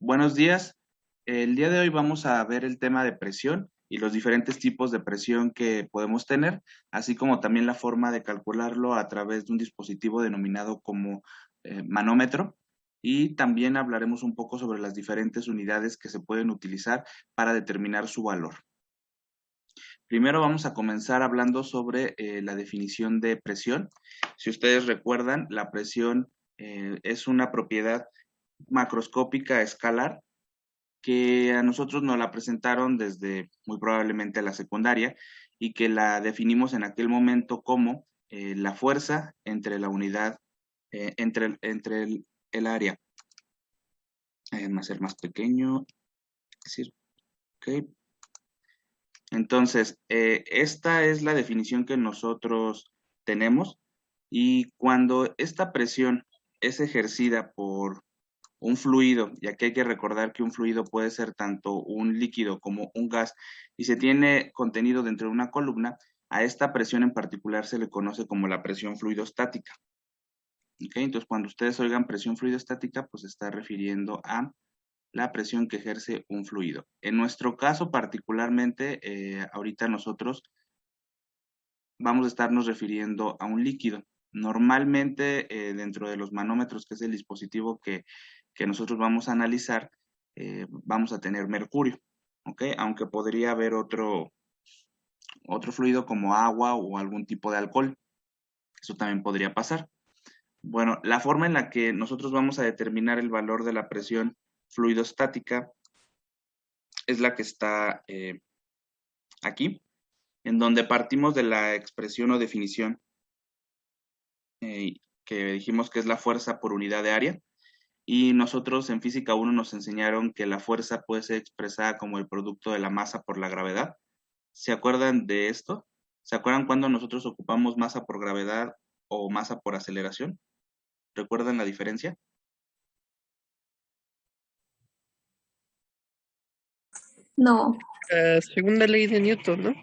Buenos días. El día de hoy vamos a ver el tema de presión y los diferentes tipos de presión que podemos tener, así como también la forma de calcularlo a través de un dispositivo denominado como manómetro. Y también hablaremos un poco sobre las diferentes unidades que se pueden utilizar para determinar su valor. Primero vamos a comenzar hablando sobre la definición de presión. Si ustedes recuerdan, la presión es una propiedad macroscópica escalar que a nosotros nos la presentaron desde muy probablemente la secundaria y que la definimos en aquel momento como la fuerza entre la unidad, entre el área. Va a ser más pequeño, es decir, ok. Entonces, esta es la definición que nosotros tenemos y cuando esta presión es ejercida por un fluido, ya que hay que recordar que un fluido puede ser tanto un líquido como un gas y se tiene contenido dentro de una columna, a esta presión en particular se le conoce como la presión fluidostática. ¿Ok? Entonces, cuando ustedes oigan presión fluidostática, pues se está refiriendo a la presión que ejerce un fluido. En nuestro caso particularmente, ahorita nosotros vamos a estarnos refiriendo a un líquido. Normalmente, dentro de los manómetros, que es el dispositivo que nosotros vamos a analizar, vamos a tener mercurio, ¿ok? Aunque podría haber otro fluido como agua o algún tipo de alcohol. Eso también podría pasar. Bueno, la forma en la que nosotros vamos a determinar el valor de la presión fluidostática es la que está aquí, en donde partimos de la expresión o definición que dijimos que es la fuerza por unidad de área. Y nosotros en Física 1 nos enseñaron que la fuerza puede ser expresada como el producto de la masa por la gravedad. ¿Se acuerdan de esto? ¿Se acuerdan cuando nosotros ocupamos masa por gravedad o masa por aceleración? ¿Recuerdan la diferencia? No, La segunda ley de Newton, ¿no?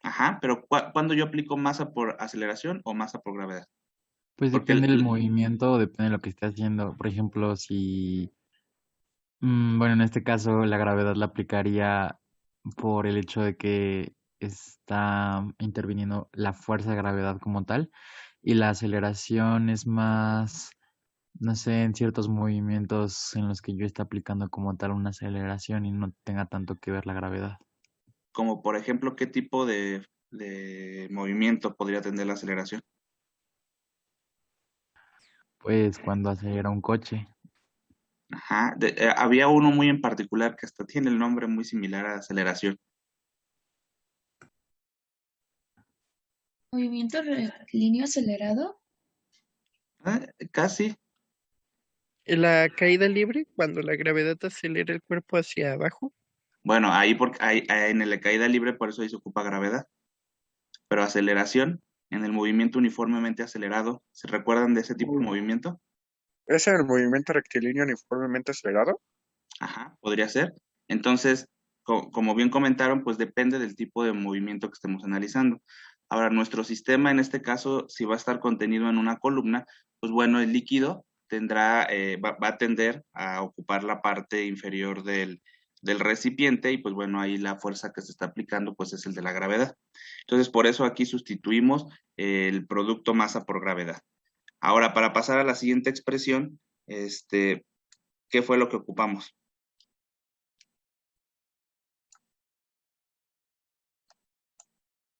Ajá, pero ¿cuándo yo aplico masa por aceleración o masa por gravedad? Pues Porque depende del movimiento, depende de lo que esté haciendo. Por ejemplo, si, bueno, en este caso la gravedad la aplicaría por el hecho de que está interviniendo la fuerza de gravedad como tal, y la aceleración es más, no sé, en ciertos movimientos en los que yo esté aplicando como tal una aceleración y no tenga tanto que ver la gravedad. como por ejemplo, ¿qué tipo de movimiento podría tener la aceleración? Pues cuando acelera un coche. Ajá, había uno muy en particular que hasta tiene el nombre muy similar a aceleración. movimiento rectilíneo acelerado. Casi. La caída libre, cuando la gravedad acelera el cuerpo hacia abajo. Bueno, ahí porque en la caída libre por eso ahí se ocupa gravedad. Pero aceleración, en el movimiento uniformemente acelerado, ¿se recuerdan de ese tipo de movimiento? ¿Es el movimiento rectilíneo uniformemente acelerado? Ajá, podría ser. Entonces, como bien comentaron, pues depende del tipo de movimiento que estemos analizando. Ahora, nuestro sistema en este caso, si va a estar contenido en una columna, pues bueno, el líquido va a tender a ocupar la parte inferior del recipiente y pues bueno, ahí la fuerza que se está aplicando pues es el de la gravedad. Entonces, por eso aquí sustituimos el producto masa por gravedad. Ahora, para pasar a la siguiente expresión, ¿qué fue lo que ocupamos?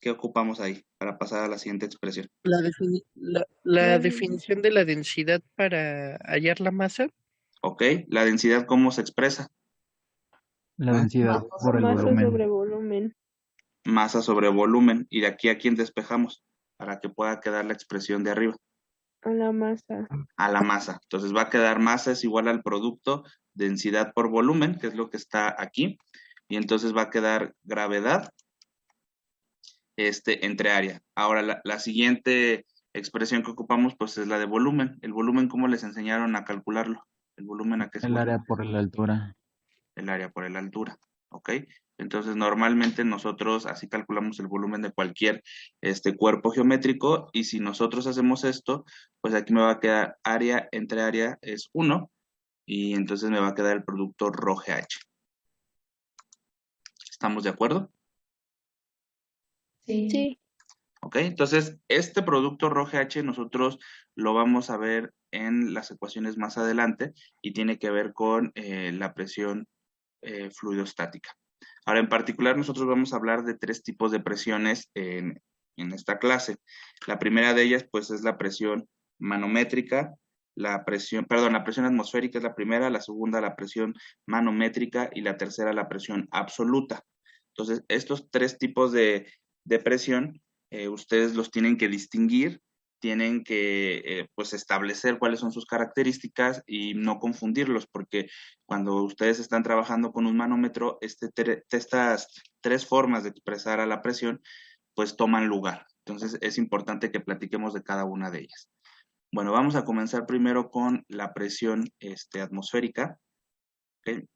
¿Qué ocupamos ahí para pasar a la siguiente expresión? La definición de la densidad para hallar la masa. ¿Ok? La densidad, ¿cómo se expresa? La densidad por el Masa volumen. sobre volumen. Masa sobre volumen. ¿Y de aquí a quién despejamos? Para que pueda quedar la expresión de arriba. A la masa. A la masa. Entonces va a quedar masa es igual al producto densidad por volumen, que es lo que está aquí. Y entonces va a quedar gravedad entre área. Ahora, la siguiente expresión que ocupamos, pues es la de volumen. El volumen, ¿cómo les enseñaron a calcularlo? ¿El volumen a qué es El igual? área por la altura. El área por la altura, ¿ok? Entonces, normalmente nosotros así calculamos el volumen de cualquier cuerpo geométrico y si nosotros hacemos esto, pues aquí me va a quedar área entre área es 1 y entonces me va a quedar el producto ρGH. ¿Estamos de acuerdo? Sí. ¿Ok? Entonces, este producto ρGH nosotros lo vamos a ver en las ecuaciones más adelante y tiene que ver con la presión fluidostática. Ahora, en particular, nosotros vamos a hablar de 3 tipos de presiones en esta clase. La primera de ellas, pues, es la presión manométrica, la presión atmosférica es la primera, la segunda la presión manométrica y la tercera la presión absoluta. Entonces, estos 3 tipos de presión, ustedes los tienen que distinguir, tienen que pues establecer cuáles son sus características y no confundirlos, porque cuando ustedes están trabajando con un manómetro, estas 3 formas de expresar a la presión, pues toman lugar. Entonces es importante que platiquemos de cada una de ellas. Bueno, vamos a comenzar primero con la presión atmosférica. ¿Okay?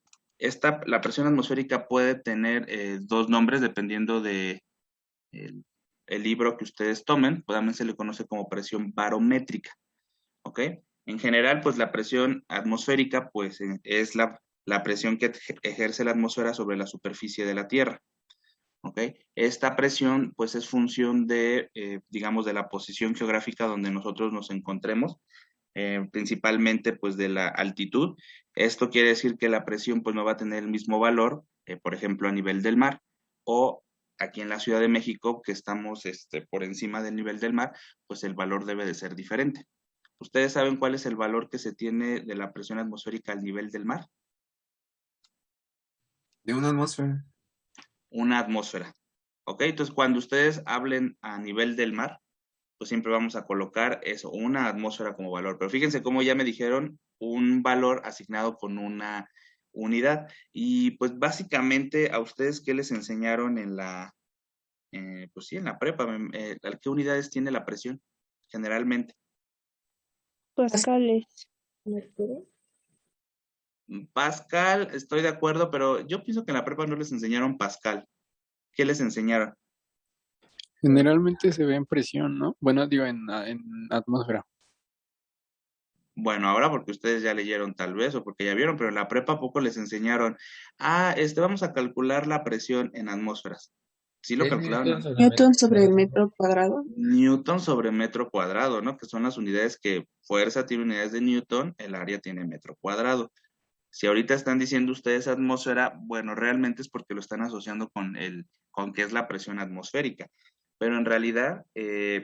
La presión atmosférica puede tener 2 nombres dependiendo de el libro que ustedes tomen, también se le conoce como presión barométrica, ¿ok? En general, pues la presión atmosférica, pues es la presión que ejerce la atmósfera sobre la superficie de la Tierra, ¿ok? Esta presión, pues es función de, digamos, de la posición geográfica donde nosotros nos encontremos, principalmente, pues, de la altitud. Esto quiere decir que la presión, pues, no va a tener el mismo valor, por ejemplo, a nivel del mar, o aquí en la Ciudad de México, que estamos por encima del nivel del mar, pues el valor debe de ser diferente. ¿Ustedes saben cuál es el valor que se tiene de la presión atmosférica al nivel del mar? De una atmósfera. Una atmósfera. ¿Ok? Entonces, cuando ustedes hablen a nivel del mar, pues siempre vamos a colocar eso, una atmósfera como valor. Pero fíjense cómo ya me dijeron un valor asignado con una unidad. Y pues básicamente a ustedes, ¿qué les enseñaron en la, pues sí, en la prepa? ¿Qué unidades tiene la presión generalmente? Pascales. Pascal, estoy de acuerdo, pero yo pienso que en la prepa no les enseñaron Pascal. ¿Qué les enseñaron? Generalmente se ve en presión, ¿no? Bueno, digo, en atmósfera. Bueno, ahora porque ustedes ya leyeron tal vez o porque ya vieron, pero en la prepa poco les enseñaron, vamos a calcular la presión en atmósferas. ¿Sí lo calcularon? Newton sobre metro cuadrado. Newton sobre metro cuadrado, ¿no? Que son las unidades que fuerza tiene unidades de Newton, el área tiene metro cuadrado. Si ahorita están diciendo ustedes atmósfera, bueno, realmente es porque lo están asociando con qué es la presión atmosférica. Pero en realidad,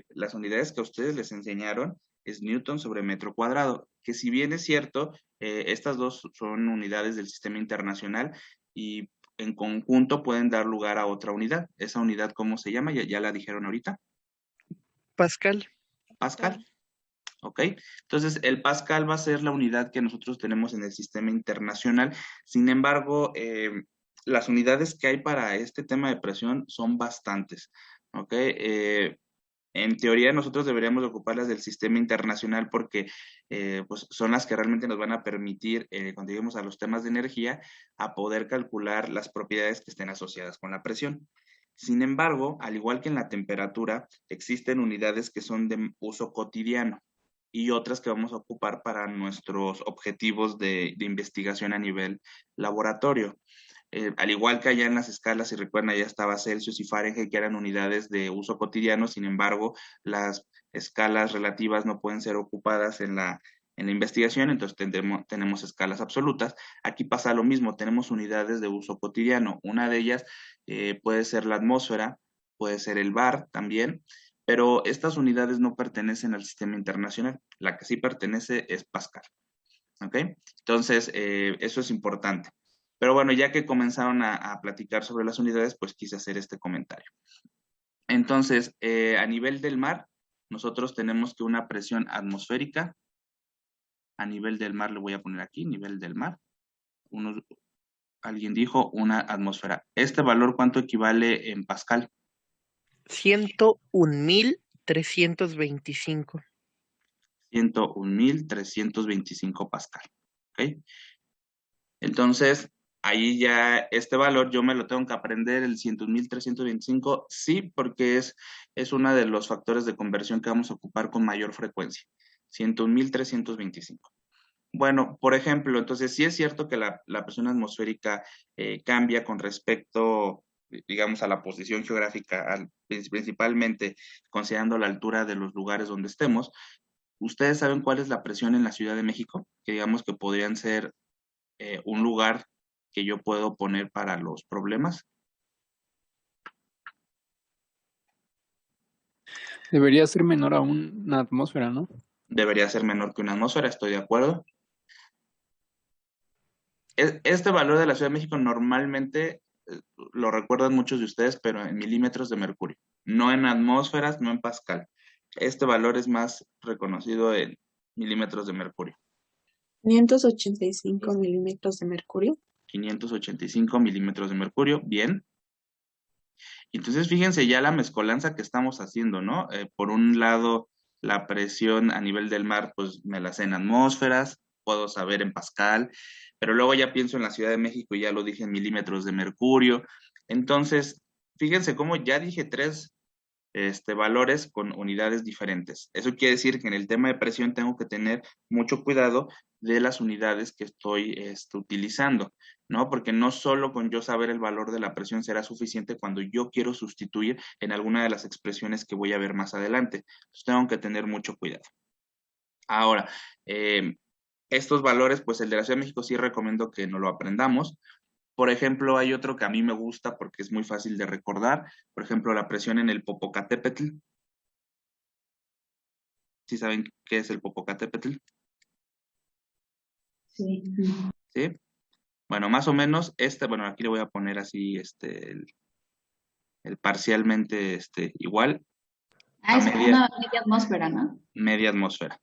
las unidades que a ustedes les enseñaron es Newton sobre metro cuadrado, que si bien es cierto, estas dos son unidades del sistema internacional y en conjunto pueden dar lugar a otra unidad. ¿Esa unidad cómo se llama? Ya la dijeron ahorita. Pascal. Pascal. ¿Ok? Entonces, el Pascal va a ser la unidad que nosotros tenemos en el sistema internacional. Sin embargo, las unidades que hay para este tema de presión son bastantes. ¿Ok? En teoría, nosotros deberíamos ocupar las del sistema internacional porque pues son las que realmente nos van a permitir, cuando lleguemos a los temas de energía, a poder calcular las propiedades que estén asociadas con la presión. Sin embargo, al igual que en la temperatura, existen unidades que son de uso cotidiano y otras que vamos a ocupar para nuestros objetivos de investigación a nivel laboratorio. Al igual que allá en las escalas, si recuerdan, allá estaba Celsius y Fahrenheit, que eran unidades de uso cotidiano, sin embargo, las escalas relativas no pueden ser ocupadas en la investigación, entonces tenemos escalas absolutas. Aquí pasa lo mismo, tenemos unidades de uso cotidiano. Una de ellas puede ser la atmósfera, puede ser el bar también, pero estas unidades no pertenecen al sistema internacional. La que sí pertenece es Pascal. ¿Ok? Entonces, eso es importante. Pero bueno, ya que comenzaron a platicar sobre las unidades, pues quise hacer este comentario. Entonces, a nivel del mar, nosotros tenemos que una presión atmosférica, a nivel del mar, le voy a poner aquí, nivel del mar, alguien dijo una atmósfera. ¿Este valor cuánto equivale en Pascal? 101.325. 101.325 Pascal. ¿Ok? Entonces, ahí ya este valor yo me lo tengo que aprender, el 101.325, sí, porque es uno de los factores de conversión que vamos a ocupar con mayor frecuencia. 101.325. Bueno, por ejemplo, entonces sí es cierto que la presión atmosférica cambia con respecto, digamos, a la posición geográfica, principalmente considerando la altura de los lugares donde estemos. ¿Ustedes saben cuál es la presión en la Ciudad de México? Que digamos que podrían ser un lugar que yo puedo poner para los problemas. Debería ser menor a una atmósfera, ¿no? Debería ser menor que una atmósfera, estoy de acuerdo. Este valor de la Ciudad de México normalmente lo recuerdan muchos de ustedes, pero en milímetros de mercurio, no en atmósferas, no en pascal. Este valor es más reconocido en milímetros de mercurio. 585 milímetros de mercurio. 585 milímetros de mercurio, bien. Entonces, fíjense ya la mezcolanza que estamos haciendo, ¿no? Por un lado, la presión a nivel del mar, pues me la sé en atmósferas, puedo saber en pascal, pero luego ya pienso en la Ciudad de México y ya lo dije en milímetros de mercurio. Entonces, fíjense cómo ya dije tres valores con unidades diferentes. Eso quiere decir que en el tema de presión tengo que tener mucho cuidado de las unidades que estoy utilizando, ¿no? Porque no solo con yo saber el valor de la presión será suficiente cuando yo quiero sustituir en alguna de las expresiones que voy a ver más adelante. Entonces tengo que tener mucho cuidado. Ahora, estos valores, pues el de la Ciudad de México sí recomiendo que no lo aprendamos. Por ejemplo, hay otro que a mí me gusta porque es muy fácil de recordar. Por ejemplo, la presión en el Popocatépetl. ¿Sí saben qué es el Popocatépetl? Sí. ¿Sí? Bueno, más o menos, bueno, aquí le voy a poner así, el parcialmente, igual Ah, a es una media atmósfera, ¿no? media atmósfera.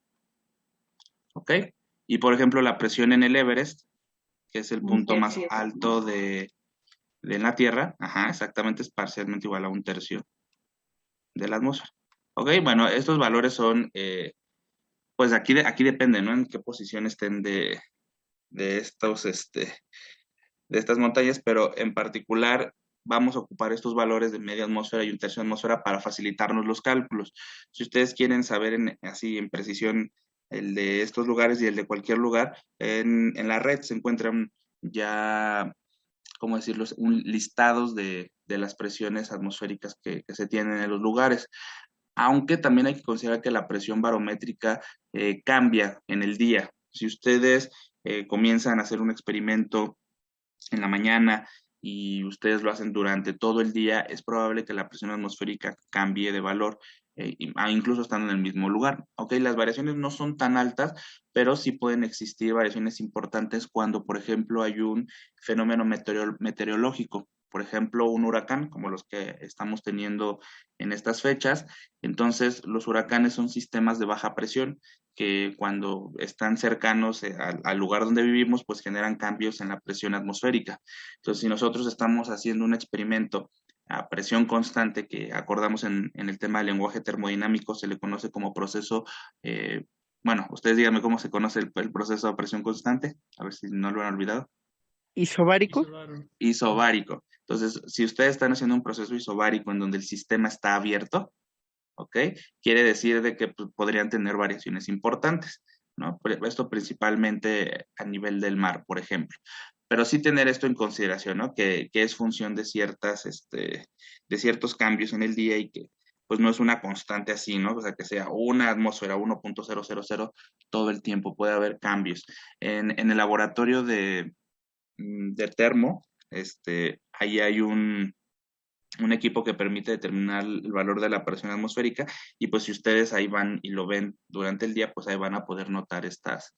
¿Ok? Y por ejemplo, la presión en el Everest, que es el Un punto más tercio. alto de la Tierra, ajá, exactamente es parcialmente igual a un tercio de la atmósfera. ¿Ok? Bueno, estos valores son, pues aquí depende, ¿no? En qué posición estén de estos, de estas montañas, pero en particular vamos a ocupar estos valores de media atmósfera y un tercio de atmósfera para facilitarnos los cálculos. Si ustedes quieren saber así en precisión el de estos lugares y el de cualquier lugar, en la red se encuentran ya, ¿cómo decirlo?, listados de las presiones atmosféricas que se tienen en los lugares. Aunque también hay que considerar que la presión barométrica cambia en el día. Si ustedes comienzan a hacer un experimento en la mañana y ustedes lo hacen durante todo el día, es probable que la presión atmosférica cambie de valor, incluso estando en el mismo lugar. Ok, las variaciones no son tan altas, pero sí pueden existir variaciones importantes cuando, por ejemplo, hay un fenómeno meteorológico. Por ejemplo, un huracán, como los que estamos teniendo en estas fechas. Entonces, los huracanes son sistemas de baja presión que cuando están cercanos al lugar donde vivimos, pues generan cambios en la presión atmosférica. Entonces, si nosotros estamos haciendo un experimento a presión constante, que acordamos en el tema del lenguaje termodinámico, se le conoce como proceso, bueno, ustedes díganme cómo se conoce el proceso a presión constante, a ver si no lo han olvidado. ¿Isobárico? Isobárico. Entonces, si ustedes están haciendo un proceso isobárico en donde el sistema está abierto, ¿ok? Quiere decir de que pues, podrían tener variaciones importantes, ¿no? Esto principalmente a nivel del mar, por ejemplo. Pero sí tener esto en consideración, ¿no? Que es función de de ciertos cambios en el día y que pues no es una constante así, ¿no? O sea, que sea una atmósfera 1.000 todo el tiempo, puede haber cambios. En el laboratorio de termo, ahí hay un equipo que permite determinar el valor de la presión atmosférica y pues si ustedes ahí van y lo ven durante el día, pues ahí van a poder notar estas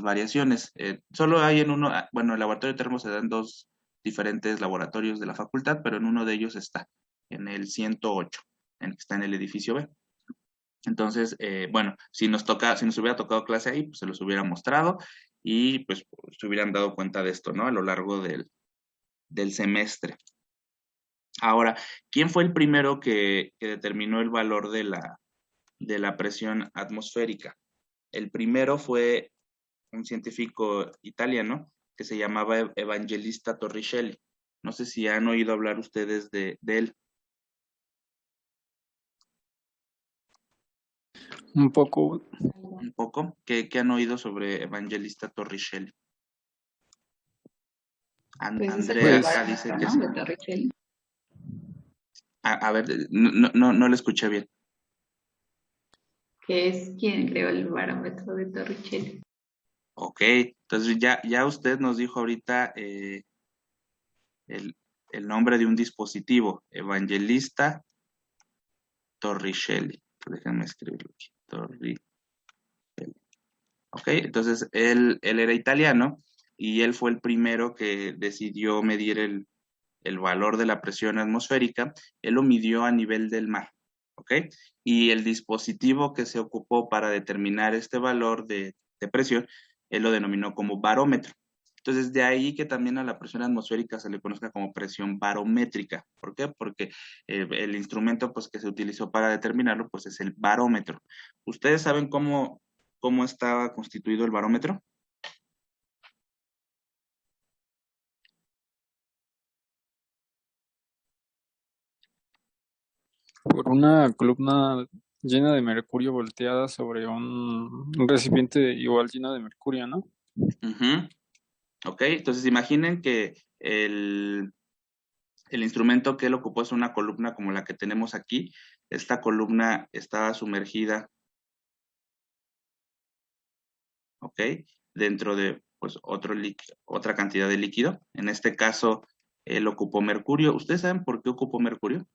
variaciones. Solo hay bueno, el laboratorio de termo se da en dos diferentes laboratorios de la facultad, pero en uno de ellos está, en el 108, en el que está en el edificio B. Entonces, bueno, si nos hubiera tocado clase ahí, pues se los hubiera mostrado y pues se hubieran dado cuenta de esto, ¿no? A lo largo del semestre. Ahora, ¿quién fue el primero que determinó el valor de la presión atmosférica? El primero fue un científico italiano que se llamaba Evangelista Torricelli. No sé si han oído hablar ustedes de él. Un poco. Un poco. ¿Qué han oído sobre Evangelista Torricelli? Pues es el Andrea Pues, acá barómetro, dice que ¿no? sí. De Torricelli. A ver, no le escuché bien. Que es quien creó el barómetro de Torricelli. Ok, entonces ya usted nos dijo ahorita el nombre de un dispositivo, Evangelista Torricelli. Déjenme escribirlo aquí. Torricelli. Ok, entonces él era italiano y él fue el primero que decidió medir el valor de la presión atmosférica. Él lo midió a nivel del mar. ¿Ok? Y el dispositivo que se ocupó para determinar este valor de presión, él lo denominó como barómetro. Entonces, de ahí que también a la presión atmosférica se le conozca como presión barométrica. ¿Por qué? Porque el instrumento pues, que se utilizó para determinarlo pues, es el barómetro. ¿Ustedes saben cómo estaba constituido el barómetro? por una columna llena de mercurio volteada sobre un recipiente igual lleno de mercurio, ¿no? Ujú. Ok, entonces imaginen que el instrumento que él ocupó es una columna como la que tenemos aquí. Esta columna estaba sumergida, ¿ok? Dentro de pues otra cantidad de líquido. En este caso, él ocupó mercurio. ¿Ustedes saben por qué ocupó mercurio?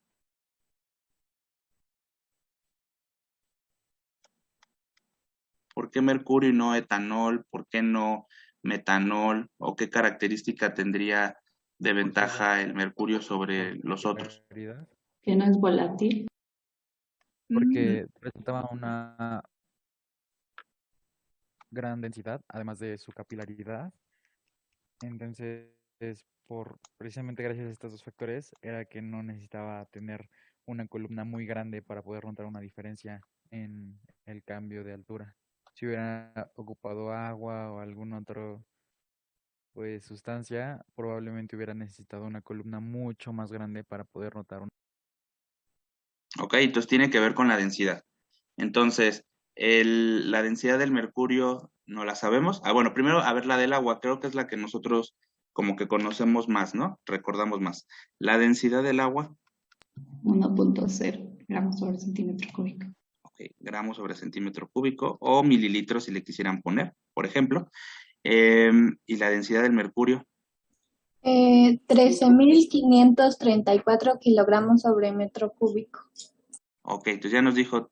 ¿Por qué mercurio y no etanol? ¿Por qué no metanol? ¿O qué característica tendría de ventaja el mercurio sobre los otros? Popularidad, Que no es volátil. porque presentaba una gran densidad, además de su capilaridad. Entonces, precisamente gracias a estos dos factores, era que no necesitaba tener una columna muy grande para poder notar una diferencia en el cambio de altura. Si hubiera ocupado agua o algún otro pues sustancia, probablemente hubiera necesitado una columna mucho más grande para poder notar una. Ok, entonces tiene que ver con la densidad. Entonces, la densidad del mercurio no la sabemos. Ah, bueno, primero, a ver, la del agua, creo que es la que nosotros como que conocemos más, ¿no? Recordamos más. La densidad del agua, 1.0 gramos sobre centímetro cúbico. ok, gramos sobre centímetro cúbico o mililitros si le quisieran poner, por ejemplo. Y la densidad del mercurio, 13.534 kilogramos sobre metro cúbico. ok, entonces ya nos dijo,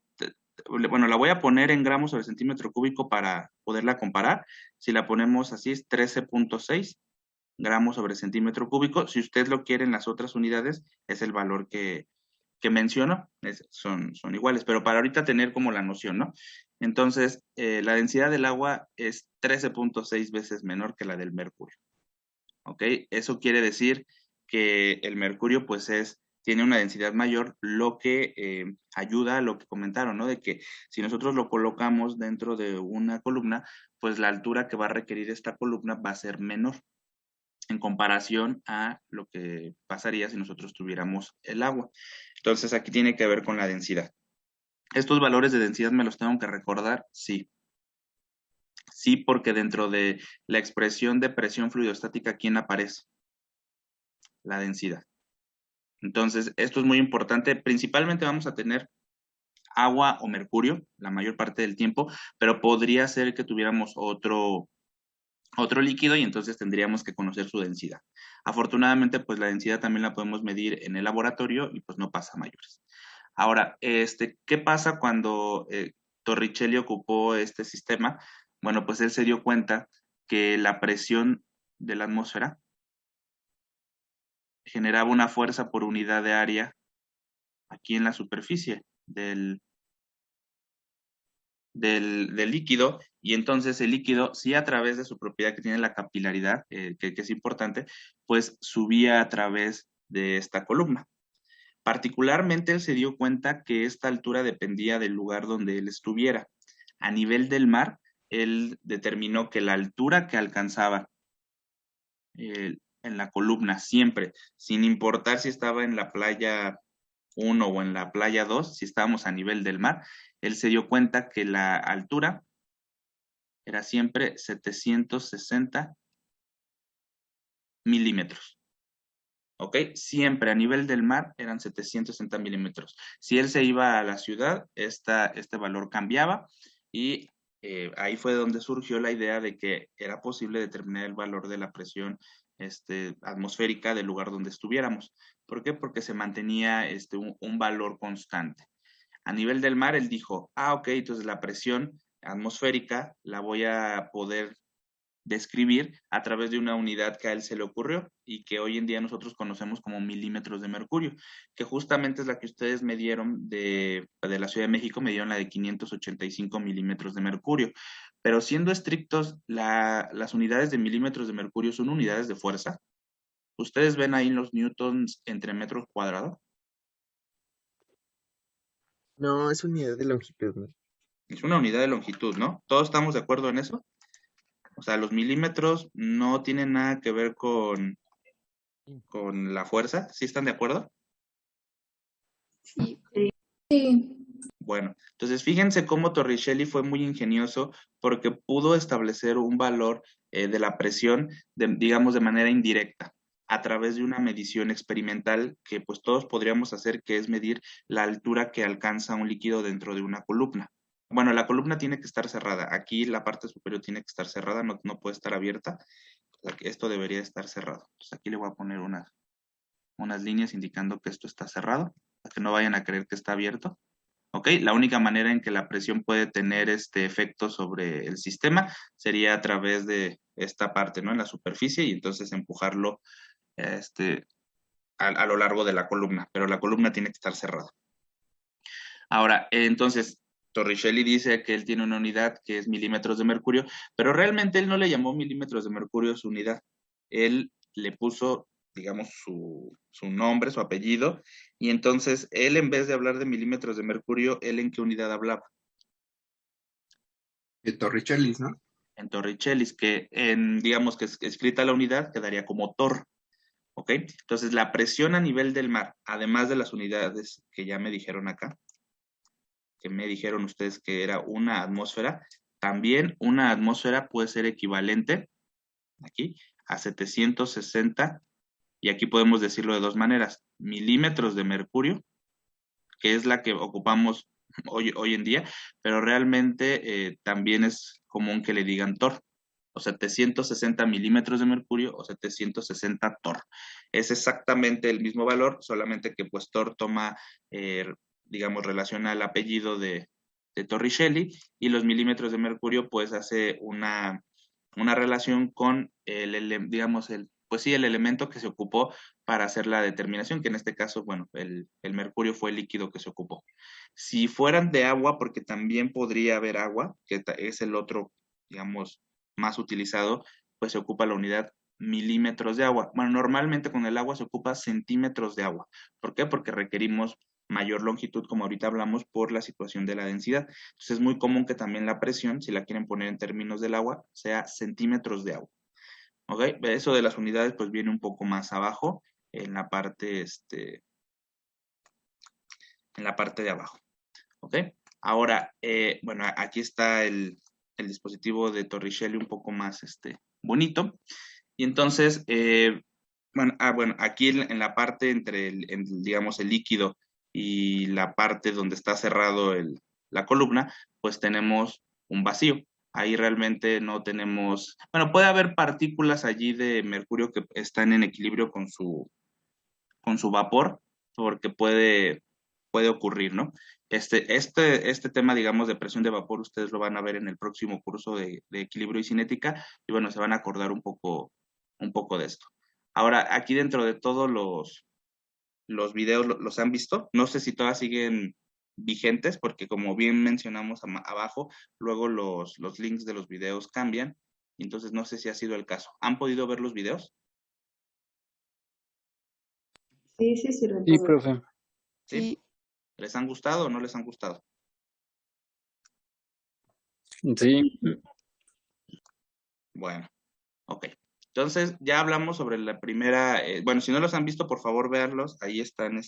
bueno, la voy a poner en gramos sobre centímetro cúbico para poderla comparar. Si la ponemos así es 13.6 gramos sobre centímetro cúbico. Si usted lo quiere en las otras unidades, es el valor que menciono, son iguales, pero para ahorita tener como la noción, ¿no? Entonces, la densidad del agua es 13.6 veces menor que la del mercurio, ¿ok? Eso quiere decir que el mercurio, pues, tiene una densidad mayor, lo que ayuda a lo que comentaron, ¿no? De que si nosotros lo colocamos dentro de una columna, pues la altura que va a requerir esta columna va a ser menor en comparación a lo que pasaría si nosotros tuviéramos el agua. Entonces aquí tiene que ver con la densidad. ¿Estos valores de densidad me los tengo que recordar? Sí. Sí, porque dentro de la expresión de presión fluidostática, ¿quién aparece? La densidad. Entonces, esto es muy importante. Principalmente vamos a tener agua o mercurio la mayor parte del tiempo, pero podría ser que tuviéramos otro líquido y entonces tendríamos que conocer su densidad. Afortunadamente, pues la densidad también la podemos medir en el laboratorio y pues no pasa a mayores. Ahora, ¿qué pasa cuando Torricelli ocupó este sistema? Bueno, pues él se dio cuenta que la presión de la atmósfera generaba una fuerza por unidad de área aquí en la superficie del líquido, y entonces el líquido, sí a través de su propiedad que tiene la capilaridad, que es importante, pues subía a través de esta columna. Particularmente él se dio cuenta que esta altura dependía del lugar donde él estuviera. A nivel del mar, él determinó que la altura que alcanzaba en la columna siempre, sin importar si estaba en la playa 1 o en la playa 2, si estábamos a nivel del mar, él se dio cuenta que la altura era siempre 760 milímetros. ¿Ok? Siempre a nivel del mar eran 760 milímetros. Si él se iba a la ciudad, este valor cambiaba y ahí fue donde surgió la idea de que era posible determinar el valor de la presión atmosférica del lugar donde estuviéramos. ¿Por qué? Porque se mantenía un valor constante. A nivel del mar, él dijo, ok, entonces la presión atmosférica la voy a poder describir a través de una unidad que a él se le ocurrió y que hoy en día nosotros conocemos como milímetros de mercurio, que justamente es la que ustedes medieron de la Ciudad de México, medieron la de 585 milímetros de mercurio. Pero siendo estrictos, las unidades de milímetros de mercurio son unidades de fuerza. ¿Ustedes ven ahí los newtons entre metros cuadrados? No, es unidad de longitud, ¿no? Es una unidad de longitud, ¿no? ¿Todos estamos de acuerdo en eso? O sea, los milímetros no tienen nada que ver con la fuerza. ¿Sí están de acuerdo? Sí, Sí. Bueno, entonces fíjense cómo Torricelli fue muy ingenioso porque pudo establecer un valor de la presión, digamos, de manera indirecta, a través de una medición experimental que pues todos podríamos hacer, que es medir la altura que alcanza un líquido dentro de una columna. Bueno, la columna tiene que estar cerrada. Aquí la parte superior tiene que estar cerrada, no puede estar abierta. O sea, que esto debería estar cerrado. Entonces aquí le voy a poner unas líneas indicando que esto está cerrado, para que no vayan a creer que está abierto. ¿Ok? La única manera en que la presión puede tener este efecto sobre el sistema sería a través de esta parte, ¿no? En la superficie y entonces empujarlo a lo largo de la columna, pero la columna tiene que estar cerrada. Ahora, entonces, Torricelli dice que él tiene una unidad que es milímetros de mercurio, pero realmente él no le llamó milímetros de mercurio a su unidad. Él le puso, digamos, su nombre, su apellido, y entonces él, en vez de hablar de milímetros de mercurio, ¿él en qué unidad hablaba? De Torricellis, ¿no? En Torricellis, que digamos que escrita la unidad quedaría como Tor. ¿Ok? Entonces, la presión a nivel del mar, además de las unidades que ya me dijeron acá, que me dijeron ustedes que era una atmósfera, también una atmósfera puede ser equivalente, aquí, a 760, y aquí podemos decirlo de dos maneras, milímetros de mercurio, que es la que ocupamos hoy en día, pero realmente también es común que le digan Tor, o 760 milímetros de mercurio o 760 Tor. Es exactamente el mismo valor, solamente que pues Tor toma, digamos, relaciona el apellido de Torricelli y los milímetros de mercurio pues hace una relación con digamos, pues sí, el elemento que se ocupó para hacer la determinación, que en este caso, bueno, el mercurio fue el líquido que se ocupó. Si fueran de agua, porque también podría haber agua, que es el otro, digamos, más utilizado, pues se ocupa la unidad milímetros de agua. Bueno, normalmente con el agua se ocupa centímetros de agua. ¿Por qué? Porque requerimos mayor longitud, como ahorita hablamos, por la situación de la densidad. Entonces es muy común que también la presión, si la quieren poner en términos del agua, sea centímetros de agua. ¿Ok? Eso de las unidades pues viene un poco más abajo, en la parte, en la parte de abajo. ¿Ok? Ahora, bueno, aquí está el dispositivo de Torricelli un poco más bonito. Y entonces, bueno, aquí en la parte entre, digamos, el líquido y la parte donde está cerrado la columna, pues tenemos un vacío. Ahí realmente no tenemos, bueno, puede haber partículas allí de mercurio que están en equilibrio con su vapor, porque puede ocurrir, ¿no? Este tema, digamos, de presión de vapor, ustedes lo van a ver en el próximo curso de equilibrio y cinética, y bueno, se van a acordar un poco de esto. Ahora, aquí dentro de todos los videos, ¿los han visto? No sé si todas siguen vigentes, porque como bien mencionamos abajo, luego los links de los videos cambian, y entonces no sé si ha sido el caso. ¿Han podido ver los videos? Sí, sí, sirve Sí, todo. profe. ¿Sí? ¿Les han gustado o no les han gustado? Sí. Bueno, ok. Entonces, ya hablamos sobre la primera, bueno, si no los han visto, por favor, véanlos. Ahí están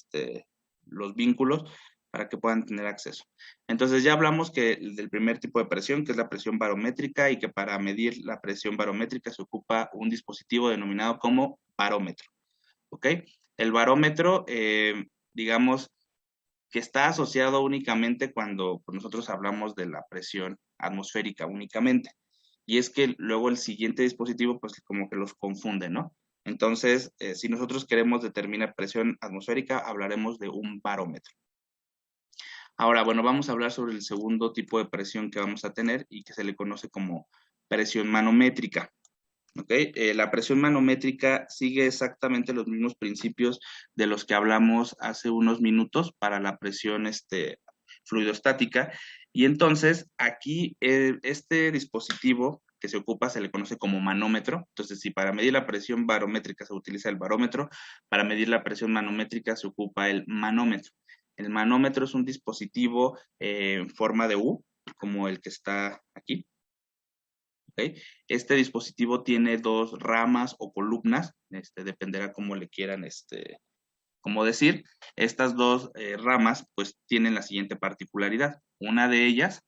los vínculos para que puedan tener acceso. Entonces ya hablamos del primer tipo de presión, que es la presión barométrica, y que para medir la presión barométrica se ocupa un dispositivo denominado como barómetro. ¿Ok? El barómetro, digamos, que está asociado únicamente cuando nosotros hablamos de la presión atmosférica únicamente. Y es que luego el siguiente dispositivo, pues como que los confunde, ¿no? Entonces, si nosotros queremos determinar presión atmosférica, hablaremos de un barómetro. Ahora, bueno, vamos a hablar sobre el segundo tipo de presión que vamos a tener y que se le conoce como presión manométrica. ¿Ok? La presión manométrica sigue exactamente los mismos principios de los que hablamos hace unos minutos para la presión fluidostática. Y entonces, aquí este dispositivo que se ocupa se le conoce como manómetro. Entonces, si para medir la presión barométrica se utiliza el barómetro, para medir la presión manométrica se ocupa el manómetro. El manómetro es un dispositivo en forma de U, como el que está aquí. ¿Okay? Este dispositivo tiene dos ramas o columnas, dependerá cómo le quieran, cómo decir. Estas dos ramas, pues, tienen la siguiente particularidad. Una de ellas,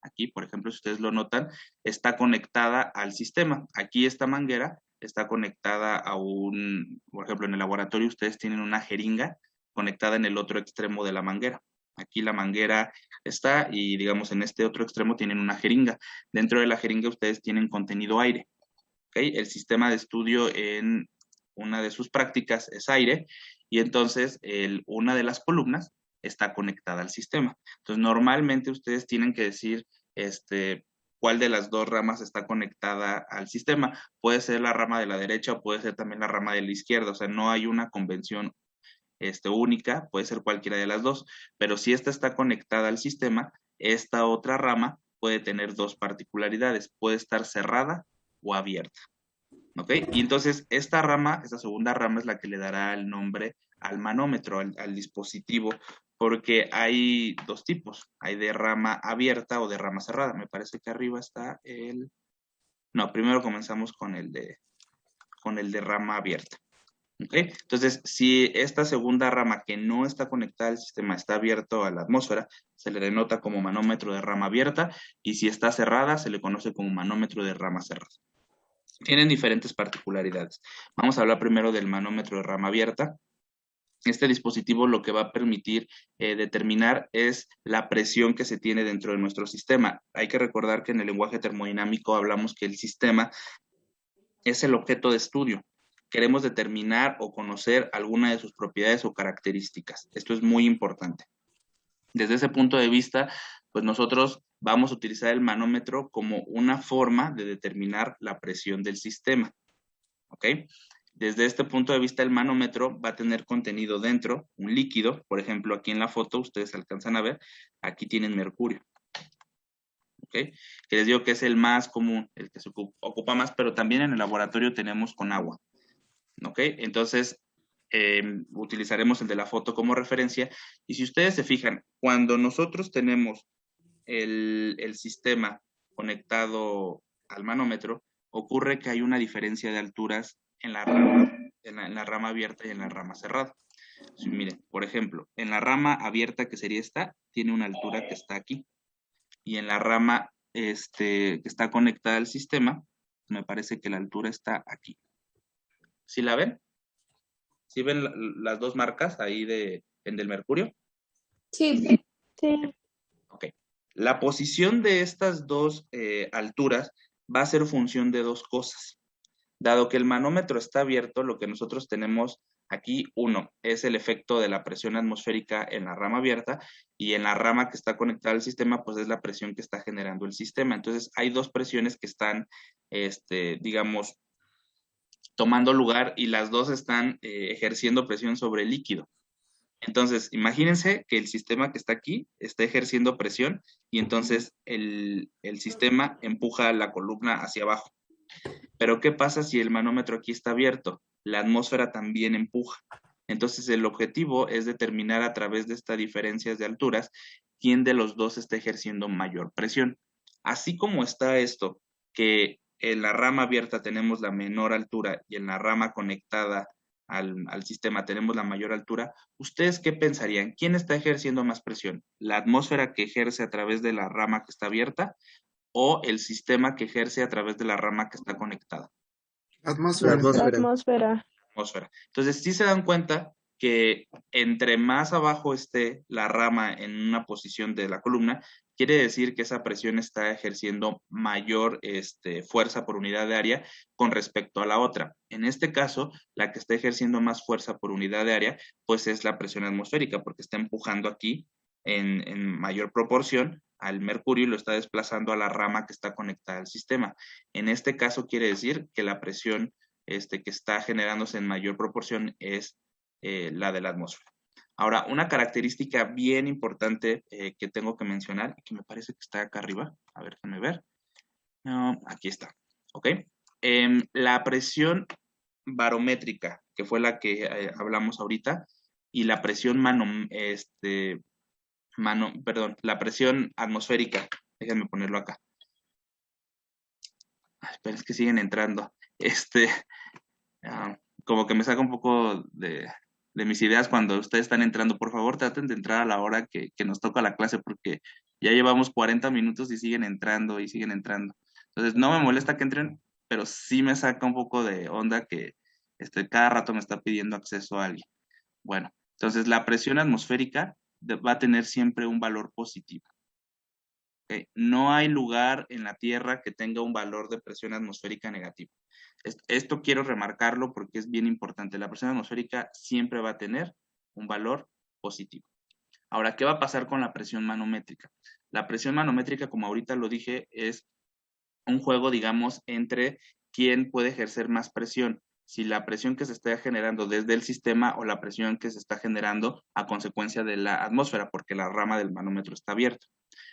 aquí, por ejemplo, si ustedes lo notan, está conectada al sistema. Aquí esta manguera está conectada a por ejemplo, en el laboratorio ustedes tienen una jeringa conectada en el otro extremo de la manguera. Aquí la manguera está y, digamos, en este otro extremo tienen una jeringa. Dentro de la jeringa ustedes tienen contenido aire. ¿Okay? El sistema de estudio en una de sus prácticas es aire y entonces una de las columnas está conectada al sistema. Entonces, normalmente ustedes tienen que decir cuál de las dos ramas está conectada al sistema. Puede ser la rama de la derecha o puede ser también la rama de la izquierda. O sea, no hay una convención única, puede ser cualquiera de las dos, pero si esta está conectada al sistema, esta otra rama puede tener dos particularidades, puede estar cerrada o abierta. ¿Ok? Y entonces esta segunda rama es la que le dará el nombre al manómetro, al dispositivo, porque hay dos tipos, hay de rama abierta o de rama cerrada. Me parece que arriba está no, primero comenzamos con el de rama abierta. ¿Okay? Entonces, si esta segunda rama que no está conectada al sistema está abierto a la atmósfera, se le denota como manómetro de rama abierta, y si está cerrada, se le conoce como manómetro de rama cerrada. Tienen diferentes particularidades. Vamos a hablar primero del manómetro de rama abierta. Este dispositivo lo que va a permitir determinar es la presión que se tiene dentro de nuestro sistema. Hay que recordar que en el lenguaje termodinámico hablamos que el sistema es el objeto de estudio. Queremos determinar o conocer alguna de sus propiedades o características. Esto es muy importante. Desde ese punto de vista, pues nosotros vamos a utilizar el manómetro como una forma de determinar la presión del sistema. ¿Ok? Desde este punto de vista, el manómetro va a tener contenido dentro, un líquido. Por ejemplo, aquí en la foto, ustedes alcanzan a ver, aquí tienen mercurio. ¿Ok? Que les digo que es el más común, el que se ocupa más, pero también en el laboratorio tenemos con agua. ¿Ok? Entonces, utilizaremos el de la foto como referencia. Y si ustedes se fijan, cuando nosotros tenemos el sistema conectado al manómetro, ocurre que hay una diferencia de alturas en la rama abierta y en la rama cerrada. Sí, miren, por ejemplo, en la rama abierta, que sería esta, tiene una altura que está aquí. Y en la rama que está conectada al sistema, me parece que la altura está aquí. ¿Sí la ven? ¿Sí ven las dos marcas ahí del mercurio? Sí. Sí. Ok. La posición de estas dos alturas va a ser función de dos cosas. Dado que el manómetro está abierto, lo que nosotros tenemos aquí, uno, es el efecto de la presión atmosférica en la rama abierta, y en la rama que está conectada al sistema, pues es la presión que está generando el sistema. Entonces, hay dos presiones que están, digamos, tomando lugar, y las dos están ejerciendo presión sobre el líquido. Entonces, imagínense que el sistema que está aquí está ejerciendo presión, y entonces el sistema empuja la columna hacia abajo. Pero ¿qué pasa si el manómetro aquí está abierto? La atmósfera también empuja. Entonces, el objetivo es determinar a través de estas diferencias de alturas quién de los dos está ejerciendo mayor presión. Así como está esto, que en la rama abierta tenemos la menor altura y en la rama conectada al sistema, tenemos la mayor altura, ¿ustedes qué pensarían? ¿Quién está ejerciendo más presión? ¿La atmósfera que ejerce a través de la rama que está abierta o el sistema que ejerce a través de la rama que está conectada? La La atmósfera. atmósfera. Entonces, sí se dan cuenta que entre más abajo esté la rama en una posición de la columna, quiere decir que esa presión está ejerciendo mayor fuerza por unidad de área con respecto a la otra. En este caso, la que está ejerciendo más fuerza por unidad de área, pues es la presión atmosférica, porque está empujando aquí en mayor proporción al mercurio y lo está desplazando a la rama que está conectada al sistema. En este caso, quiere decir que la presión que está generándose en mayor proporción es la de la atmósfera. Ahora, una característica bien importante que tengo que mencionar, que me parece que está acá arriba, a ver, déjame ver. No, aquí está, ¿ok? La presión barométrica, que fue la que hablamos ahorita, y la presión la presión atmosférica, déjenme ponerlo acá. Pero es que siguen entrando. Como que me saca un poco de mis ideas cuando ustedes están entrando. Por favor, traten de entrar a la hora que nos toca la clase, porque ya llevamos 40 minutos y siguen entrando y siguen entrando. Entonces, no me molesta que entren, pero sí me saca un poco de onda que cada rato me está pidiendo acceso a alguien. Bueno, entonces la presión atmosférica va a tener siempre un valor positivo. ¿Okay? No hay lugar en la Tierra que tenga un valor de presión atmosférica negativo. Esto quiero remarcarlo porque es bien importante. La presión atmosférica siempre va a tener un valor positivo. Ahora, ¿qué va a pasar con la presión manométrica? La presión manométrica, como ahorita lo dije, es un juego, digamos, entre quién puede ejercer más presión. Si la presión que se está generando desde el sistema o la presión que se está generando a consecuencia de la atmósfera, porque la rama del manómetro está abierta.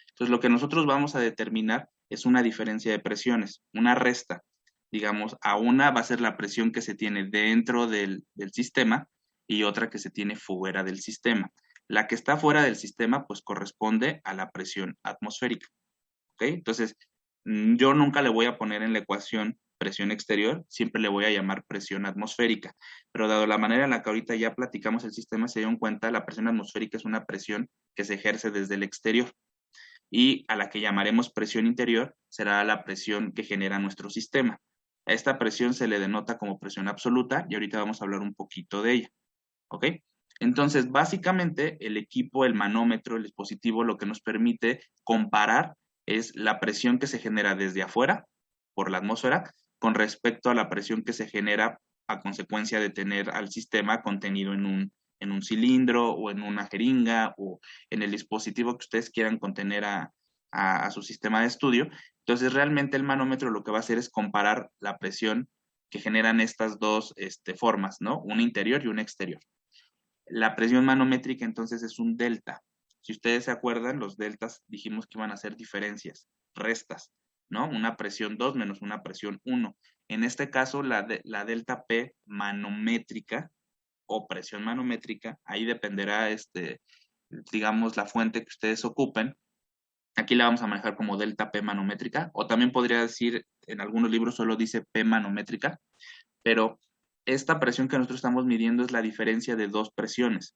Entonces, lo que nosotros vamos a determinar es una diferencia de presiones, una resta. Digamos, a una va a ser la presión que se tiene dentro del sistema y otra que se tiene fuera del sistema. La que está fuera del sistema, pues corresponde a la presión atmosférica. ¿Ok? Entonces, yo nunca le voy a poner en la ecuación presión exterior, siempre le voy a llamar presión atmosférica. Pero dado la manera en la que ahorita ya platicamos el sistema, se dieron cuenta, la presión atmosférica es una presión que se ejerce desde el exterior. Y a la que llamaremos presión interior será la presión que genera nuestro sistema. A esta presión se le denota como presión absoluta y ahorita vamos a hablar un poquito de ella. ¿Ok? Entonces, básicamente, el equipo, el manómetro, el dispositivo, lo que nos permite comparar es la presión que se genera desde afuera, por la atmósfera, con respecto a la presión que se genera a consecuencia de tener al sistema contenido en un cilindro o en una jeringa o en el dispositivo que ustedes quieran contener a su sistema de estudio. Entonces, realmente el manómetro lo que va a hacer es comparar la presión que generan estas dos formas, ¿no? Una interior y una exterior. La presión manométrica entonces es un delta. Si ustedes se acuerdan, los deltas dijimos que iban a ser diferencias, restas, ¿no? Una presión 2 menos una presión 1. En este caso, la delta P manométrica o presión manométrica, ahí dependerá, digamos, la fuente que ustedes ocupen. Aquí la vamos a manejar como delta P manométrica, o también podría decir, en algunos libros solo dice P manométrica, pero esta presión que nosotros estamos midiendo es la diferencia de dos presiones.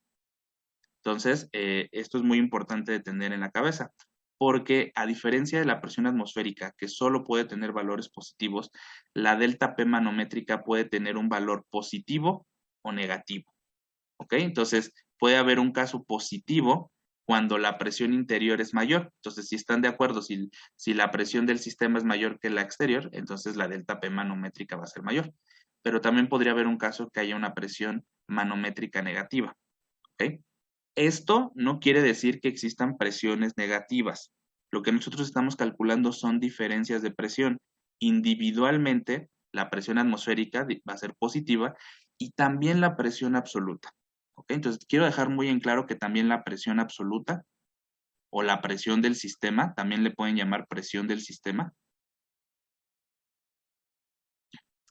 Entonces, esto es muy importante de tener en la cabeza, porque a diferencia de la presión atmosférica, que solo puede tener valores positivos, la delta P manométrica puede tener un valor positivo o negativo. ¿Ok? Entonces, puede haber un caso positivo cuando la presión interior es mayor. Entonces, si están de acuerdo, si la presión del sistema es mayor que la exterior, entonces la delta P manométrica va a ser mayor. Pero también podría haber un caso que haya una presión manométrica negativa. ¿Ok? Esto no quiere decir que existan presiones negativas. Lo que nosotros estamos calculando son diferencias de presión. Individualmente, la presión atmosférica va a ser positiva y también la presión absoluta. ¿Ok? Entonces, quiero dejar muy en claro que también la presión absoluta o la presión del sistema, también le pueden llamar presión del sistema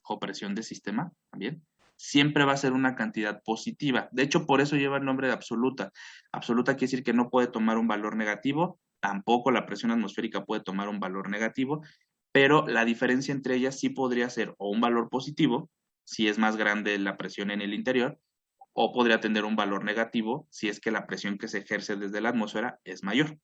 o presión del sistema, también, siempre va a ser una cantidad positiva. De hecho, por eso lleva el nombre de absoluta. Absoluta quiere decir que no puede tomar un valor negativo, tampoco la presión atmosférica puede tomar un valor negativo, pero la diferencia entre ellas sí podría ser o un valor positivo si es más grande la presión en el interior, o podría tener un valor negativo si es que la presión que se ejerce desde la atmósfera es mayor.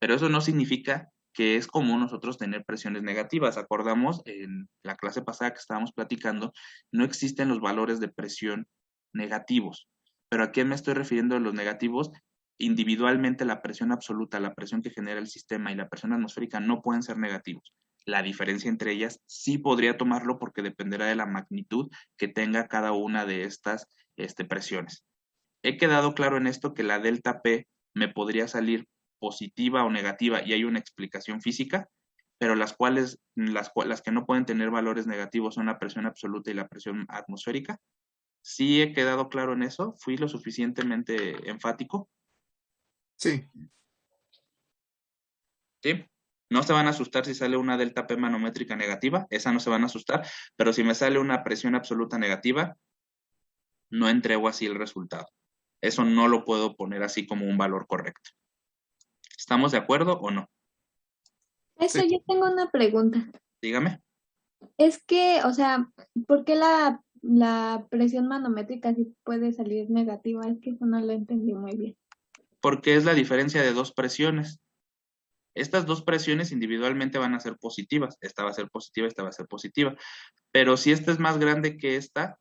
Pero eso no significa que es común nosotros tener presiones negativas. Acordamos en la clase pasada que estábamos platicando, no existen los valores de presión negativos. Pero ¿a qué me estoy refiriendo de los negativos? Individualmente la presión absoluta, la presión que genera el sistema y la presión atmosférica no pueden ser negativos. La diferencia entre ellas sí podría tomarlo porque dependerá de la magnitud que tenga cada una de estas presiones. He quedado claro en esto que la delta P me podría salir positiva o negativa y hay una explicación física, pero las que no pueden tener valores negativos son la presión absoluta y la presión atmosférica. ¿Sí he quedado claro en eso? ¿Fui lo suficientemente enfático? Sí. ¿Sí? No se van a asustar si sale una delta P manométrica negativa, esa no se van a asustar, pero si me sale una presión absoluta negativa, no entrego así el resultado. Eso no lo puedo poner así como un valor correcto. ¿Estamos de acuerdo o no? Eso, Sí. yo tengo una pregunta. Dígame. Es que, o sea, ¿por qué la presión manométrica sí puede salir negativa? Es que eso no lo entendí muy bien. Porque es la diferencia de dos presiones. Estas dos presiones individualmente van a ser positivas. Esta va a ser positiva, esta va a ser positiva. Pero si esta es más grande que esta,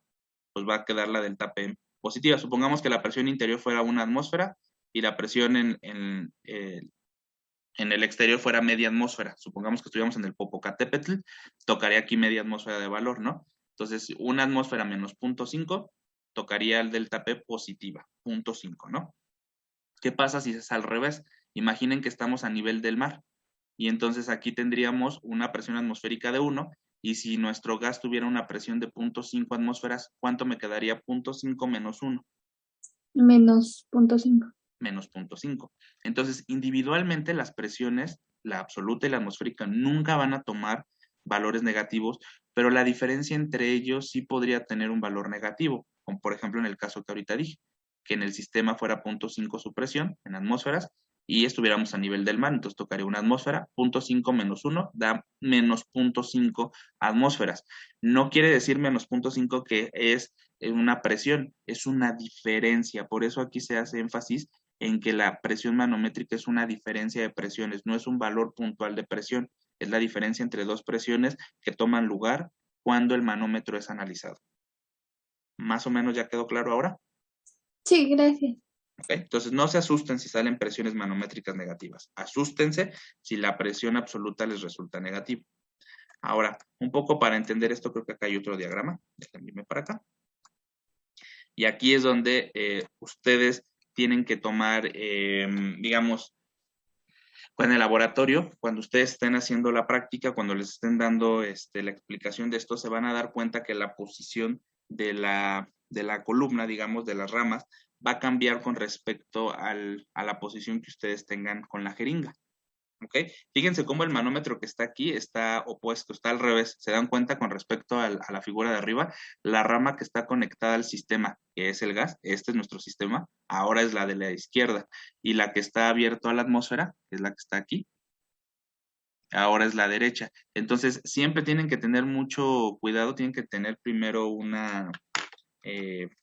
pues va a quedar la delta P positiva. Supongamos que la presión interior fuera una atmósfera y la presión en el exterior fuera media atmósfera. Supongamos que estuviéramos en el Popocatépetl, tocaría aquí media atmósfera de valor, ¿no? Entonces, una atmósfera menos 0.5 tocaría el delta P positiva, 0.5, ¿no? ¿Qué pasa si es al revés? Imaginen que estamos a nivel del mar y entonces aquí tendríamos una presión atmosférica de 1 y si nuestro gas tuviera una presión de 0.5 atmósferas, ¿cuánto me quedaría? 0.5 menos 1. Menos 0.5. Menos 0.5. Entonces, individualmente las presiones, la absoluta y la atmosférica, nunca van a tomar valores negativos, pero la diferencia entre ellos sí podría tener un valor negativo, como por ejemplo en el caso que ahorita dije, que en el sistema fuera 0.5 su presión en atmósferas y estuviéramos a nivel del mar, entonces tocaría una atmósfera, 0.5 menos 1 da menos 0.5 atmósferas. No quiere decir menos 0.5 que es una presión, es una diferencia, por eso aquí se hace énfasis en que la presión manométrica es una diferencia de presiones, no es un valor puntual de presión, es la diferencia entre dos presiones que toman lugar cuando el manómetro es analizado. ¿Más o menos ya quedó claro ahora? Sí, gracias. Okay. Entonces no se asusten si salen presiones manométricas negativas, asústense si la presión absoluta les resulta negativa. Ahora, un poco para entender esto, creo que acá hay otro diagrama, déjenme irme para acá. Y aquí es donde ustedes tienen que tomar, digamos, en el laboratorio, cuando ustedes estén haciendo la práctica, cuando les estén dando la explicación de esto, se van a dar cuenta que la posición de la columna, digamos, de las ramas, va a cambiar con respecto a la posición que ustedes tengan con la jeringa. ¿Ok? Fíjense cómo el manómetro que está aquí está opuesto, está al revés. ¿Se dan cuenta con respecto a la figura de arriba? La rama que está conectada al sistema, que es el gas, este es nuestro sistema, ahora es la de la izquierda. Y la que está abierta a la atmósfera, que es la que está aquí, ahora es la derecha. Entonces, siempre tienen que tener mucho cuidado, tienen que tener primero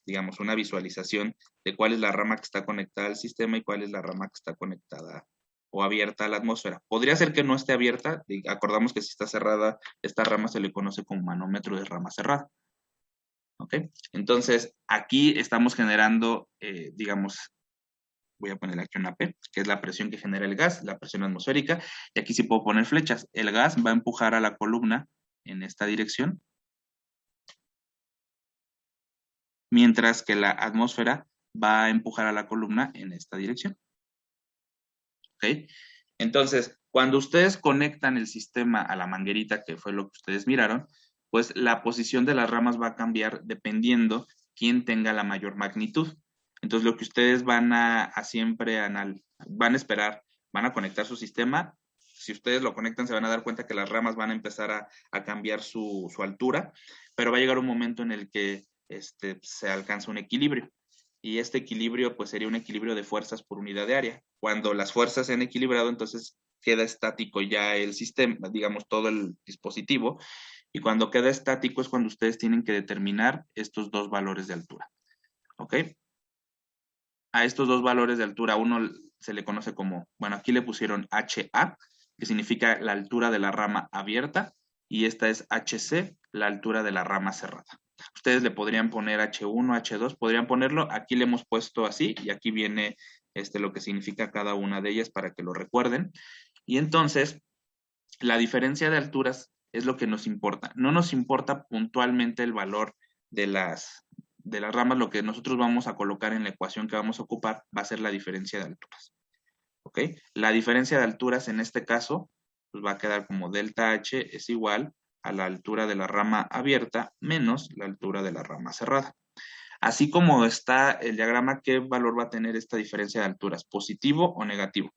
digamos, una visualización de cuál es la rama que está conectada al sistema y cuál es la rama que está conectada o abierta a la atmósfera. Podría ser que no esté abierta, acordamos que si está cerrada, esta rama se le conoce como manómetro de rama cerrada. ¿Ok? Entonces, aquí estamos generando, digamos, voy a poner aquí una P, que es la presión que genera el gas, la presión atmosférica, y aquí sí puedo poner flechas. El gas va a empujar a la columna en esta dirección, mientras que la atmósfera va a empujar a la columna en esta dirección. ¿Ok? Entonces, cuando ustedes conectan el sistema a la manguerita, que fue lo que ustedes miraron, pues la posición de las ramas va a cambiar dependiendo quién tenga la mayor magnitud. Entonces, lo que ustedes van a esperar, van a conectar su sistema. Si ustedes lo conectan, se van a dar cuenta que las ramas van a empezar a cambiar su altura, pero va a llegar un momento en el que se alcanza un equilibrio. Y este equilibrio pues sería un equilibrio de fuerzas por unidad de área. Cuando las fuerzas se han equilibrado, entonces queda estático ya el sistema, digamos todo el dispositivo, Y cuando queda estático es cuando ustedes tienen que determinar estos dos valores de altura. ¿Ok? A estos dos valores de altura, uno se le conoce como, bueno, aquí le pusieron HA, que significa la altura de la rama abierta, y esta es HC, la altura de la rama cerrada. Ustedes le podrían poner H1, H2, podrían ponerlo, aquí le hemos puesto así, y aquí viene lo que significa cada una de ellas para que lo recuerden. Y entonces, la diferencia de alturas es lo que nos importa. No nos importa puntualmente el valor de las ramas, lo que nosotros vamos a colocar en la ecuación que vamos a ocupar va a ser la diferencia de alturas. ¿Ok? La diferencia de alturas en este caso pues va a quedar como delta H es igual a la altura de la rama abierta menos la altura de la rama cerrada. Así como está el diagrama, ¿qué valor va a tener esta diferencia de alturas? ¿Positivo o negativo?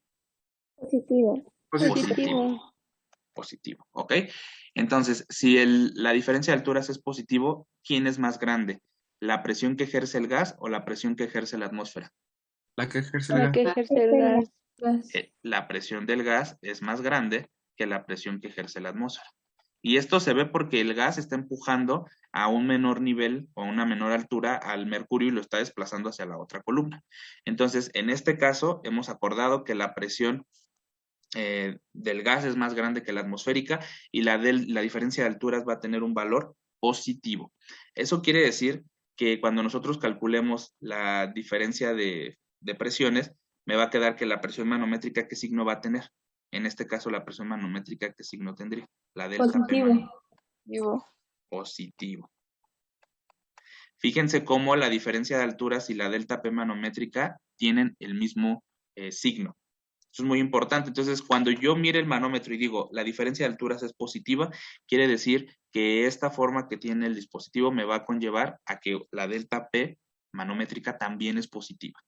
Positivo. Positivo. Positivo, ¿ok? Entonces, si la diferencia de alturas es positivo, ¿quién es más grande? ¿La presión que ejerce el gas o la presión que ejerce la atmósfera? La que ejerce el La gas. que ejerce el gas. La presión del gas es más grande que la presión que ejerce la atmósfera. Y esto se ve porque el gas está empujando a un menor nivel o a una menor altura al mercurio y lo está desplazando hacia la otra columna. Entonces, en este caso, hemos acordado que la presión del gas es más grande que la atmosférica y la diferencia de alturas va a tener un valor positivo. Eso quiere decir que cuando nosotros calculemos la diferencia de presiones, me va a quedar que la presión manométrica, ¿qué signo va a tener? En este caso, la presión manométrica, ¿qué signo tendría? La delta P Positivo. positivo. Fíjense cómo la diferencia de alturas y la delta P manométrica tienen el mismo signo. Eso es muy importante. Entonces, cuando yo mire el manómetro y digo, la diferencia de alturas es positiva, quiere decir que esta forma que tiene el dispositivo me va a conllevar a que la delta P manométrica también es positiva.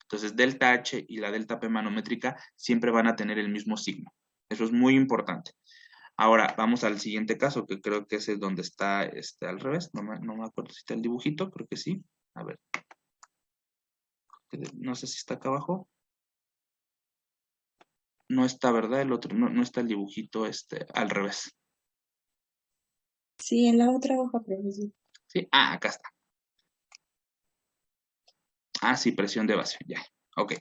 Entonces, delta H y la delta P manométrica siempre van a tener el mismo signo. Eso es muy importante. Ahora, vamos al siguiente caso, que creo que ese es donde está al revés. No me acuerdo si está el dibujito, creo que sí. A ver. No sé si está acá abajo. No está, ¿verdad? El otro, no está el dibujito al revés. Sí, en la otra hoja, profesor. Sí, acá está. Sí, presión de evasión, ya. Ok.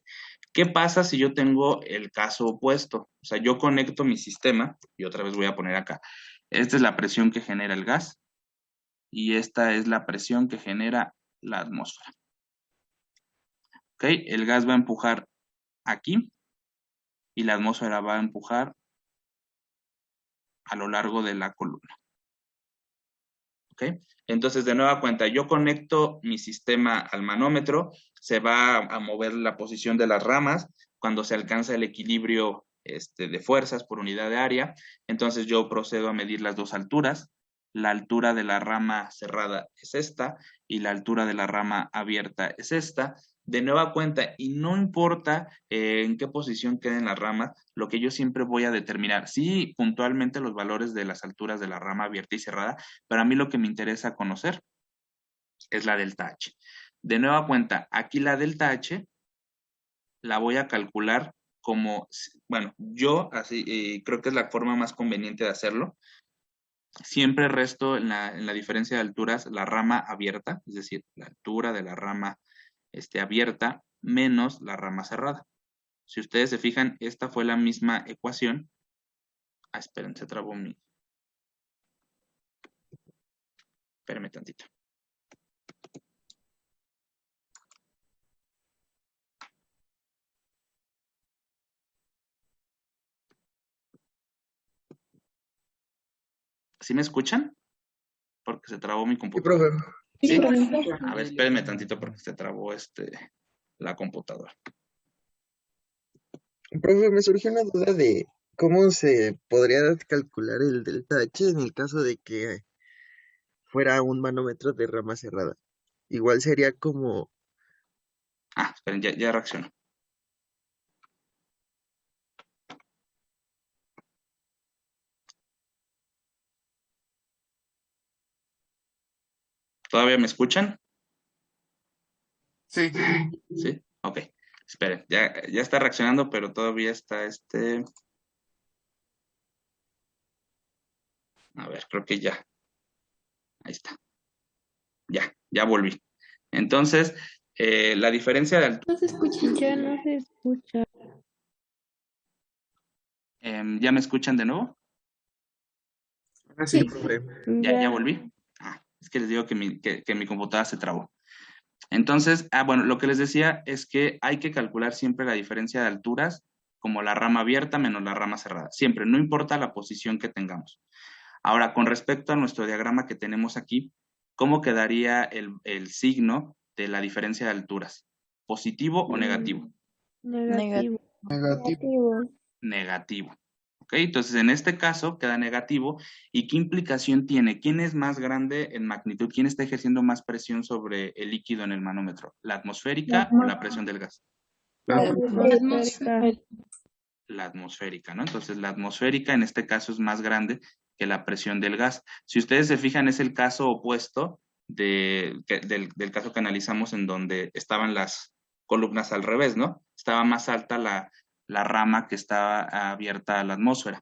¿Qué pasa si yo tengo el caso opuesto? O sea, yo conecto mi sistema, y otra vez voy a poner acá. Esta es la presión que genera el gas, y esta es la presión que genera la atmósfera. Ok, el gas va a empujar aquí, y la atmósfera va a empujar a lo largo de la columna. ¿Ok? Entonces, de nueva cuenta, yo conecto mi sistema al manómetro, se va a mover la posición de las ramas cuando se alcanza el equilibrio de fuerzas por unidad de área. Entonces, yo procedo a medir las dos alturas. La altura de la rama cerrada es esta y la altura de la rama abierta es esta. De nueva cuenta, y no importa en qué posición queden las ramas, lo que yo siempre voy a determinar, sí, puntualmente los valores de las alturas de la rama abierta y cerrada, pero a mí lo que me interesa conocer es la delta H. De nueva cuenta, aquí la delta H la voy a calcular como, bueno, yo así creo que es la forma más conveniente de hacerlo. Siempre resto en la diferencia de alturas la rama abierta, es decir, la altura de la rama abierta menos la rama cerrada. Si ustedes se fijan, esta fue la misma ecuación. Esperen, se trabó mi... Espérenme tantito. ¿Sí me escuchan? Porque se trabó mi Sí, computadora. profe. ¿Sí? profe. A ver, espérenme tantito porque se trabó la computadora. Profe, me surgió una duda de cómo se podría calcular el delta H en el caso de que fuera un manómetro de rama cerrada. Igual sería como... Esperen, ya reaccionó. ¿Todavía me escuchan? Sí. ¿Sí? Ok. Esperen, ya está reaccionando, pero todavía está A ver, creo que ya. Ahí está. Ya volví. Entonces, la diferencia de altura. No se escucha. Ya no se escucha. ¿Ya me escuchan de nuevo? Ahora sí, Sí. profe. ¿Ya volví? Es que les digo que mi computadora se trabó. Entonces, bueno, lo que les decía es que hay que calcular siempre la diferencia de alturas como la rama abierta menos la rama cerrada. Siempre, no importa la posición que tengamos. Ahora, con respecto a nuestro diagrama que tenemos aquí, ¿cómo quedaría el signo de la diferencia de alturas? ¿Positivo o negativo? Negativo. Negativo. Negativo. ¿Ok? Entonces, en este caso queda negativo. ¿Y qué implicación tiene? ¿Quién es más grande en magnitud? ¿Quién está ejerciendo más presión sobre el líquido en el manómetro? ¿La atmosférica o la presión del gas? La Atmosférica. La atmosférica, ¿no? Entonces, la atmosférica en este caso es más grande que la presión del gas. Si ustedes se fijan, es el caso opuesto del caso que analizamos en donde estaban las columnas al revés, ¿no? Estaba más alta la rama que estaba abierta a la atmósfera.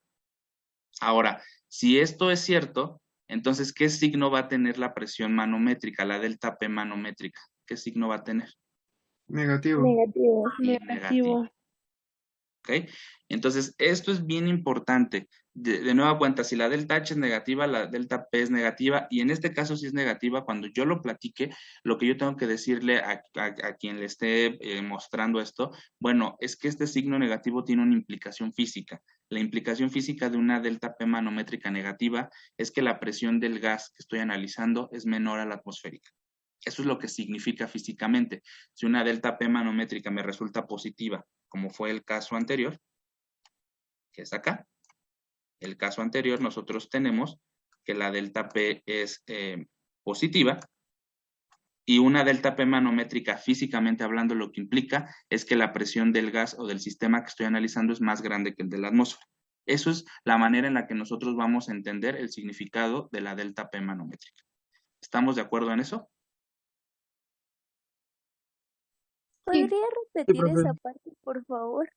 Ahora, si esto es cierto, entonces, ¿qué signo va a tener la presión manométrica, la delta P manométrica? ¿Qué signo va a tener? Negativo. Negativo. ¿Ok? Entonces, esto es bien importante. De nueva cuenta, si la delta H es negativa, la delta P es negativa, y en este caso si es negativa, cuando yo lo platique, lo que yo tengo que decirle a quien le esté mostrando esto, bueno, es que este signo negativo tiene una implicación física. La implicación física de una delta P manométrica negativa es que la presión del gas que estoy analizando es menor a la atmosférica. Eso es lo que significa físicamente. Si una delta P manométrica me resulta positiva, como fue el caso anterior, que es acá, el caso anterior nosotros tenemos que la delta P es positiva y una delta P manométrica físicamente hablando lo que implica es que la presión del gas o del sistema que estoy analizando es más grande que el de la atmósfera. Eso es la manera en la que nosotros vamos a entender el significado de la delta P manométrica. ¿Estamos de acuerdo en eso? ¿Podría repetir profe. esa parte, por favor?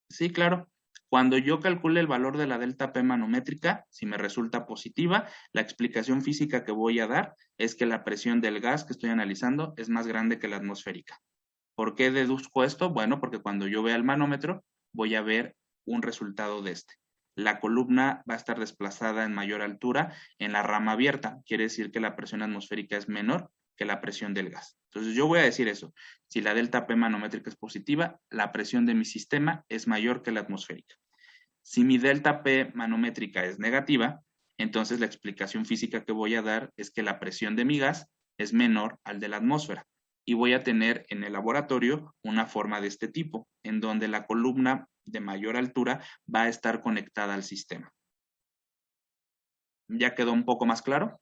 Sí, claro. Cuando yo calcule el valor de la delta P manométrica, si me resulta positiva, la explicación física que voy a dar es que la presión del gas que estoy analizando es más grande que la atmosférica. ¿Por qué deduzco esto? Bueno, porque cuando yo vea el manómetro, voy a ver un resultado de este. La columna va a estar desplazada en mayor altura en la rama abierta. Quiere decir que la presión atmosférica es menor que la presión del gas. Entonces yo voy a decir eso. Si la delta P manométrica es positiva, la presión de mi sistema es mayor que la atmosférica. Si mi delta P manométrica es negativa, entonces la explicación física que voy a dar es que la presión de mi gas es menor al de la atmósfera. Y voy a tener en el laboratorio una forma de este tipo, en donde la columna de mayor altura va a estar conectada al sistema. ¿Ya quedó un poco más claro?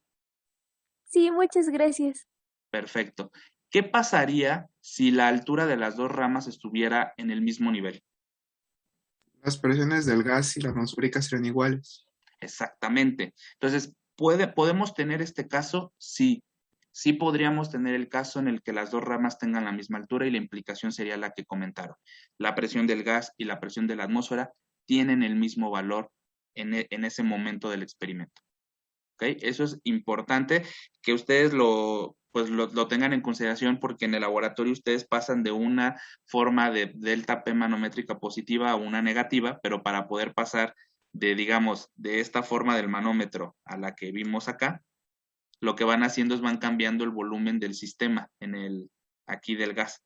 Sí, muchas gracias. Perfecto. ¿Qué pasaría si la altura de las dos ramas estuviera en el mismo nivel? Las presiones del gas y la atmosférica serían iguales. Exactamente. Entonces, ¿podemos tener este caso? Sí. Sí podríamos tener el caso en el que las dos ramas tengan la misma altura y la implicación sería la que comentaron. La presión del gas y la presión de la atmósfera tienen el mismo valor en ese momento del experimento. ¿Ok? Eso es importante que ustedes lo tengan en consideración porque en el laboratorio ustedes pasan de una forma de delta P manométrica positiva a una negativa, pero para poder pasar digamos, de esta forma del manómetro a la que vimos acá, lo que van haciendo es van cambiando el volumen del sistema aquí del gas.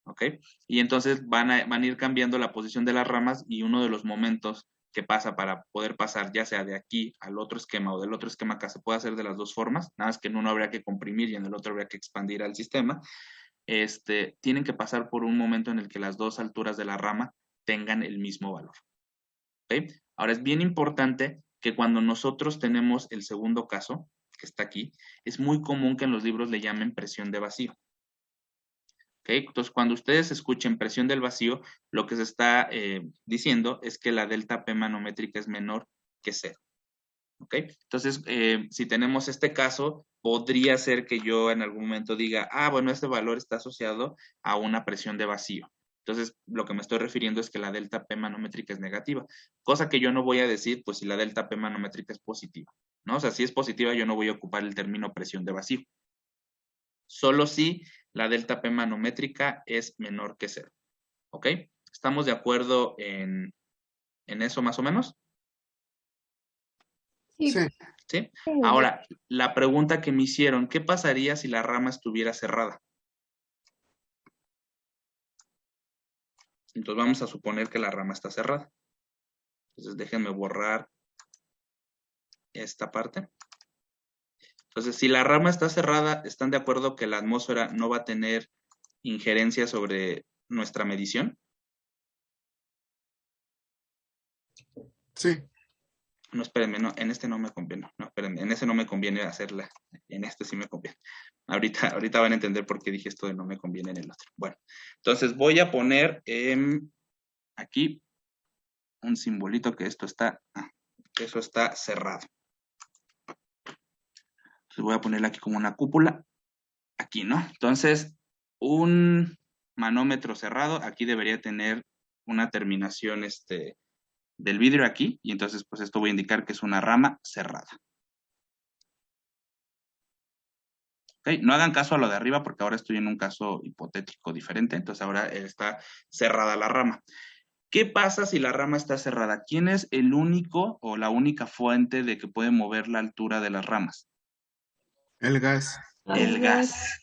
¿Ok? Y entonces van a ir cambiando la posición de las ramas y uno de los momentos que pasa para poder pasar ya sea de aquí al otro esquema o del otro esquema acá se puede hacer de las dos formas, nada más que en uno habría que comprimir y en el otro habría que expandir al sistema, tienen que pasar por un momento en el que las dos alturas de la rama tengan el mismo valor. ¿Ok? Ahora es bien importante que cuando nosotros tenemos el segundo caso, que está aquí, es muy común que en los libros le llamen presión de vacío. ¿Okay? Entonces, cuando ustedes escuchen presión del vacío, lo que se está diciendo es que la delta P manométrica es menor que 0. ¿Ok? Entonces, si tenemos este caso, podría ser que yo en algún momento diga, bueno, este valor está asociado a una presión de vacío. Entonces, lo que me estoy refiriendo es que la delta P manométrica es negativa, cosa que yo no voy a decir, pues, si la delta P manométrica es positiva, ¿no? O sea, si es positiva, yo no voy a ocupar el término presión de vacío. Solo si la delta P manométrica es menor que 0, ¿ok? ¿Estamos de acuerdo en eso más o menos? Sí. Sí. ¿Sí? Ahora, la pregunta que me hicieron, ¿qué pasaría si la rama estuviera cerrada? Entonces vamos a suponer que la rama está cerrada. Entonces déjenme borrar esta parte. Entonces, si la rama está cerrada, ¿están de acuerdo que la atmósfera no va a tener injerencia sobre nuestra medición? Sí. No, espérenme, no, en este no me conviene. No, espérenme, en ese no me conviene hacerla. En este sí me conviene. Ahorita van a entender por qué dije esto de no me conviene en el otro. Bueno, entonces voy a poner aquí un simbolito que eso está cerrado. Entonces voy a ponerle aquí como una cúpula. Aquí, ¿no? Entonces, un manómetro cerrado, aquí debería tener una terminación del vidrio aquí, y entonces pues esto voy a indicar que es una rama cerrada. ¿Ok? No hagan caso a lo de arriba porque ahora estoy en un caso hipotético diferente, entonces ahora está cerrada la rama. ¿Qué pasa si la rama está cerrada? ¿Quién es el único o la única fuente de que puede mover la altura de las ramas? El gas. El gas.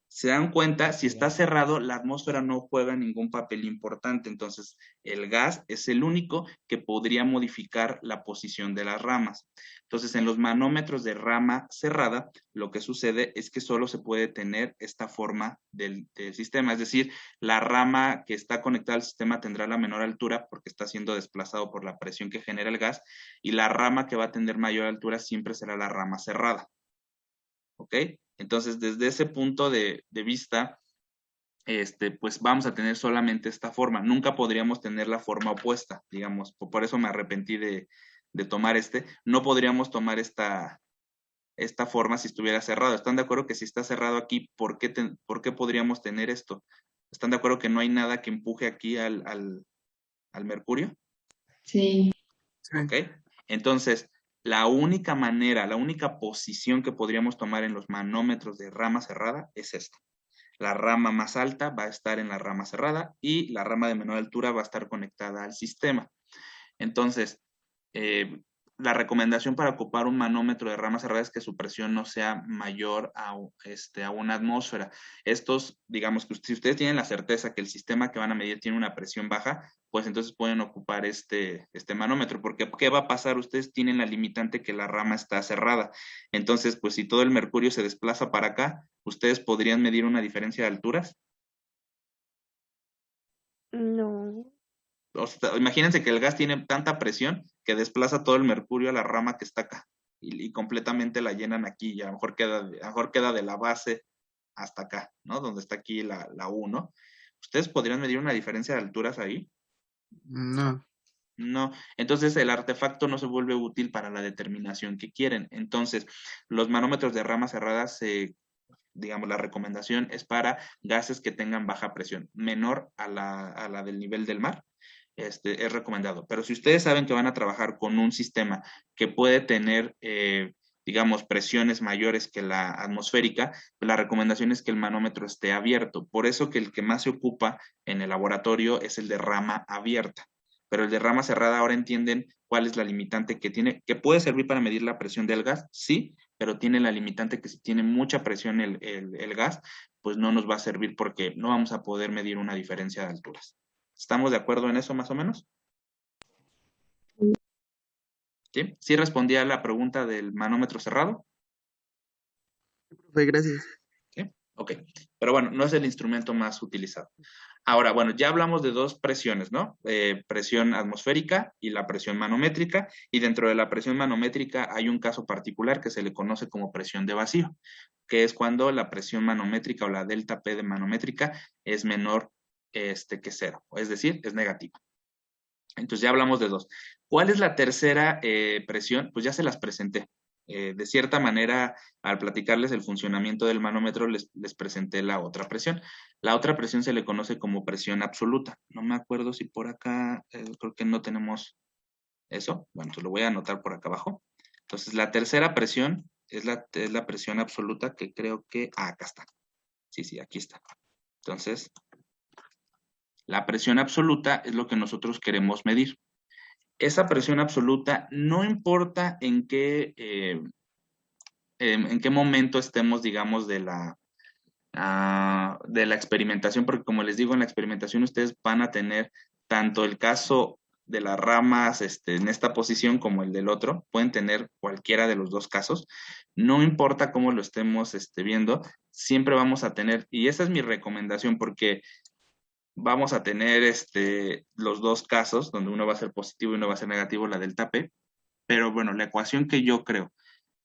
Se dan cuenta, si está cerrado, la atmósfera no juega ningún papel importante, entonces el gas es el único que podría modificar la posición de las ramas. Entonces, en los manómetros de rama cerrada, lo que sucede es que solo se puede tener esta forma del sistema, es decir, la rama que está conectada al sistema tendrá la menor altura porque está siendo desplazado por la presión que genera el gas, y la rama que va a tener mayor altura siempre será la rama cerrada. ¿Ok? Entonces, desde ese punto de vista, pues vamos a tener solamente esta forma. Nunca podríamos tener la forma opuesta, digamos. Por eso me arrepentí de tomar No podríamos tomar esta forma si estuviera cerrado. ¿Están de acuerdo que si está cerrado aquí, ¿por qué podríamos tener esto? ¿Están de acuerdo que no hay nada que empuje aquí al mercurio? Sí. ¿Ok? Entonces, la única manera, la única posición que podríamos tomar en los manómetros de rama cerrada es esta. La rama más alta va a estar en la rama cerrada y la rama de menor altura va a estar conectada al sistema. Entonces, la recomendación para ocupar un manómetro de rama cerrada es que su presión no sea mayor a una atmósfera. Estos, digamos que si ustedes tienen la certeza que el sistema que van a medir tiene una presión baja, pues entonces pueden ocupar este manómetro, porque ¿qué va a pasar? Ustedes tienen la limitante que la rama está cerrada. Entonces, pues si todo el mercurio se desplaza para acá, ¿ustedes podrían medir una diferencia de alturas? No. O sea, imagínense que el gas tiene tanta presión que desplaza todo el mercurio a la rama que está acá y completamente la llenan aquí, y a lo mejor queda de la base hasta acá, ¿no? Donde está aquí la U, ¿no? ¿Ustedes podrían medir una diferencia de alturas ahí? No. No, entonces el artefacto no se vuelve útil para la determinación que quieren. Entonces, los manómetros de rama cerrada digamos, la recomendación es para gases que tengan baja presión, menor a la del nivel del mar. Es recomendado. Pero si ustedes saben que van a trabajar con un sistema que puede tener, digamos, presiones mayores que la atmosférica, la recomendación es que el manómetro esté abierto. Por eso que el que más se ocupa en el laboratorio es el de rama abierta. Pero el de rama cerrada ahora entienden cuál es la limitante que tiene, que puede servir para medir la presión del gas, sí, pero tiene la limitante que si tiene mucha presión el gas, pues no nos va a servir porque no vamos a poder medir una diferencia de alturas. ¿Estamos de acuerdo en eso más o menos? ¿Sí? ¿Sí respondí a la pregunta del manómetro cerrado? Profe, gracias. ¿Sí? Ok. Pero bueno, no es el instrumento más utilizado. Ahora, bueno, ya hablamos de dos presiones, ¿no? Presión atmosférica y la presión manométrica. Y dentro de la presión manométrica hay un caso particular que se le conoce como presión de vacío, que es cuando la presión manométrica o la delta P de manométrica es menor que 0, es decir, es negativa. Entonces ya hablamos de dos. ¿Cuál es la tercera presión? Pues ya se las presenté. de cierta manera, al platicarles el funcionamiento del manómetro, les presenté la otra presión. La otra presión se le conoce como presión absoluta. No me acuerdo si por acá, creo que no tenemos eso. Bueno, entonces lo voy a anotar por acá abajo. Entonces, la tercera presión es la presión absoluta que creo que... Ah, acá está. Sí, aquí está. Entonces, la presión absoluta es lo que nosotros queremos medir. Esa presión absoluta no importa en qué momento estemos, digamos, de la experimentación, porque como les digo, en la experimentación ustedes van a tener tanto el caso de las ramas en esta posición como el del otro, pueden tener cualquiera de los dos casos, no importa cómo lo estemos viendo, siempre vamos a tener, y esa es mi recomendación, porque vamos a tener los dos casos, donde uno va a ser positivo y uno va a ser negativo, la delta P, pero bueno, la ecuación que yo creo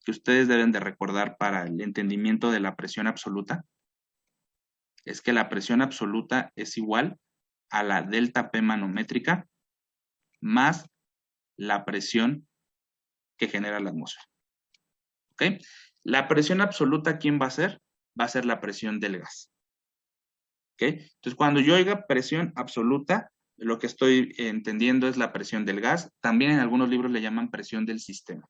que ustedes deben de recordar para el entendimiento de la presión absoluta es que la presión absoluta es igual a la delta P manométrica más la presión que genera la atmósfera. ¿Ok? La presión absoluta, ¿quién va a ser? Va a ser la presión del gas. ¿Ok? Entonces, cuando yo oiga presión absoluta, lo que estoy entendiendo es la presión del gas. También en algunos libros le llaman presión del sistema.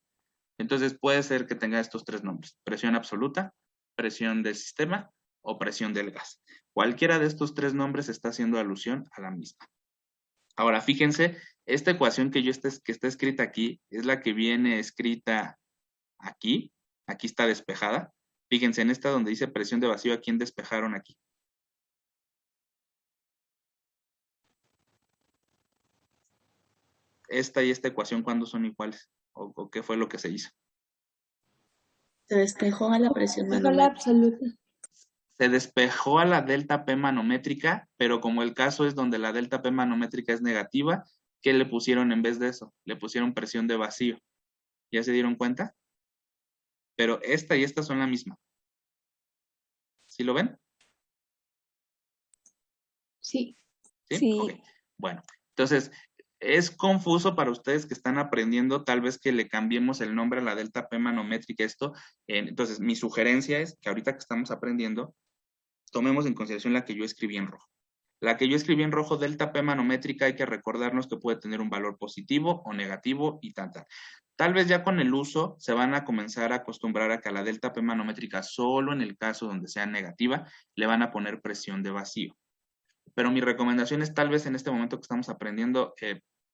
Entonces, puede ser que tenga estos tres nombres: presión absoluta, presión del sistema o presión del gas. Cualquiera de estos tres nombres está haciendo alusión a la misma. Ahora, fíjense, esta ecuación que está escrita aquí es la que viene escrita aquí. Aquí está despejada. Fíjense, en esta donde dice presión de vacío, ¿a quién despejaron aquí? Esta y esta ecuación, ¿cuándo son iguales? ¿O qué fue lo que se hizo? Se despejó a la presión Despejó la manométrica. absoluta. Se despejó a la delta P manométrica, pero como el caso es donde la delta P manométrica es negativa, ¿qué le pusieron en vez de eso? Le pusieron presión de vacío. ¿Ya se dieron cuenta? Pero esta y esta son la misma. ¿Sí lo ven? Sí. ¿Sí? Sí. Ok. Bueno, entonces, es confuso para ustedes que están aprendiendo, tal vez que le cambiemos el nombre a la delta P manométrica esto. Entonces, mi sugerencia es que ahorita que estamos aprendiendo, tomemos en consideración la que yo escribí en rojo. La que yo escribí en rojo, delta P manométrica, hay que recordarnos que puede tener un valor positivo o negativo y tal. Tal vez ya con el uso se van a comenzar a acostumbrar a que a la delta P manométrica, solo en el caso donde sea negativa, le van a poner presión de vacío. Pero mi recomendación es tal vez en este momento que estamos aprendiendo,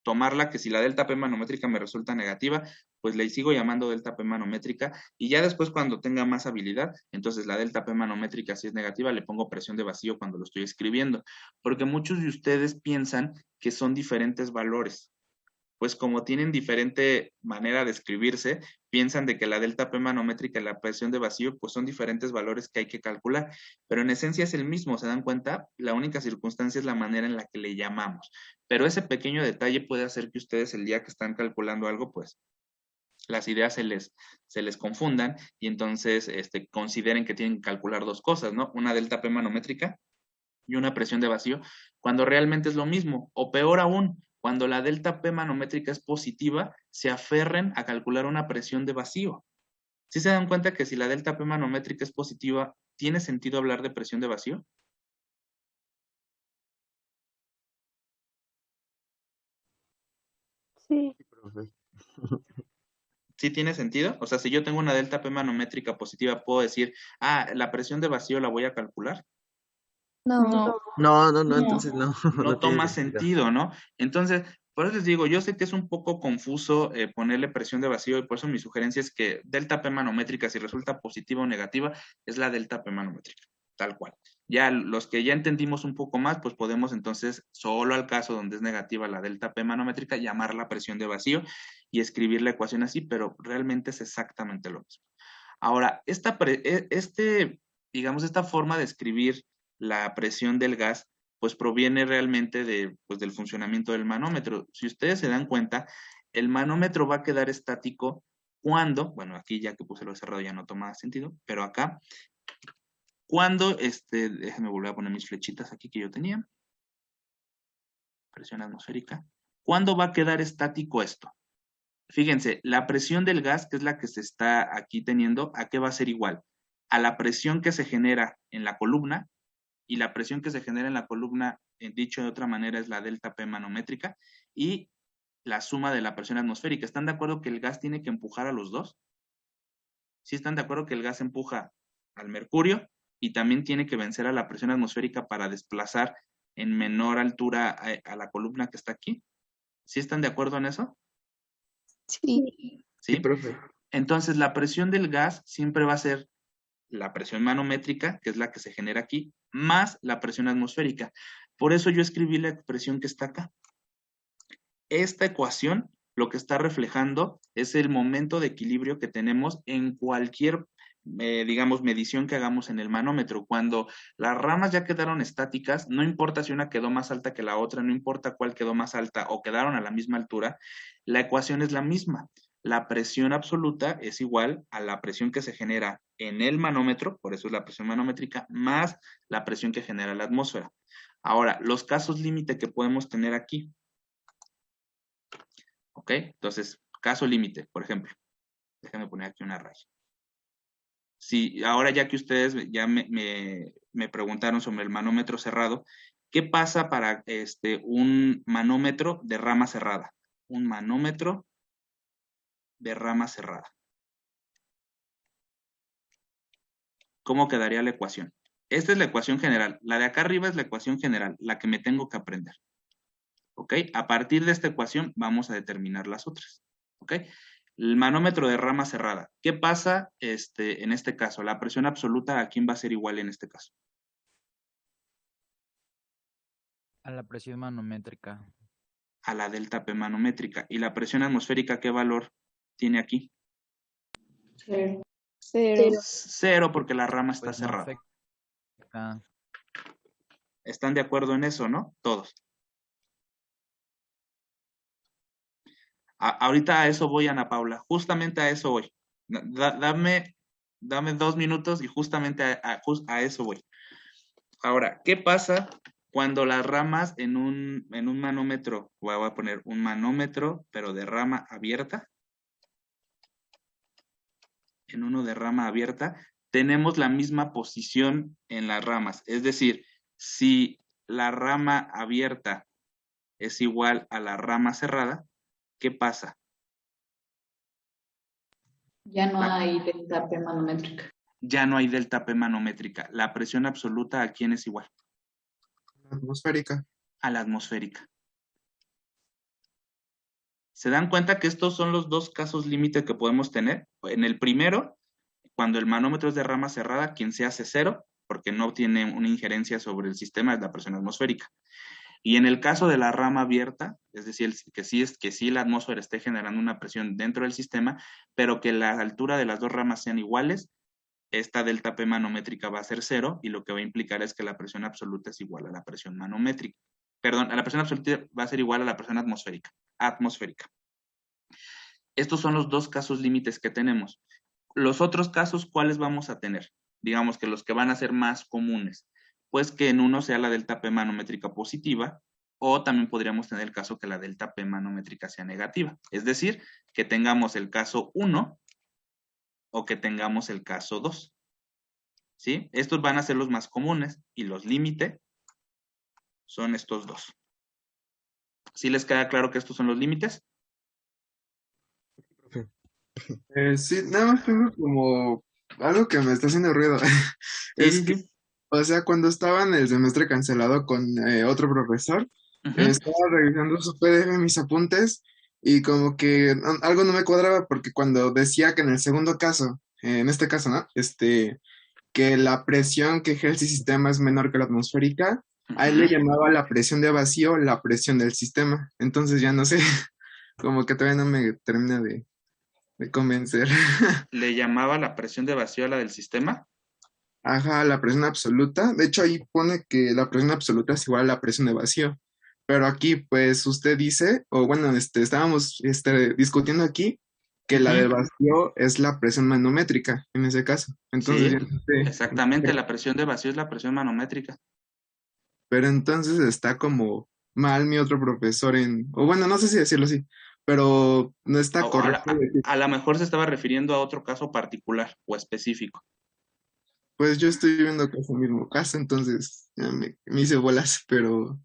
tomarla, que si la delta P manométrica me resulta negativa, pues le sigo llamando delta P manométrica, y ya después cuando tenga más habilidad, entonces la delta P manométrica si es negativa, le pongo presión de vacío cuando lo estoy escribiendo, porque muchos de ustedes piensan que son diferentes valores. Pues como tienen diferente manera de escribirse, piensan de que la delta P manométrica y la presión de vacío pues son diferentes valores que hay que calcular, pero en esencia es el mismo, ¿se dan cuenta? La única circunstancia es la manera en la que le llamamos, pero ese pequeño detalle puede hacer que ustedes el día que están calculando algo, pues las ideas se les confundan y entonces consideren que tienen que calcular dos cosas, ¿no? Una delta P manométrica y una presión de vacío, cuando realmente es lo mismo, o peor aún, cuando la delta P manométrica es positiva, se aferren a calcular una presión de vacío. ¿Sí se dan cuenta que si la delta P manométrica es positiva, tiene sentido hablar de presión de vacío? Sí. ¿Sí tiene sentido? O sea, si yo tengo una delta P manométrica positiva, ¿puedo decir, la presión de vacío la voy a calcular? No. No, entonces no, No no tiene toma sentido. sentido, ¿no? Entonces, por eso les digo, yo sé que es un poco confuso ponerle presión de vacío, y por eso mi sugerencia es que delta P manométrica, si resulta positiva o negativa, es la delta P manométrica, tal cual. Ya los que ya entendimos un poco más, pues podemos entonces, solo al caso donde es negativa la delta P manométrica, llamarla presión de vacío y escribir la ecuación así, pero realmente es exactamente lo mismo. Ahora, digamos, esta forma de escribir la presión del gas, pues proviene realmente del funcionamiento del manómetro. Si ustedes se dan cuenta, el manómetro va a quedar estático cuando, bueno, aquí ya que puse lo cerrado ya no toma sentido, pero acá, cuando, déjenme volver a poner mis flechitas aquí que yo tenía, presión atmosférica, ¿cuándo va a quedar estático esto? fíjense, la presión del gas, que es la que se está aquí teniendo, ¿a qué va a ser igual? A la presión que se genera en la columna, y la presión que se genera en la columna, dicho de otra manera, es la delta P manométrica, y la suma de la presión atmosférica. ¿Están de acuerdo que el gas tiene que empujar a los dos? ¿Sí están de acuerdo que el gas empuja al mercurio y también tiene que vencer a la presión atmosférica para desplazar en menor altura a la columna que está aquí? ¿Sí están de acuerdo en eso? Sí. ¿Sí? profe. Entonces, la presión del gas siempre va a ser la presión manométrica, que es la que se genera aquí, más la presión atmosférica. Por eso yo escribí la expresión que está acá. Esta ecuación lo que está reflejando es el momento de equilibrio que tenemos en cualquier, digamos, medición que hagamos en el manómetro. Cuando las ramas ya quedaron estáticas, no importa si una quedó más alta que la otra, no importa cuál quedó más alta o quedaron a la misma altura, la ecuación es la misma. La presión absoluta es igual a la presión que se genera en el manómetro, por eso es la presión manométrica, más la presión que genera la atmósfera. Ahora, los casos límite que podemos tener aquí. ¿Ok? Entonces, caso límite, por ejemplo. Déjenme poner aquí una raya. Si ahora ya que ustedes ya me preguntaron sobre el manómetro cerrado, ¿qué pasa para un manómetro de rama cerrada? Un manómetro de rama cerrada. ¿Cómo quedaría la ecuación? Esta es la ecuación general. La de acá arriba es la ecuación general, la que me tengo que aprender. ¿Ok? A partir de esta ecuación vamos a determinar las otras. ¿Ok? El manómetro de rama cerrada. ¿Qué pasa en este caso? La presión absoluta, ¿a quién va a ser igual en este caso? A la presión manométrica. A la delta P manométrica. ¿Y la presión atmosférica qué valor tiene aquí? Cero. Cero. Cero, porque la rama está Pues no cerrada. afecta. ¿Están de acuerdo en eso, no? Todos. Ahorita a eso voy, Ana Paula. Justamente a eso voy. Dame 2 minutos y justamente a eso voy. Ahora, ¿qué pasa cuando las ramas en un manómetro, voy a poner un manómetro, pero de rama abierta? En uno de rama abierta, tenemos la misma posición en las ramas. Es decir, si la rama abierta es igual a la rama cerrada, ¿qué pasa? Ya no hay delta P manométrica. Ya no hay delta P manométrica. La presión absoluta, ¿a quién es igual? Atmosférica. A la atmosférica. ¿Se dan cuenta que estos son los dos casos límite que podemos tener? En el primero, cuando el manómetro es de rama cerrada, quien se hace cero, porque no tiene una injerencia sobre el sistema, es la presión atmosférica. Y en el caso de la rama abierta, es decir, que sí la atmósfera esté generando una presión dentro del sistema, pero que la altura de las dos ramas sean iguales, esta delta P manométrica va a ser cero, y lo que va a implicar es que la presión absoluta es igual a la presión manométrica. Perdón, a la presión absoluta va a ser igual a la presión atmosférica. Estos son los dos casos límites que tenemos. Los otros casos, ¿cuáles vamos a tener? Digamos que los que van a ser más comunes. Pues que en uno sea la delta P manométrica positiva, o también podríamos tener el caso que la delta P manométrica sea negativa. Es decir, que tengamos el caso 1 o que tengamos el caso 2. ¿Sí? Estos van a ser los más comunes y los límites son estos dos. ¿Sí les queda claro que estos son los límites? Sí, nada más tengo como algo que me está haciendo ruido. Sí. O sea, cuando estaba en el semestre cancelado con otro profesor, estaba revisando su PDF, mis apuntes, y como que algo no me cuadraba porque cuando decía que en el segundo caso, en este caso, ¿no? Que la presión que ejerce el sistema es menor que la atmosférica, a él le llamaba la presión de vacío la presión del sistema. Entonces ya no sé, como que todavía no me termina de convencer. ¿Le llamaba la presión de vacío a la del sistema? Ajá, la presión absoluta. De hecho, ahí pone que la presión absoluta es igual a la presión de vacío. Pero aquí, pues, usted dice, o bueno, estábamos discutiendo aquí que la de vacío es la presión manométrica, en ese caso. Entonces, Sí, ya no sé. exactamente, la presión de vacío es la presión manométrica. Pero entonces está como mal mi otro profesor o bueno, no sé si decirlo así, pero no está O correcto decir. a lo mejor se estaba refiriendo a otro caso particular o específico. Pues yo estoy viendo que es el mismo caso, entonces ya me hice bolas, pero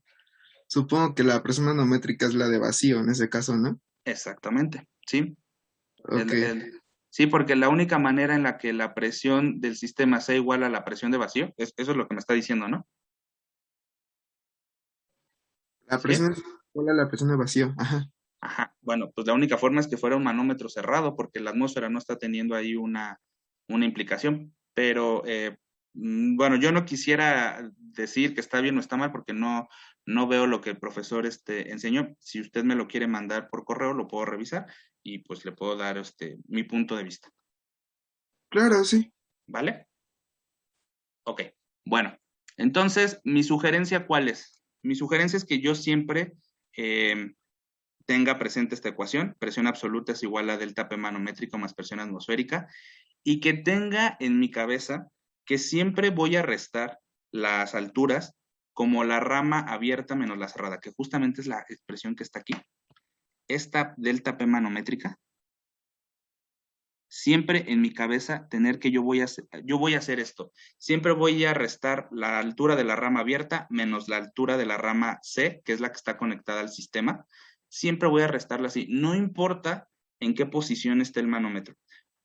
supongo que la presión manométrica es la de vacío en ese caso, ¿no? Exactamente, ¿sí? Ok. Sí, porque la única manera en la que la presión del sistema sea igual a la presión de vacío, eso es lo que me está diciendo, ¿no? La ¿Sí? presión es igual a la presión de vacío, ajá. Ajá, bueno, pues la única forma es que fuera un manómetro cerrado, porque la atmósfera no está teniendo ahí una implicación. Pero, bueno, yo no quisiera decir que está bien o está mal, porque no veo lo que el profesor enseñó. Si usted me lo quiere mandar por correo, lo puedo revisar y pues le puedo dar mi punto de vista. Claro, sí. ¿Vale? Ok, bueno, entonces, ¿mi sugerencia cuál es? Mi sugerencia es que yo siempre tenga presente esta ecuación: presión absoluta es igual a delta P manométrico más presión atmosférica, y que tenga en mi cabeza que siempre voy a restar las alturas como la rama abierta menos la cerrada, que justamente es la expresión que está aquí. Esta delta P manométrica, siempre en mi cabeza tener que yo voy a hacer esto. Siempre voy a restar la altura de la rama abierta menos la altura de la rama C, que es la que está conectada al sistema. Siempre voy a restarla así. No importa en qué posición esté el manómetro.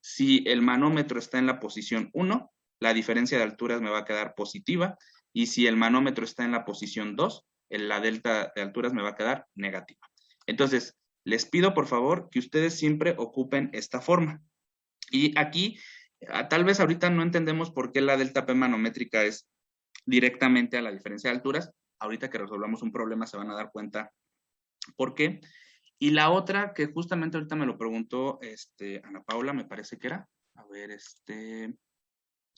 Si el manómetro está en la posición 1, la diferencia de alturas me va a quedar positiva. Y si el manómetro está en la posición 2, la delta de alturas me va a quedar negativa. Entonces, les pido por favor que ustedes siempre ocupen esta forma. Y aquí, tal vez ahorita no entendemos por qué la delta P manométrica es directamente a la diferencia de alturas. Ahorita que resolvamos un problema se van a dar cuenta por qué. Y la otra, que justamente ahorita me lo preguntó Ana Paula, me parece que era. A ver,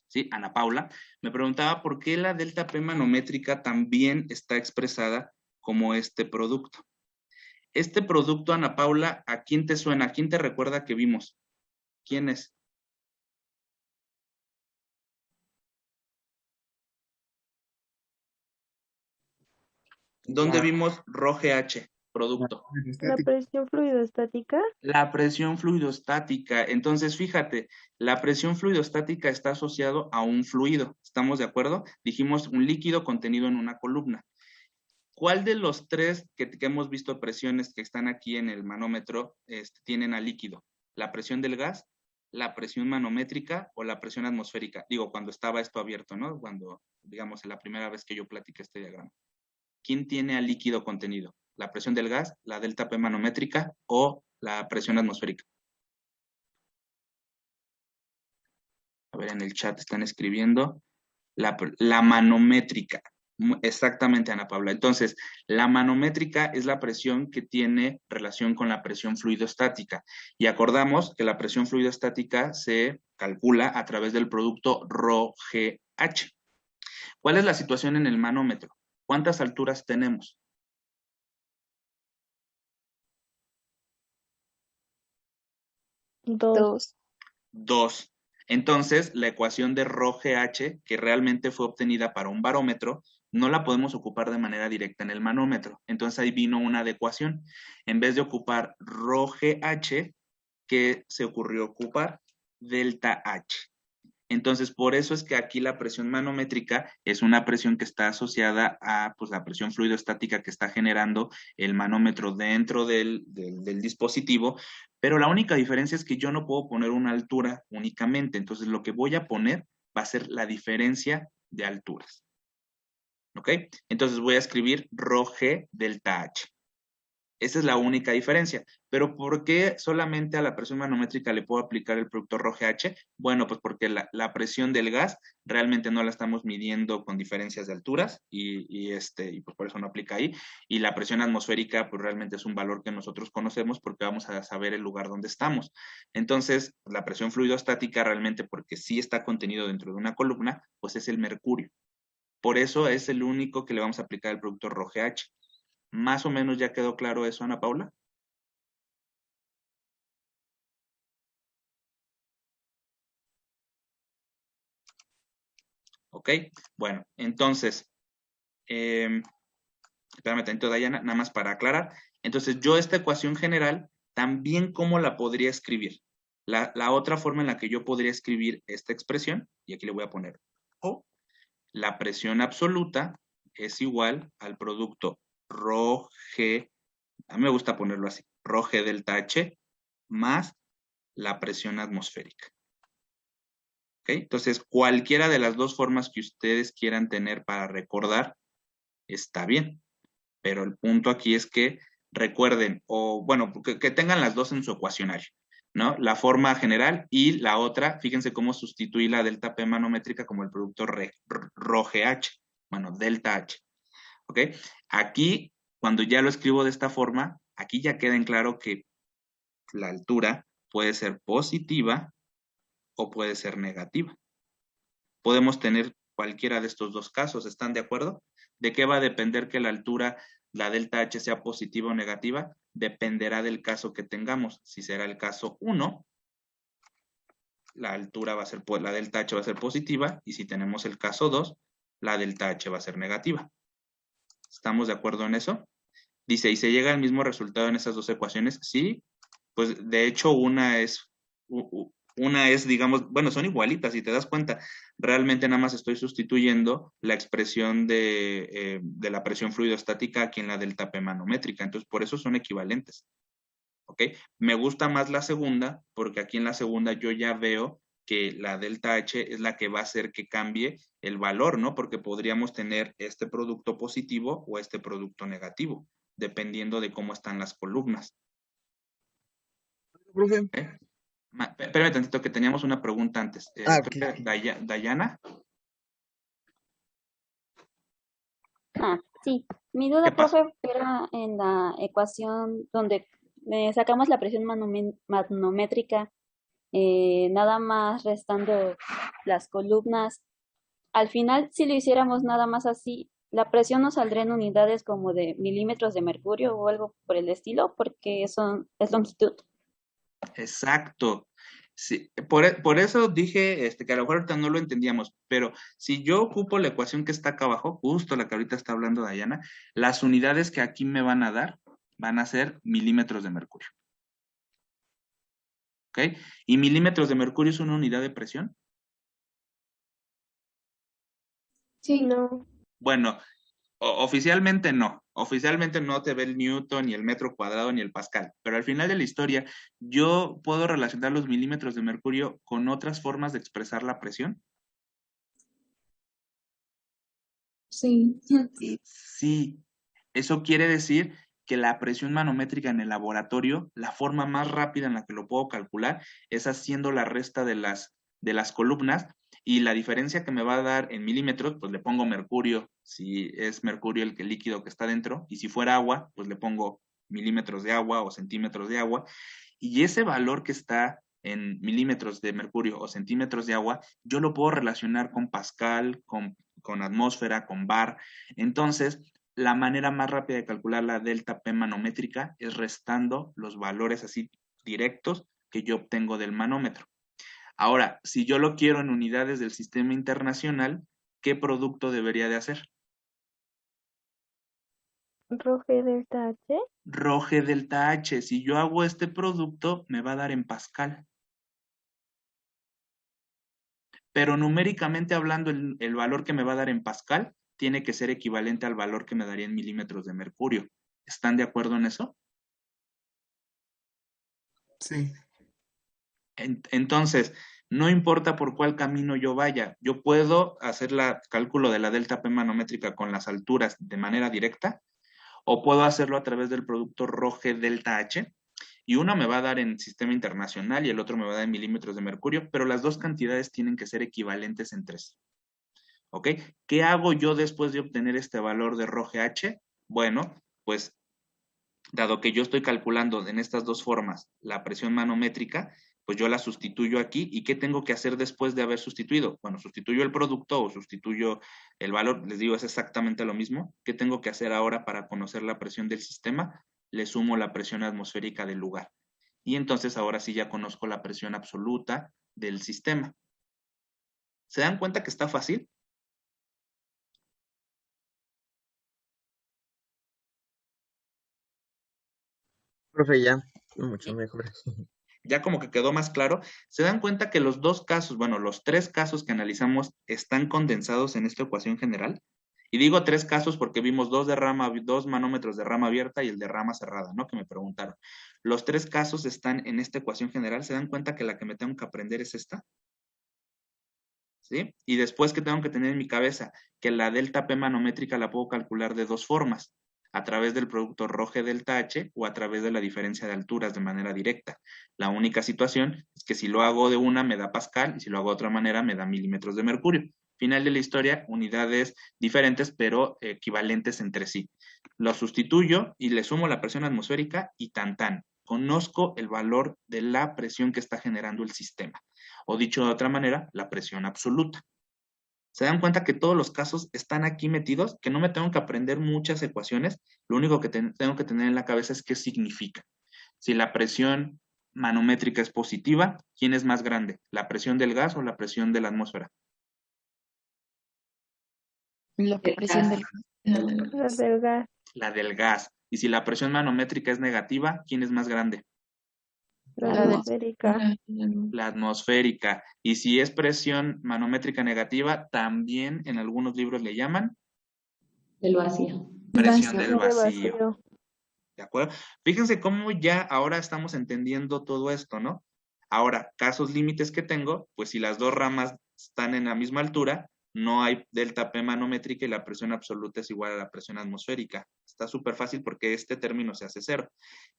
sí, Ana Paula, me preguntaba por qué la delta P manométrica también está expresada como este producto. Este producto, Ana Paula, ¿a quién te suena? ¿A quién te recuerda que vimos? ¿Quién es? ¿Dónde vimos ρGH, producto? La presión fluidostática. La presión fluidostática. Entonces, fíjate, la presión fluidostática está asociado a un fluido. ¿Estamos de acuerdo? Dijimos un líquido contenido en una columna. ¿Cuál de los tres que hemos visto presiones que están aquí en el manómetro tienen a líquido? ¿La presión del gas, la presión manométrica o la presión atmosférica? Digo, cuando estaba esto abierto, ¿no? Cuando, digamos, la primera vez que yo platiqué este diagrama. ¿Quién tiene al líquido contenido? ¿La presión del gas, la delta P manométrica o la presión atmosférica? A ver, en el chat están escribiendo la manométrica. Exactamente, Ana Paula. Entonces, la manométrica es la presión que tiene relación con la presión fluidostática. Y acordamos que la presión fluidostática se calcula a través del producto ρGH. ¿Cuál es la situación en el manómetro? ¿Cuántas alturas tenemos? Dos. Dos. Entonces, la ecuación de ρGH, que realmente fue obtenida para un barómetro, no la podemos ocupar de manera directa en el manómetro. Entonces ahí vino una adecuación. En vez de ocupar ρGH, ¿qué se ocurrió ocupar? Delta H. Entonces, por eso es que aquí la presión manométrica es una presión que está asociada a pues, la presión fluidostática que está generando el manómetro dentro del dispositivo, pero la única diferencia es que yo no puedo poner una altura únicamente. Entonces, lo que voy a poner va a ser la diferencia de alturas. ¿Ok? Entonces, voy a escribir ρG delta H. Esa es la única diferencia. Pero ¿por qué solamente a la presión manométrica le puedo aplicar el producto ρGH? Bueno, pues porque la presión del gas realmente no la estamos midiendo con diferencias de alturas y pues por eso no aplica ahí. Y la presión atmosférica pues realmente es un valor que nosotros conocemos porque vamos a saber el lugar donde estamos. Entonces, la presión fluidostática realmente, porque sí está contenido dentro de una columna, pues es el mercurio. Por eso es el único que le vamos a aplicar el producto ρGH. ¿Más o menos ya quedó claro eso, Ana Paula? Ok, bueno, entonces, espérame tantito, Dayana, nada más para aclarar. Entonces, yo esta ecuación general También, ¿cómo la podría escribir? La otra forma en la que yo podría escribir esta expresión, y aquí le voy a poner O, la presión absoluta es igual al producto ρ G, a mí me gusta ponerlo así, ρ G delta H más la presión atmosférica. ¿Ok? Entonces, cualquiera de las dos formas que ustedes quieran tener para recordar está bien, pero el punto aquí es que recuerden, o bueno, que tengan las dos en su ecuacionario, ¿no? La forma general y la otra, fíjense cómo sustituí la delta P manométrica como el producto ρ GH, bueno, delta H, ¿ok? Aquí, cuando ya lo escribo de esta forma, aquí ya queda en claro que la altura puede ser positiva o puede ser negativa. Podemos tener cualquiera de estos dos casos, ¿están de acuerdo? ¿De qué va a depender que la altura, la delta H sea positiva o negativa? Dependerá del caso que tengamos. Si será el caso 1, la altura va a ser, la delta H va a ser positiva, y si tenemos el caso 2, la delta H va a ser negativa. ¿Estamos de acuerdo en eso? Dice, ¿y se llega al mismo resultado en esas dos ecuaciones? Sí, pues de hecho una es, digamos, bueno, son igualitas, si te das cuenta, realmente nada más estoy sustituyendo la expresión de la presión fluidoestática aquí en la delta P manométrica, entonces por eso son equivalentes. ¿Ok? Me gusta más la segunda, porque aquí en la segunda yo ya veo que la delta H es la que va a hacer que cambie el valor, ¿no? Porque podríamos tener este producto positivo o este producto negativo, dependiendo de cómo están las columnas. Profe. Espérame tantito, que teníamos una pregunta antes. Ok. Dayana. Sí. Mi duda, profe, era en la ecuación donde sacamos la presión manométrica, nada más restando las columnas. Al final, si lo hiciéramos nada más así, la presión nos saldría en unidades como de milímetros de mercurio o algo por el estilo, porque eso es longitud. Exacto. Sí, por eso dije que a lo mejor ahorita no lo entendíamos, pero si yo ocupo la ecuación que está acá abajo, justo la que ahorita está hablando Dayana, las unidades que aquí me van a dar van a ser milímetros de mercurio. ¿Ok? ¿Y milímetros de mercurio es una unidad de presión? Sí, no. Bueno, oficialmente no. Oficialmente no te ve el newton, ni el metro cuadrado, ni el pascal. Pero al final de la historia, ¿yo puedo relacionar los milímetros de mercurio con otras formas de expresar la presión? Sí. Sí. Eso quiere decir que la presión manométrica en el laboratorio, la forma más rápida en la que lo puedo calcular es haciendo la resta de las columnas, y la diferencia que me va a dar en milímetros, pues le pongo mercurio, si es mercurio el líquido que está dentro, y si fuera agua, pues le pongo milímetros de agua o centímetros de agua, y ese valor que está en milímetros de mercurio o centímetros de agua, yo lo puedo relacionar con Pascal, con atmósfera, con bar. Entonces, la manera más rápida de calcular la delta P manométrica es restando los valores así directos que yo obtengo del manómetro. Ahora, si yo lo quiero en unidades del sistema internacional, ¿qué producto debería de hacer? ¿Ρ G delta H? Ρ G delta H. Si yo hago este producto, me va a dar en Pascal. Pero numéricamente hablando, el valor que me va a dar en Pascal tiene que ser equivalente al valor que me daría en milímetros de mercurio. ¿Están de acuerdo en eso? Sí. Entonces, no importa por cuál camino yo vaya, yo puedo hacer el cálculo de la delta P manométrica con las alturas de manera directa, o puedo hacerlo a través del producto ρ G delta H, y uno me va a dar en sistema internacional y el otro me va a dar en milímetros de mercurio, pero las dos cantidades tienen que ser equivalentes entre sí. ¿Ok? ¿Qué hago yo después de obtener este valor de ρ GH? Bueno, pues dado que yo estoy calculando en estas dos formas la presión manométrica, pues yo la sustituyo aquí. ¿Y qué tengo que hacer después de haber sustituido? Bueno, sustituyo el producto o sustituyo el valor, les digo, es exactamente lo mismo. ¿Qué tengo que hacer ahora para conocer la presión del sistema? Le sumo la presión atmosférica del lugar. Y entonces ahora sí ya conozco la presión absoluta del sistema. ¿Se dan cuenta que está fácil? Profe, ya. Mucho mejor. Ya como que quedó más claro, se dan cuenta que los dos casos, bueno, los tres casos que analizamos están condensados en esta ecuación general. Y digo tres casos porque vimos dos manómetros de rama abierta y el de rama cerrada, ¿no? Que me preguntaron. Los tres casos están en esta ecuación general. ¿Se dan cuenta que la que me tengo que aprender es esta? ¿Sí? Y después que tengo que tener en mi cabeza que la delta P manométrica la puedo calcular de dos formas, a través del producto Roge delta H o a través de la diferencia de alturas de manera directa. La única situación es que si lo hago de una me da pascal y si lo hago de otra manera me da milímetros de mercurio. Final de la historia, unidades diferentes pero equivalentes entre sí. Lo sustituyo y le sumo la presión atmosférica y tan tan. Conozco el valor de la presión que está generando el sistema. O dicho de otra manera, la presión absoluta. ¿Se dan cuenta que todos los casos están aquí metidos? Que no me tengo que aprender muchas ecuaciones, lo único que tengo que tener en la cabeza es qué significa. Si la presión manométrica es positiva, ¿quién es más grande? ¿La presión del gas o la presión de la atmósfera? La presión del gas. La del gas. Y si la presión manométrica es negativa, ¿quién es más grande? La atmosférica. La atmosférica. Y si es presión manométrica negativa, también en algunos libros le llaman Del vacío. presión del vacío. ¿De acuerdo? Fíjense cómo ya ahora estamos entendiendo todo esto, ¿no? Ahora, casos límites que tengo, pues si las dos ramas están en la misma altura, no hay delta P manométrica y la presión absoluta es igual a la presión atmosférica. Está súper fácil porque este término se hace cero.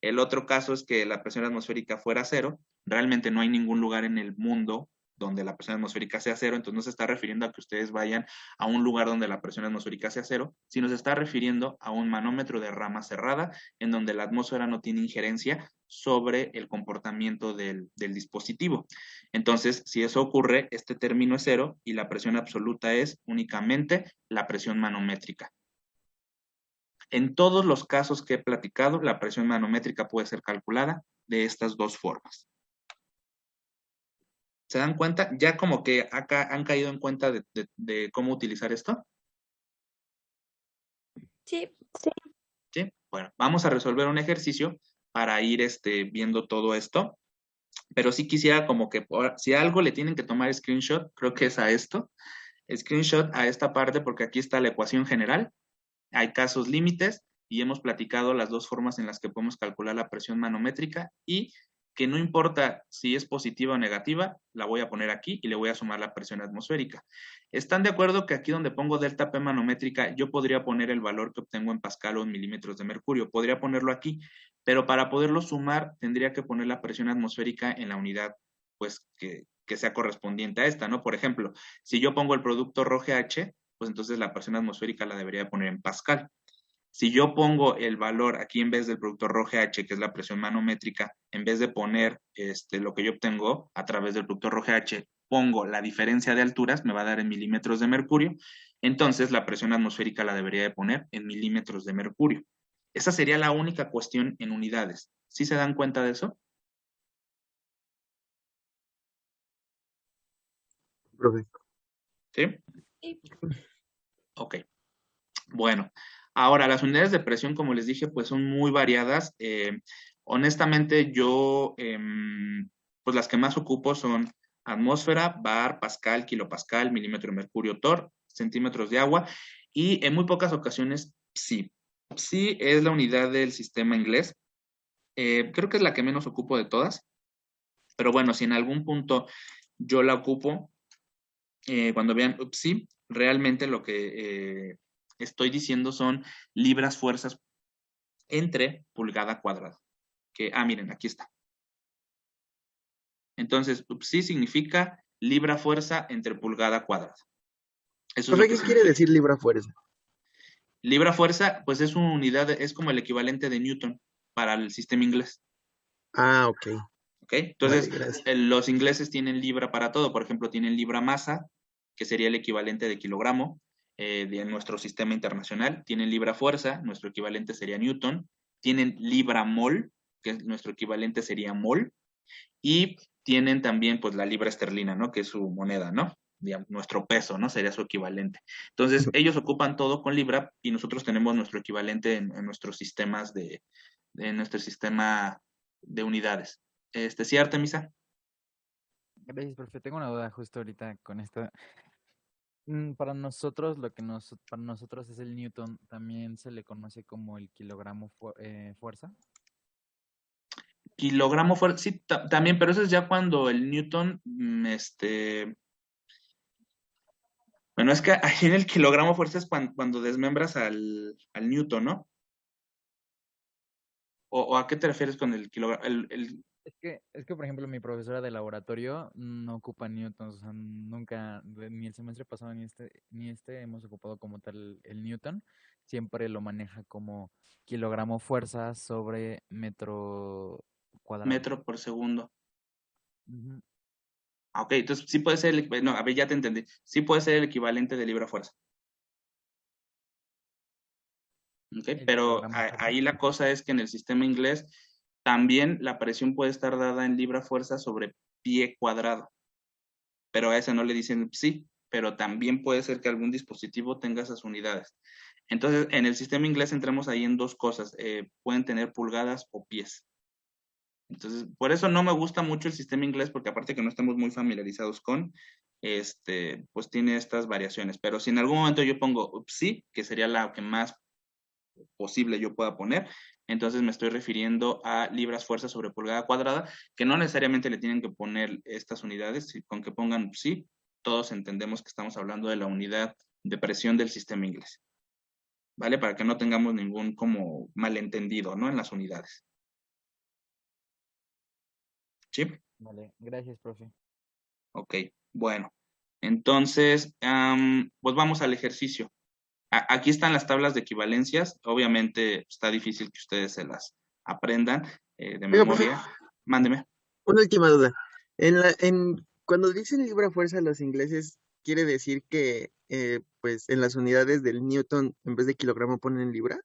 El otro caso es que la presión atmosférica fuera cero. Realmente no hay ningún lugar en el mundo donde la presión atmosférica sea cero, entonces no se está refiriendo a que ustedes vayan a un lugar donde la presión atmosférica sea cero, sino se está refiriendo a un manómetro de rama cerrada en donde la atmósfera no tiene injerencia sobre el comportamiento del dispositivo. Entonces, si eso ocurre, este término es cero y la presión absoluta es únicamente la presión manométrica. En todos los casos que he platicado, la presión manométrica puede ser calculada de estas dos formas. ¿Se dan cuenta? Ya como que acá han caído en cuenta de cómo utilizar esto. Sí. ¿Sí? Bueno, vamos a resolver un ejercicio para ir viendo todo esto. Pero sí quisiera como que si algo le tienen que tomar screenshot, creo que es a esto. Screenshot a esta parte porque aquí está la ecuación general. Hay casos límites y hemos platicado las dos formas en las que podemos calcular la presión manométrica y que no importa si es positiva o negativa, la voy a poner aquí y le voy a sumar la presión atmosférica. ¿Están de acuerdo que aquí donde pongo delta P manométrica, yo podría poner el valor que obtengo en pascal o en milímetros de mercurio? Podría ponerlo aquí, pero para poderlo sumar tendría que poner la presión atmosférica en la unidad, pues que sea correspondiente a esta, ¿no? Por ejemplo, si yo pongo el producto ROGH, pues entonces la presión atmosférica la debería poner en pascal. Si yo pongo el valor aquí en vez del producto ROGH, que es la presión manométrica, en vez de poner lo que yo obtengo a través del producto ROGH, pongo la diferencia de alturas, me va a dar en milímetros de mercurio, entonces la presión atmosférica la debería de poner en milímetros de mercurio. Esa sería la única cuestión en unidades. ¿Sí se dan cuenta de eso? ¿Sí? Sí. Ok. Bueno, ahora las unidades de presión, como les dije, pues son muy variadas. Honestamente, yo, pues las que más ocupo son atmósfera, bar, pascal, kilopascal, milímetro de mercurio, torr, centímetros de agua, y en muy pocas ocasiones, sí. Sí es la unidad del sistema inglés. Creo que es la que menos ocupo de todas, pero bueno, si en algún punto yo la ocupo, cuando vean, sí, realmente lo que estoy diciendo son libras fuerzas entre pulgada cuadrada. Miren, aquí está. Entonces, sí significa libra fuerza entre pulgada cuadrada. Eso es lo que ¿Qué quiere decir libra fuerza? Libra fuerza, pues es una unidad, es como el equivalente de Newton para el sistema inglés. Ah, ok. ¿Ok? Entonces, Vale, los ingleses tienen libra para todo. Por ejemplo, tienen libra masa, que sería el equivalente de kilogramo de nuestro sistema internacional. Tienen libra fuerza, nuestro equivalente sería Newton. Tienen libra mol, que nuestro equivalente sería mol. Y tienen también, pues, la libra esterlina, ¿no? Que es su moneda, ¿no? Digamos, nuestro peso, ¿no? Sería su equivalente. Entonces, ellos ocupan todo con libra y nosotros tenemos nuestro equivalente en nuestros sistemas en nuestro sistema de unidades. ¿Sí, Artemisa? Gracias, profe. Tengo una duda justo ahorita con esto. Para nosotros, para nosotros es el Newton, ¿también se le conoce como el kilogramo fuerza? Kilogramo fuerza, sí, también, pero eso es ya cuando el Newton, bueno, es que ahí en el kilogramo fuerza es cuando desmembras al Newton, ¿no? ¿O a qué te refieres con el kilogramo? Es que, por ejemplo, mi profesora de laboratorio no ocupa newtons, o sea, nunca, ni el semestre pasado ni este hemos ocupado como tal el newton, siempre lo maneja como kilogramo fuerza sobre metro cuadrado. Metro por segundo. Ujú. Ok, entonces sí puede ser, no, a ver, ya te entendí, sí puede ser el equivalente de libra fuerza. Ok, El pero kilogramo fuerza. ahí la cosa es que en el sistema inglés también la presión puede estar dada en libra fuerza sobre pie cuadrado, pero a ese no le dicen sí, pero también puede ser que algún dispositivo tenga esas unidades. Entonces, en el sistema inglés entramos ahí en dos cosas, pueden tener pulgadas o pies. Entonces, por eso no me gusta mucho el sistema inglés, porque aparte que no estamos muy familiarizados con, pues tiene estas variaciones. Pero si en algún momento yo pongo psi, que sería la que más posible yo pueda poner, entonces me estoy refiriendo a libras fuerza sobre pulgada cuadrada, que no necesariamente le tienen que poner estas unidades, con que pongan psi, todos entendemos que estamos hablando de la unidad de presión del sistema inglés. ¿Vale? Para que no tengamos ningún como malentendido, ¿no? En las unidades. ¿Sí? Vale, gracias, profe. Ok, bueno. Entonces, pues vamos al ejercicio. Aquí están las tablas de equivalencias. Obviamente está difícil que ustedes se las aprendan de Oiga, profe, memoria. Mándeme. una última duda. Cuando dicen libra fuerza los ingleses, ¿quiere decir que pues en las unidades del Newton en vez de kilogramo ponen libra?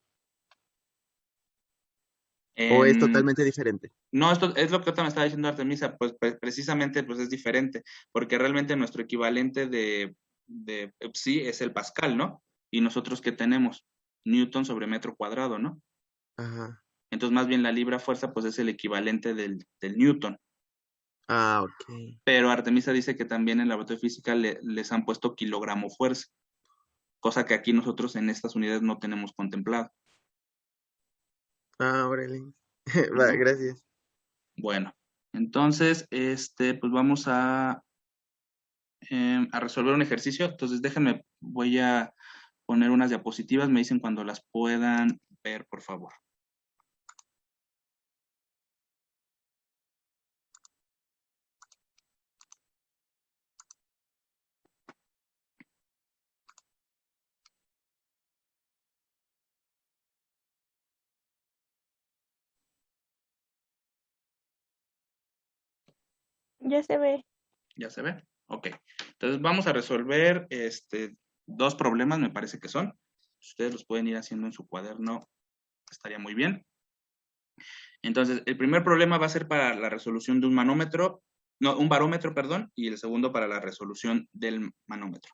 ¿O es totalmente diferente? No, esto es lo que ahorita me estaba diciendo Artemisa, pues precisamente pues es diferente, porque realmente nuestro equivalente de psi es el pascal, ¿no? Y nosotros ¿qué tenemos? Newton sobre metro cuadrado, ¿no? Ajá. Entonces más bien la libra fuerza pues es el equivalente del Newton. Ah, ok. Pero Artemisa dice que también en la laboratorio de física les han puesto kilogramo fuerza, cosa que aquí nosotros en estas unidades no tenemos contemplado. Ah, órale. Va, gracias. Bueno, entonces, pues vamos a resolver un ejercicio. Entonces, déjenme, voy a poner unas diapositivas, me dicen cuando las puedan ver, por favor. Ya se ve. ¿Ya se ve? Ok. Entonces, vamos a resolver dos problemas, me parece que son. Ustedes los pueden ir haciendo en su cuaderno, estaría muy bien. Entonces, el primer problema va a ser para la resolución de un manómetro, no, un barómetro, perdón, y el segundo para la resolución del manómetro.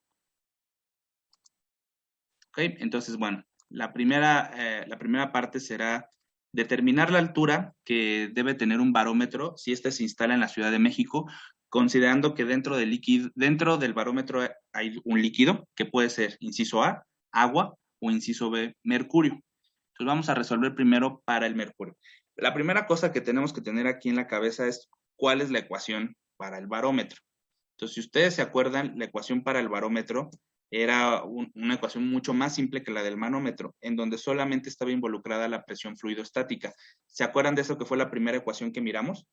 Ok, entonces, bueno, la primera parte será determinar la altura que debe tener un barómetro si éste se instala en la Ciudad de México, considerando que dentro del barómetro hay un líquido que puede ser inciso A, agua, o inciso B, mercurio. Entonces vamos a resolver primero para el mercurio. La primera cosa que tenemos que tener aquí en la cabeza es cuál es la ecuación para el barómetro. Entonces, si ustedes se acuerdan, la ecuación para el barómetro era una ecuación mucho más simple que la del manómetro, en donde solamente estaba involucrada la presión fluidostática. ¿Se acuerdan de eso que fue la primera ecuación que miramos?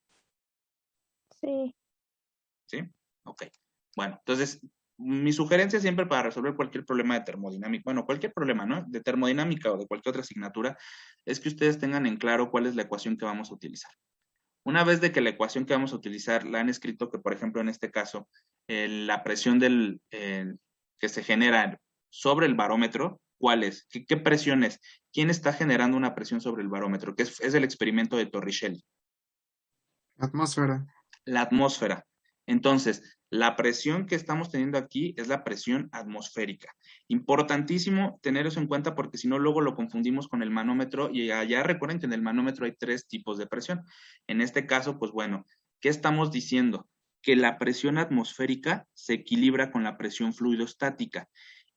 Sí. ¿Sí? Ok. Bueno, entonces, mi sugerencia siempre para resolver cualquier problema de termodinámica, bueno, cualquier problema, ¿no? De termodinámica o de cualquier otra asignatura, es que ustedes tengan en claro cuál es la ecuación que vamos a utilizar. Una vez de que la ecuación que vamos a utilizar la han escrito, que por ejemplo en este caso, la presión que se genera sobre el barómetro, ¿cuál es? ¿Qué presión es? ¿Quién está generando una presión sobre el barómetro? Que es el experimento de Torricelli. Atmósfera. La atmósfera. Entonces, la presión que estamos teniendo aquí es la presión atmosférica. Importantísimo tener eso en cuenta porque si no, luego lo confundimos con el manómetro y allá recuerden que en el manómetro hay 3 tipos de presión. En este caso, pues bueno, ¿qué estamos diciendo? Que la presión atmosférica se equilibra con la presión fluidostática.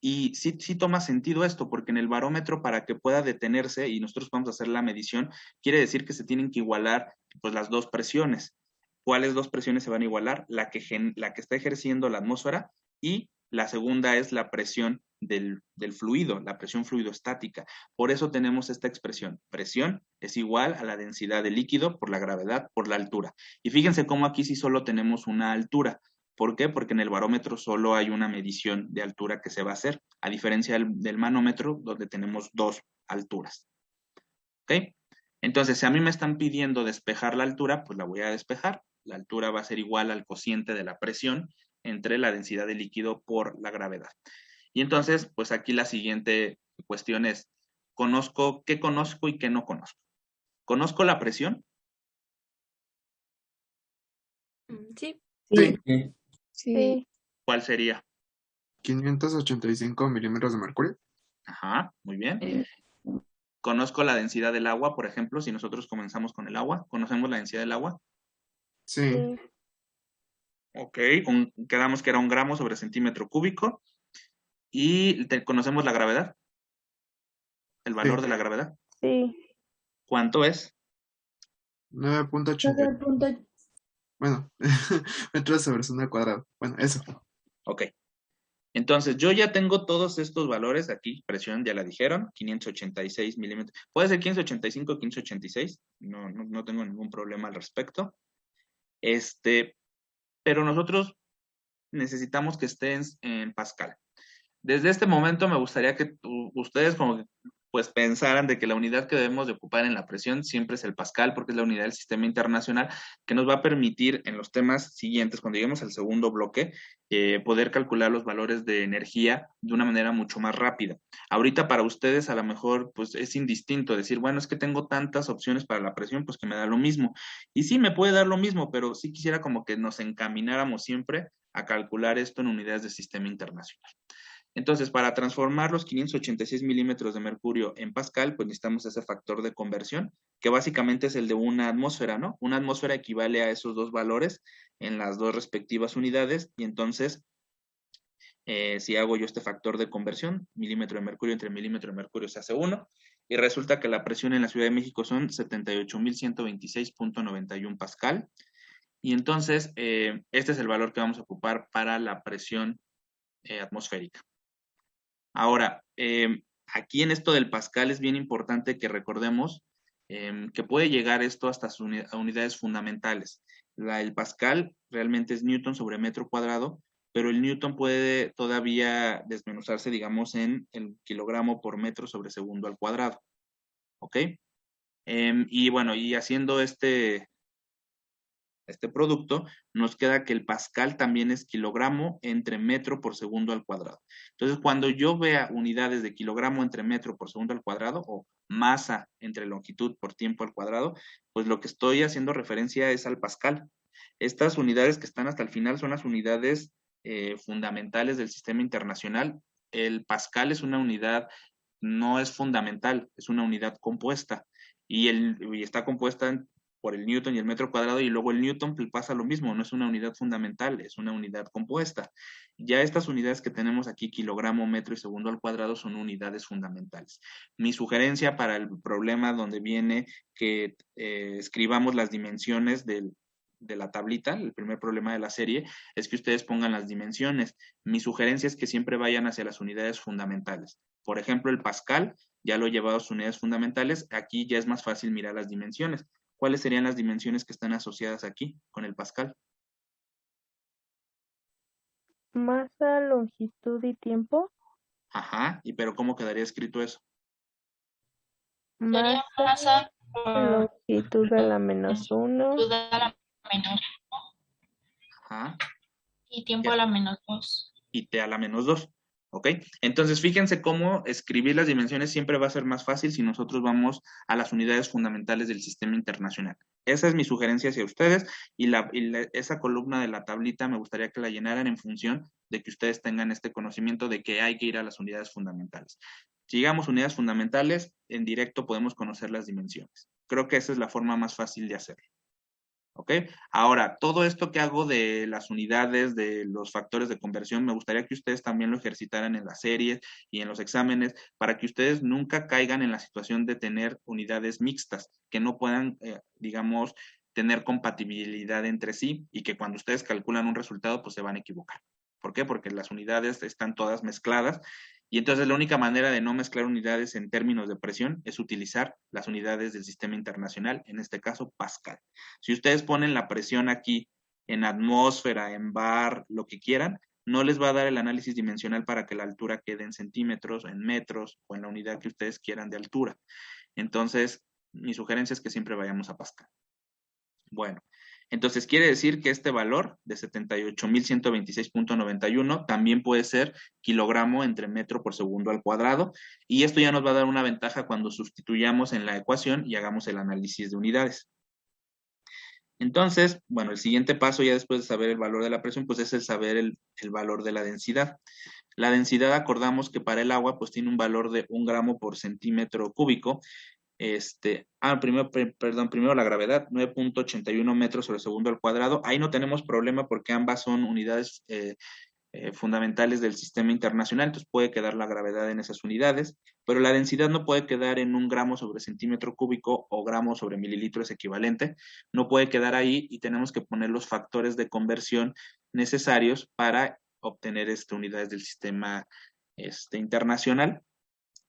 Y sí toma sentido esto, porque en el barómetro para que pueda detenerse y nosotros vamos a hacer la medición, quiere decir que se tienen que igualar pues las dos presiones. ¿Cuáles dos presiones se van a igualar? La que está ejerciendo la atmósfera y la segunda es la presión del fluido, la presión fluidostática. Por eso tenemos esta expresión. Presión es igual a la densidad del líquido por la gravedad por la altura. Y fíjense cómo aquí sí solo tenemos una altura. ¿Por qué? Porque en el barómetro solo hay una medición de altura que se va a hacer, a diferencia del manómetro, donde tenemos 2 alturas. ¿Ok? Entonces, si a mí me están pidiendo despejar la altura, pues la voy a despejar. La altura va a ser igual al cociente de la presión entre la densidad del líquido por la gravedad. Y entonces, pues aquí la siguiente cuestión es, ¿qué conozco y qué no conozco? ¿Conozco la presión? Sí. Sí, Sí. ¿Cuál sería? 585 milímetros de mercurio. Ajá, muy bien. ¿Conozco la densidad del agua, por ejemplo, si nosotros comenzamos con el agua? ¿Conocemos la densidad del agua? Sí, Sí. Ok, quedamos que era 1 gramo sobre centímetro cúbico. ¿Y conocemos la gravedad? ¿El valor sí. de la gravedad? Sí. ¿Cuánto es? 9.80. Bueno, metros sobre segundo al cuadrado. Bueno, eso. Ok. Entonces, yo ya tengo todos estos valores aquí. Presión, ya la dijeron, 586 milímetros. Puede ser 585 o 586. No tengo ningún problema al respecto. Pero nosotros necesitamos que estén en Pascal. Desde este momento me gustaría que ustedes como que, pues pensaran de que la unidad que debemos de ocupar en la presión siempre es el Pascal, porque es la unidad del sistema internacional que nos va a permitir en los temas siguientes, cuando lleguemos al segundo bloque, poder calcular los valores de energía de una manera mucho más rápida. Ahorita para ustedes a lo mejor pues es indistinto decir, bueno, es que tengo tantas opciones para la presión, pues que me da lo mismo. Y sí, me puede dar lo mismo, pero sí quisiera como que nos encamináramos siempre a calcular esto en unidades de sistema internacional. Entonces, para transformar los 586 milímetros de mercurio en Pascal, pues necesitamos ese factor de conversión, que básicamente es el de una atmósfera, ¿no? Una atmósfera equivale a esos dos valores en las dos respectivas unidades, y entonces, si hago yo este factor de conversión, milímetro de mercurio entre milímetro de mercurio se hace 1, y resulta que la presión en la Ciudad de México son 78.126.91 Pascal, y entonces, este es el valor que vamos a ocupar para la presión atmosférica. Ahora, aquí en esto del Pascal es bien importante que recordemos que puede llegar esto hasta a unidades fundamentales. El Pascal realmente es Newton sobre metro cuadrado, pero el Newton puede todavía desmenuzarse, digamos, en el kilogramo por metro sobre segundo al cuadrado. ¿Ok? Y bueno, y haciendo este producto, nos queda que el Pascal también es kilogramo entre metro por segundo al cuadrado. Entonces, cuando yo vea unidades de kilogramo entre metro por segundo al cuadrado o masa entre longitud por tiempo al cuadrado, pues lo que estoy haciendo referencia es al Pascal. Estas unidades que están hasta el final son las unidades fundamentales del sistema internacional. El Pascal es una unidad, no es fundamental, es una unidad compuesta y está compuesta por el Newton y el metro cuadrado, y luego el Newton pasa lo mismo, no es una unidad fundamental, es una unidad compuesta. Ya estas unidades que tenemos aquí, kilogramo, metro y segundo al cuadrado, son unidades fundamentales. Mi sugerencia para el problema donde viene que escribamos las dimensiones de la tablita, el primer problema de la serie, es que ustedes pongan las dimensiones. Mi sugerencia es que siempre vayan hacia las unidades fundamentales. Por ejemplo, el Pascal, ya lo he llevado a sus unidades fundamentales, aquí ya es más fácil mirar las dimensiones. ¿Cuáles serían las dimensiones que están asociadas aquí con el Pascal? Masa, longitud y tiempo. Ajá, pero ¿cómo quedaría escrito eso? Masa, longitud a la -1. Ajá. Y tiempo a la -2. Y T a la -2. ¿Ok? Entonces, fíjense cómo escribir las dimensiones siempre va a ser más fácil si nosotros vamos a las unidades fundamentales del sistema internacional. Esa es mi sugerencia hacia ustedes y esa columna de la tablita me gustaría que la llenaran en función de que ustedes tengan este conocimiento de que hay que ir a las unidades fundamentales. Si llegamos a unidades fundamentales, en directo podemos conocer las dimensiones. Creo que esa es la forma más fácil de hacerlo. ¿Ok? Ahora, todo esto que hago de las unidades, de los factores de conversión, me gustaría que ustedes también lo ejercitaran en las series y en los exámenes para que ustedes nunca caigan en la situación de tener unidades mixtas, que no puedan, digamos, tener compatibilidad entre sí y que cuando ustedes calculan un resultado, pues se van a equivocar. ¿Por qué? Porque las unidades están todas mezcladas y entonces la única manera de no mezclar unidades en términos de presión es utilizar las unidades del sistema internacional, en este caso Pascal. Si ustedes ponen la presión aquí en atmósfera, en bar, lo que quieran, no les va a dar el análisis dimensional para que la altura quede en centímetros, en metros o en la unidad que ustedes quieran de altura. Entonces, mi sugerencia es que siempre vayamos a Pascal. Bueno, entonces quiere decir que este valor de 78.126.91 también puede ser kilogramo entre metro por segundo al cuadrado y esto ya nos va a dar una ventaja cuando sustituyamos en la ecuación y hagamos el análisis de unidades. Entonces, bueno, el siguiente paso ya después de saber el valor de la presión, pues es el saber el valor de la densidad. La densidad acordamos que para el agua pues tiene un valor de 1 gramo por centímetro cúbico. Primero la gravedad, 9.81 metros sobre segundo al cuadrado. Ahí no tenemos problema porque ambas son unidades fundamentales del sistema internacional, entonces puede quedar la gravedad en esas unidades, pero la densidad no puede quedar en 1 gramo sobre centímetro cúbico o gramo sobre mililitro es equivalente, no puede quedar ahí y tenemos que poner los factores de conversión necesarios para obtener unidades del sistema internacional.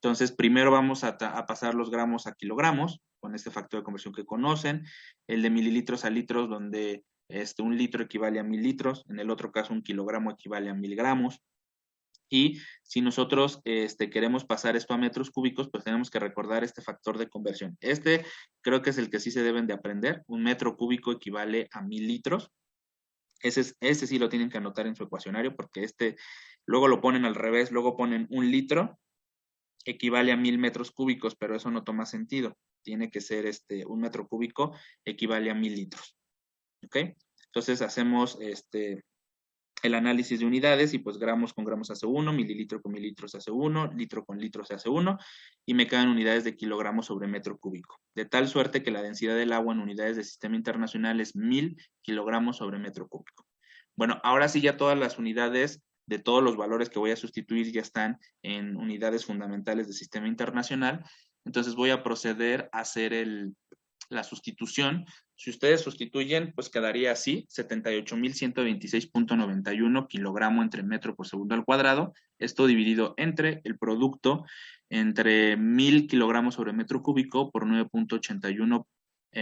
Entonces, primero vamos a pasar los gramos a kilogramos, con este factor de conversión que conocen, el de mililitros a litros, donde 1 litro equivale a 1000 litros, en el otro caso 1 kilogramo equivale a 1000 gramos. Y si nosotros queremos pasar esto a metros cúbicos, pues tenemos que recordar este factor de conversión. Creo que es el que sí se deben de aprender. 1 metro cúbico equivale a 1000 litros. Ese sí lo tienen que anotar en su ecuacionario, porque luego lo ponen al revés, luego ponen 1 litro, equivale a 1000 metros cúbicos, pero eso no toma sentido. Tiene que ser 1 metro cúbico equivale a 1000 litros. ¿Ok? Entonces hacemos el análisis de unidades y pues gramos con gramos hace 1, mililitro con mililitros hace 1, litro con litros hace 1 y me quedan unidades de kilogramos sobre metro cúbico. De tal suerte que la densidad del agua en unidades del sistema internacional es 1000 kilogramos sobre metro cúbico. Bueno, ahora sí ya todas las unidades de todos los valores que voy a sustituir ya están en unidades fundamentales del sistema internacional. Entonces voy a proceder a hacer la sustitución. Si ustedes sustituyen, pues quedaría así, 78.126.91 kilogramo entre metro por segundo al cuadrado. Esto dividido entre el producto entre 1000 kilogramos sobre metro cúbico por 9.81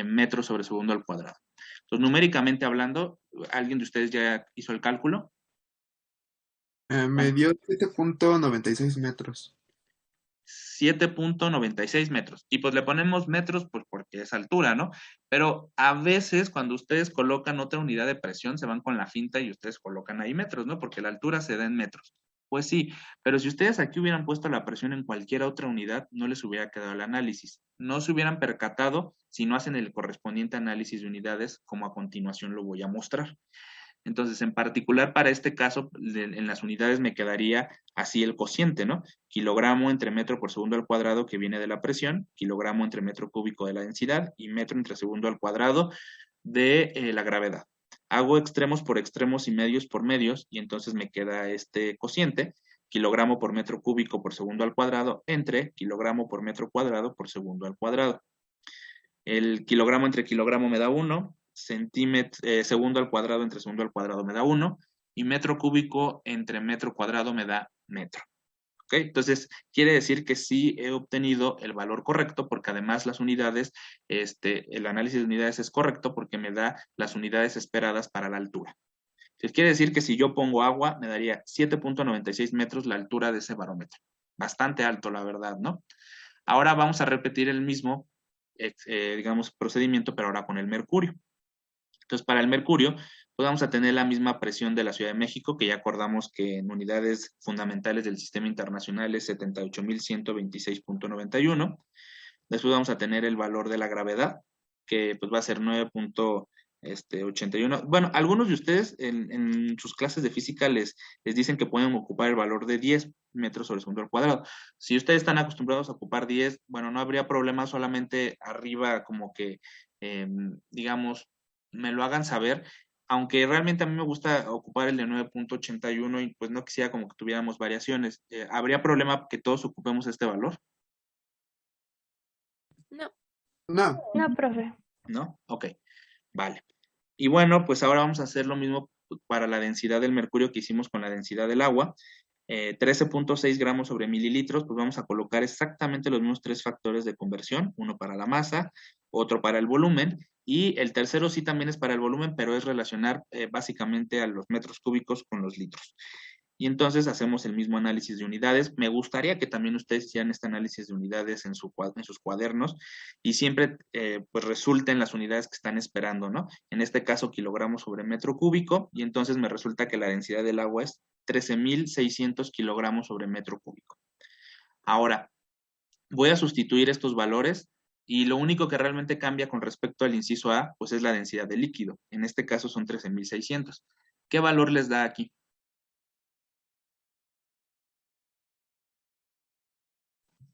metros sobre segundo al cuadrado. Entonces, numéricamente hablando, ¿alguien de ustedes ya hizo el cálculo? Me dio 7.96 metros. 7.96 metros. Y pues le ponemos metros pues porque es altura, ¿no? Pero a veces cuando ustedes colocan otra unidad de presión, se van con la finta y ustedes colocan ahí metros, ¿no? Porque la altura se da en metros. Pues sí, pero si ustedes aquí hubieran puesto la presión en cualquier otra unidad, no les hubiera quedado el análisis. No se hubieran percatado si no hacen el correspondiente análisis de unidades, como a continuación lo voy a mostrar. Entonces, en particular para este caso, en las unidades me quedaría así el cociente, ¿no? Kilogramo entre metro por segundo al cuadrado que viene de la presión, kilogramo entre metro cúbico de la densidad y metro entre segundo al cuadrado de la gravedad. Hago extremos por extremos y medios por medios y entonces me queda este cociente, kilogramo por metro cúbico por segundo al cuadrado entre kilogramo por metro cuadrado por segundo al cuadrado. El kilogramo entre kilogramo me da 1, segundo al cuadrado entre segundo al cuadrado me da 1 y metro cúbico entre metro cuadrado me da metro. ¿Ok? Entonces, quiere decir que sí he obtenido el valor correcto porque además las unidades, el análisis de unidades es correcto porque me da las unidades esperadas para la altura. Entonces, quiere decir que si yo pongo agua, me daría 7.96 metros la altura de ese barómetro. Bastante alto, la verdad, ¿no? Ahora vamos a repetir el mismo, digamos, procedimiento, pero ahora con el mercurio. Entonces, para el mercurio, pues vamos a tener la misma presión de la Ciudad de México, que ya acordamos que en unidades fundamentales del sistema internacional es 78.126.91. Después vamos a tener el valor de la gravedad, que pues va a ser 9.81. Bueno, algunos de ustedes en sus clases de física les dicen que pueden ocupar el valor de 10 metros sobre segundo al cuadrado. Si ustedes están acostumbrados a ocupar 10, bueno, no habría problema, solamente arriba como que, digamos, me lo hagan saber, aunque realmente a mí me gusta ocupar el de 9.81 y pues no quisiera como que tuviéramos variaciones. ¿Habría problema que todos ocupemos este valor? No. No. No, profe. ¿No? Ok, vale. Y bueno, pues ahora vamos a hacer lo mismo para la densidad del mercurio que hicimos con la densidad del agua. 13.6 gramos sobre mililitros, pues vamos a colocar exactamente los mismos 3 factores de conversión, uno para la masa, otro para el volumen, y el tercero sí también es para el volumen, pero es relacionar básicamente a los metros cúbicos con los litros. Y entonces hacemos el mismo análisis de unidades. Me gustaría que también ustedes hicieran este análisis de unidades en sus cuadernos y siempre pues resulten las unidades que están esperando, ¿no? En este caso, kilogramos sobre metro cúbico, y entonces me resulta que la densidad del agua es 13.600 kilogramos sobre metro cúbico. Ahora, voy a sustituir estos valores y lo único que realmente cambia con respecto al inciso A, pues es la densidad del líquido. En este caso son 13.600. ¿Qué valor les da aquí?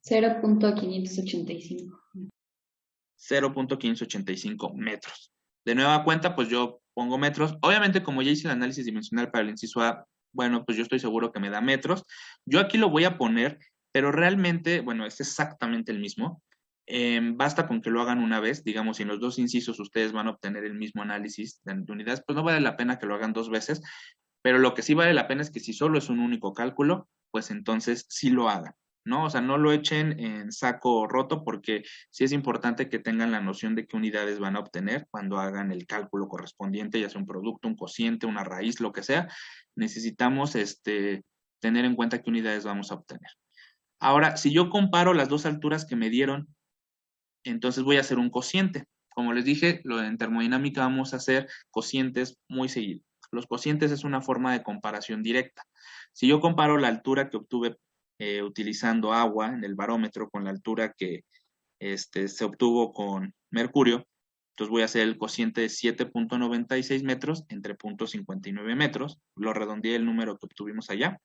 0.585. 0.585 metros. De nueva cuenta, pues yo pongo metros. Obviamente, como ya hice el análisis dimensional para el inciso A, bueno, pues yo estoy seguro que me da metros. Yo aquí lo voy a poner, pero realmente, bueno, es exactamente el mismo. Basta con que lo hagan una vez. Digamos, si en los dos incisos ustedes van a obtener el mismo análisis de unidades, pues no vale la pena que lo hagan 2 veces. Pero lo que sí vale la pena es que si solo es un único cálculo, pues entonces sí lo hagan, ¿no? O sea, no lo echen en saco roto, porque sí es importante que tengan la noción de qué unidades van a obtener cuando hagan el cálculo correspondiente, ya sea un producto, un cociente, una raíz, lo que sea. Necesitamos tener en cuenta qué unidades vamos a obtener. Ahora, si yo comparo las dos alturas que me dieron, entonces voy a hacer un cociente. Como les dije, en termodinámica vamos a hacer cocientes muy seguido. Los cocientes es una forma de comparación directa. Si yo comparo la altura que obtuve utilizando agua en el barómetro con la altura que se obtuvo con mercurio, entonces voy a hacer el cociente de 7.96 metros entre 0.59 metros. Lo redondeé el número que obtuvimos allá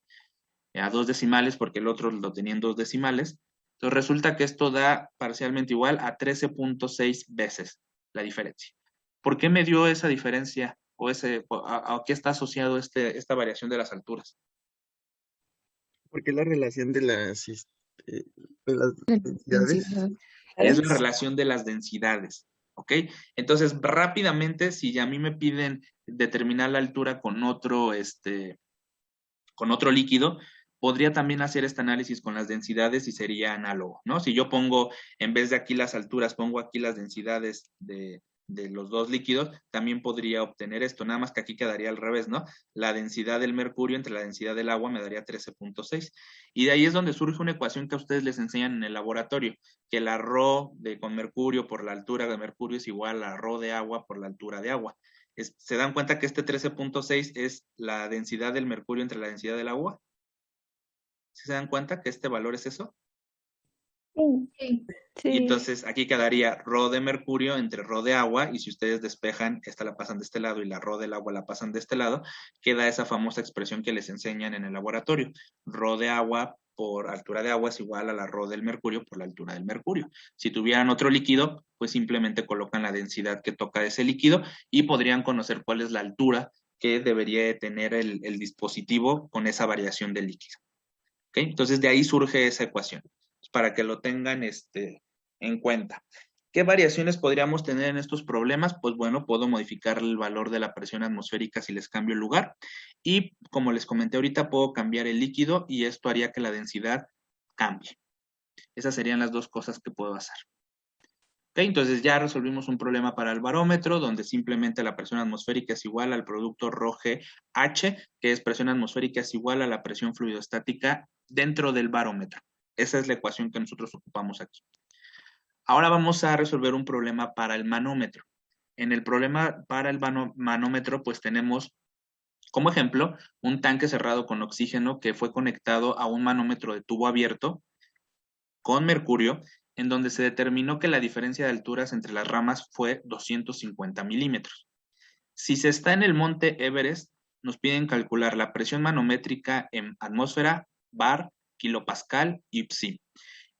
a 2 decimales porque el otro lo tenía en 2 decimales. Entonces resulta que esto da parcialmente igual a 13.6 veces la diferencia. ¿Por qué me dio esa diferencia o a qué está asociado esta variación de las alturas? Porque la relación de las densidades. Es la relación de las densidades, ¿ok? Entonces, rápidamente, si a mí me piden determinar la altura con otro líquido, podría también hacer este análisis con las densidades y sería análogo, ¿no? Si yo pongo, en vez de aquí las alturas, pongo aquí las densidades de los dos líquidos, también podría obtener esto, nada más que aquí quedaría al revés, ¿no? La densidad del mercurio entre la densidad del agua me daría 13.6. Y de ahí es donde surge una ecuación que a ustedes les enseñan en el laboratorio, que la ρ con mercurio por la altura de mercurio es igual a ρ de agua por la altura de agua. ¿Se dan cuenta que este 13.6 es la densidad del mercurio entre la densidad del agua? ¿Sí se dan cuenta que este valor es eso? Sí. Y entonces aquí quedaría ρ de mercurio entre ρ de agua, y si ustedes despejan, esta la pasan de este lado y la ρ del agua la pasan de este lado, queda esa famosa expresión que les enseñan en el laboratorio. ρ de agua por altura de agua es igual a la ρ del mercurio por la altura del mercurio. Si tuvieran otro líquido, pues simplemente colocan la densidad que toca ese líquido y podrían conocer cuál es la altura que debería de tener el dispositivo con esa variación del líquido. ¿Okay? Entonces de ahí surge esa ecuación, para que lo tengan en cuenta. ¿Qué variaciones podríamos tener en estos problemas? Pues bueno, puedo modificar el valor de la presión atmosférica si les cambio el lugar, y como les comenté ahorita, puedo cambiar el líquido y esto haría que la densidad cambie. Esas serían las dos cosas que puedo hacer. ¿Okay? Entonces ya resolvimos un problema para el barómetro, donde simplemente la presión atmosférica es igual al producto ρGH, que es presión atmosférica es igual a la presión fluidostática dentro del barómetro. Esa es la ecuación que nosotros ocupamos aquí. Ahora vamos a resolver un problema para el manómetro. en el problema para el manómetro, pues tenemos como ejemplo un tanque cerrado con oxígeno que fue conectado a un manómetro de tubo abierto con mercurio, en donde se determinó que la diferencia de alturas entre las ramas fue 250 milímetros. Si se está en el monte Everest, nos piden calcular la presión manométrica en atmósfera, bar, kilopascal y psi,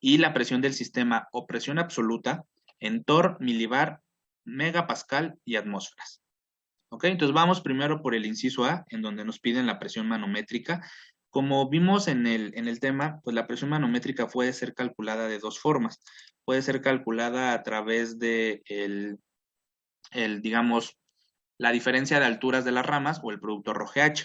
y la presión del sistema o presión absoluta en torr, milibar, megapascal y atmósferas. ¿Ok? Entonces vamos primero por el inciso A, en donde nos piden la presión manométrica. Como vimos en el tema, pues la presión manométrica puede ser calculada de dos formas. Puede ser calculada a través de digamos, la diferencia de alturas de las ramas o el producto ROGH.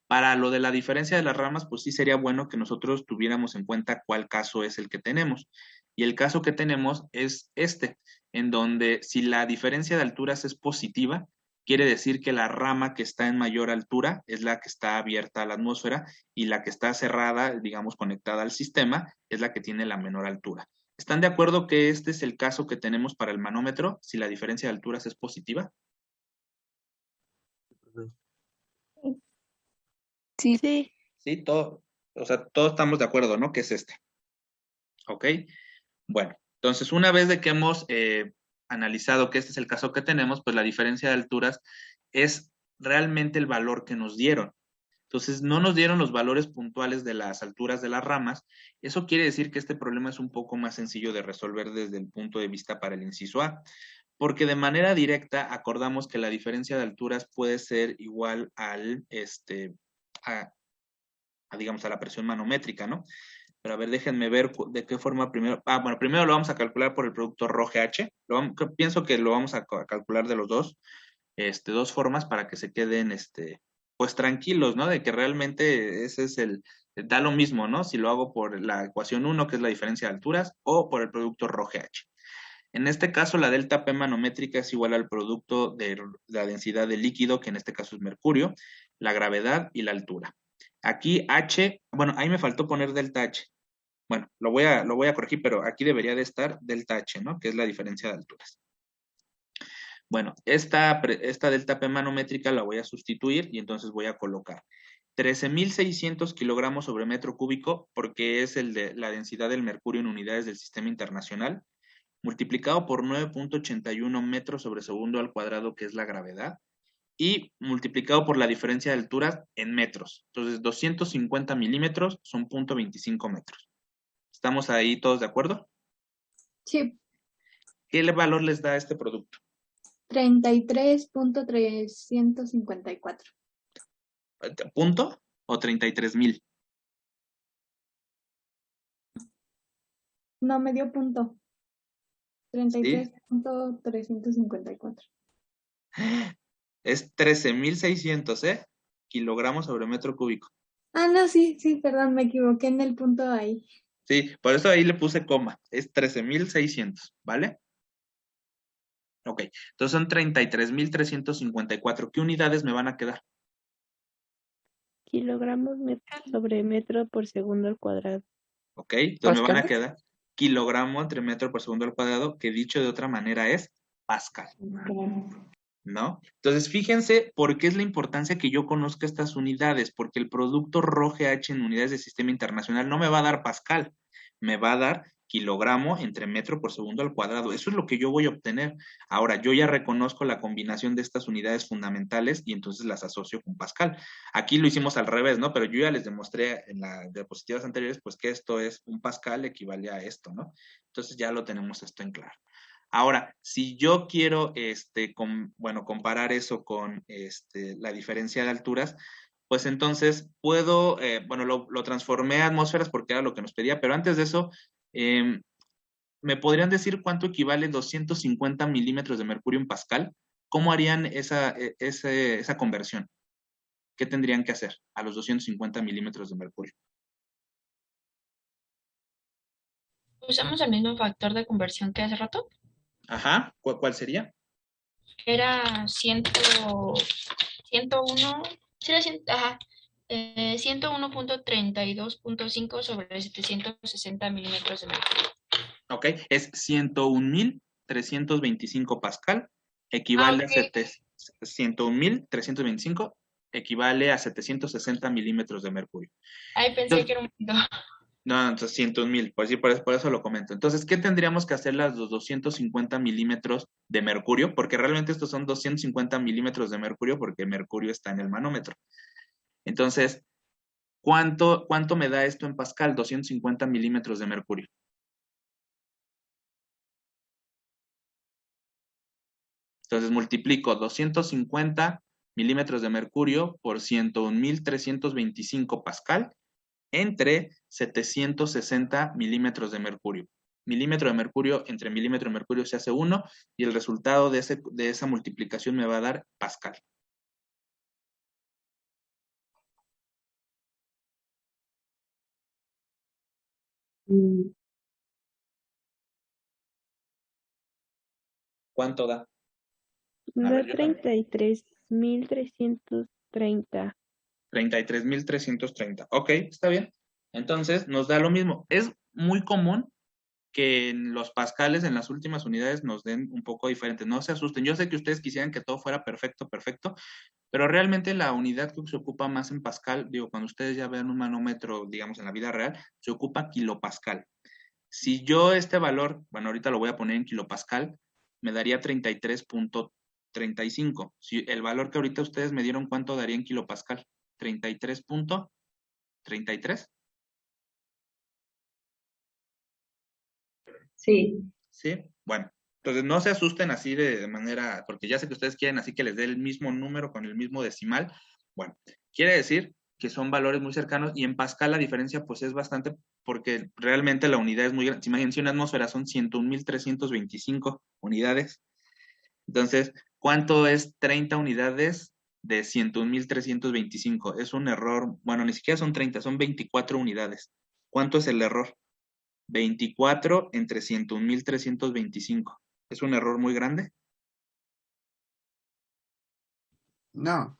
Para lo de la diferencia de las ramas, pues sí sería bueno que nosotros tuviéramos en cuenta cuál caso es el que tenemos. Y el caso que tenemos es este, en donde si la diferencia de alturas es positiva, quiere decir que la rama que está en mayor altura es la que está abierta a la atmósfera y la que está cerrada, digamos, conectada al sistema, es la que tiene la menor altura. ¿Están de acuerdo que este es el caso que tenemos para el manómetro, si la diferencia de alturas es positiva? Sí. Sí, todo, o sea, todos estamos de acuerdo, ¿no? Que es este. ¿Ok? Bueno, entonces una vez de que hemos analizado que este es el caso que tenemos, pues la diferencia de alturas es realmente el valor que nos dieron. Entonces, no nos dieron los valores puntuales de las alturas de las ramas. Eso quiere decir que este problema es un poco más sencillo de resolver desde el punto de vista para el inciso A, porque de manera directa acordamos que la diferencia de alturas puede ser igual al, digamos, a la presión manométrica, ¿no? Pero a ver, déjenme ver de qué forma primero. Bueno, primero lo vamos a calcular por el producto ROGH. Pienso que lo vamos a calcular de los dos formas para que se queden, pues tranquilos, ¿no? De que realmente ese es da lo mismo, ¿no? Si lo hago por la ecuación 1, que es la diferencia de alturas, o por el producto ROGH. En este caso, la delta P manométrica es igual al producto de la densidad del líquido, que en este caso es mercurio, la gravedad y la altura. Aquí H, bueno, ahí me faltó poner delta H. Bueno, lo voy a corregir, pero aquí debería de estar delta H, ¿no? Que es la diferencia de alturas. Bueno, esta delta P manométrica la voy a sustituir y entonces voy a colocar 13.600 kilogramos sobre metro cúbico, porque es la densidad del mercurio en unidades del sistema internacional, multiplicado por 9.81 metros sobre segundo al cuadrado, que es la gravedad, y multiplicado por la diferencia de alturas en metros. Entonces, 250 milímetros son 0.25 metros. ¿Estamos ahí todos de acuerdo? Sí. ¿Qué valor les da este producto? 33.354. ¿Punto o 33,000? No, me dio punto. 33.354. Es 13.600, kilogramos sobre metro cúbico. Ah, no, sí, perdón, me equivoqué en el punto ahí. Sí, por eso ahí le puse coma. Es 13.600, ¿vale? Ok, entonces son 33.354. ¿Qué unidades me van a quedar? Kilogramos sobre metro por segundo al cuadrado. Ok, entonces me van a quedar kilogramo entre metro por segundo al cuadrado, que dicho de otra manera es Pascal. ¿No? Entonces, fíjense por qué es la importancia que yo conozca estas unidades, porque el producto ROGH en unidades de sistema internacional no me va a dar Pascal, me va a dar kilogramo entre metro por segundo al cuadrado. Eso es lo que yo voy a obtener. Ahora, yo ya reconozco la combinación de estas unidades fundamentales y entonces las asocio con Pascal. Aquí lo hicimos al revés, ¿no? Pero yo ya les demostré en las diapositivas anteriores, pues que esto es un Pascal, equivale a esto, ¿no? Entonces ya lo tenemos esto en claro. Ahora, si yo quiero, comparar eso con la diferencia de alturas, pues entonces puedo, lo transformé a atmósferas porque era lo que nos pedía, pero antes de eso, ¿me podrían decir cuánto equivale 250 milímetros de mercurio en Pascal? ¿Cómo harían esa conversión? ¿Qué tendrían que hacer a los 250 milímetros de mercurio? ¿Usamos el mismo factor de conversión que hace rato? Ajá, ¿cuál sería? Era 101.32.5 sobre 760 milímetros de mercurio. Ok, es 101.325 Pascal equivale ok. a 101.325, equivale a 760 milímetros de mercurio. Ay, pensé Entonces, que era un punto. no, entonces 101.000, pues sí, por eso lo comento. Entonces, ¿qué tendríamos que hacer los 250 milímetros de mercurio? Porque realmente estos son 250 milímetros de mercurio porque el mercurio está en el manómetro. Entonces, ¿cuánto me da esto en Pascal? 250 milímetros de mercurio. Entonces multiplico 250 milímetros de mercurio por 101.325 Pascal entre 760 milímetros de mercurio. Milímetro de mercurio entre milímetro de mercurio se hace 1 y el resultado de esa multiplicación me va a dar Pascal. Mm, ¿Cuánto da? A Da ver, yo también. 33.330. 33.330. Ok, está bien. Entonces nos da lo mismo. Es muy común que en los pascales, en las últimas unidades, nos den un poco diferentes. No se asusten. Yo sé que ustedes quisieran que todo fuera perfecto, perfecto, pero realmente la unidad que se ocupa más en pascal, digo, cuando ustedes ya vean un manómetro, digamos, en la vida real, se ocupa kilopascal. Si yo este valor, bueno, ahorita lo voy a poner en kilopascal, me daría 33.35. Si el valor que ahorita ustedes me dieron, ¿cuánto daría en kilopascal? 33.33. sí. ¿Sí? Bueno, entonces no se asusten así de manera, porque ya sé que ustedes quieren así que les dé el mismo número con el mismo decimal. Bueno, quiere decir que son valores muy cercanos y en Pascal la diferencia pues es bastante porque realmente la unidad es muy grande. Imagínense una atmósfera, son 101.325 unidades. Entonces, ¿cuánto es 30 unidades de 101.325? Es un error, bueno, ni siquiera son 30, son 24 unidades. ¿Cuánto es el error? 24 entre 101.325. ¿Es un error muy grande? No.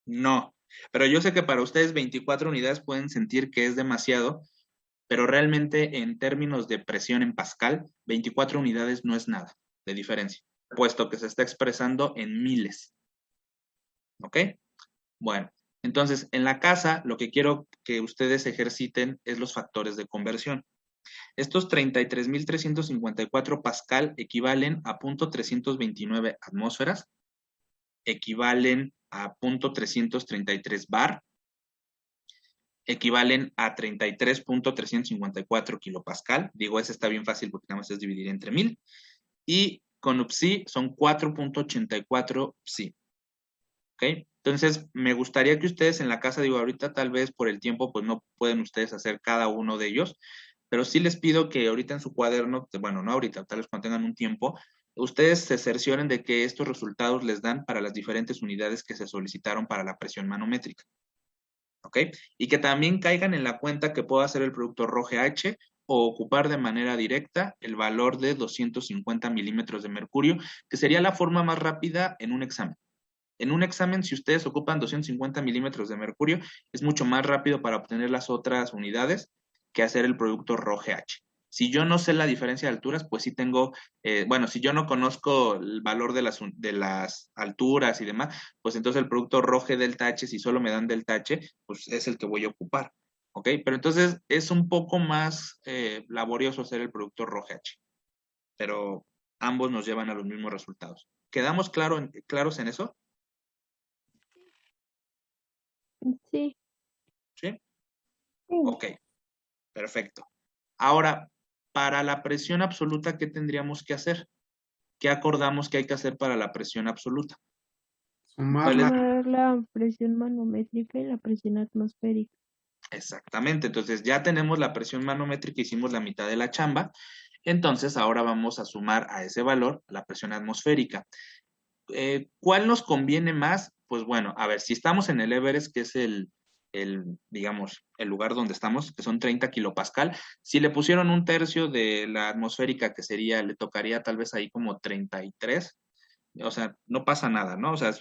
No. Pero yo sé que para ustedes 24 unidades pueden sentir que es demasiado, pero realmente en términos de presión en Pascal, 24 unidades no es nada de diferencia, puesto que se está expresando en miles. ¿Ok? Bueno, entonces en la casa lo que quiero que ustedes ejerciten es los factores de conversión. Estos 33.354 Pascal equivalen a 0.329 atmósferas, equivalen a 0.333 bar, equivalen a 33.354 kilopascal. Digo, ese está bien fácil porque nada más es dividir entre 1000. Y con UPSI son 4.84 PSI. ¿Ok? Entonces, me gustaría que ustedes en la casa, digo, ahorita tal vez por el tiempo, pues no pueden ustedes hacer cada uno de ellos, pero sí les pido que ahorita en su cuaderno, bueno, no ahorita, tal vez cuando tengan un tiempo, ustedes se cercioren de que estos resultados les dan para las diferentes unidades que se solicitaron para la presión manométrica. ¿Ok? Y que también caigan en la cuenta que puedo hacer el producto ROGH o ocupar de manera directa el valor de 250 milímetros de mercurio, que sería la forma más rápida en un examen. En un examen, si ustedes ocupan 250 milímetros de mercurio, es mucho más rápido para obtener las otras unidades que hacer el producto ROGH. Si yo no sé la diferencia de alturas, pues sí tengo, bueno, si yo no conozco el valor de las alturas y demás, pues entonces el producto ROGE delta H, si solo me dan delta H, pues es el que voy a ocupar. ¿Ok? Pero entonces es un poco más laborioso hacer el producto ROGH, pero ambos nos llevan a los mismos resultados. ¿Quedamos claros en eso? Sí. ¿Sí? Sí. Ok, perfecto. Ahora, para la presión absoluta, ¿qué tendríamos que hacer? ¿Qué acordamos que hay que hacer para la presión absoluta? ¿Cuál es? Sumar la presión manométrica y la presión atmosférica. Exactamente, entonces ya tenemos la presión manométrica, hicimos la mitad de la chamba, entonces ahora vamos a sumar a ese valor la presión atmosférica. ¿Cuál nos conviene más? Pues bueno, a ver, si estamos en el Everest, que es digamos, el lugar donde estamos, que son 30 kilopascal, si le pusieron un tercio de la atmosférica, que sería, le tocaría tal vez ahí como 33, o sea, no pasa nada, ¿no? O sea,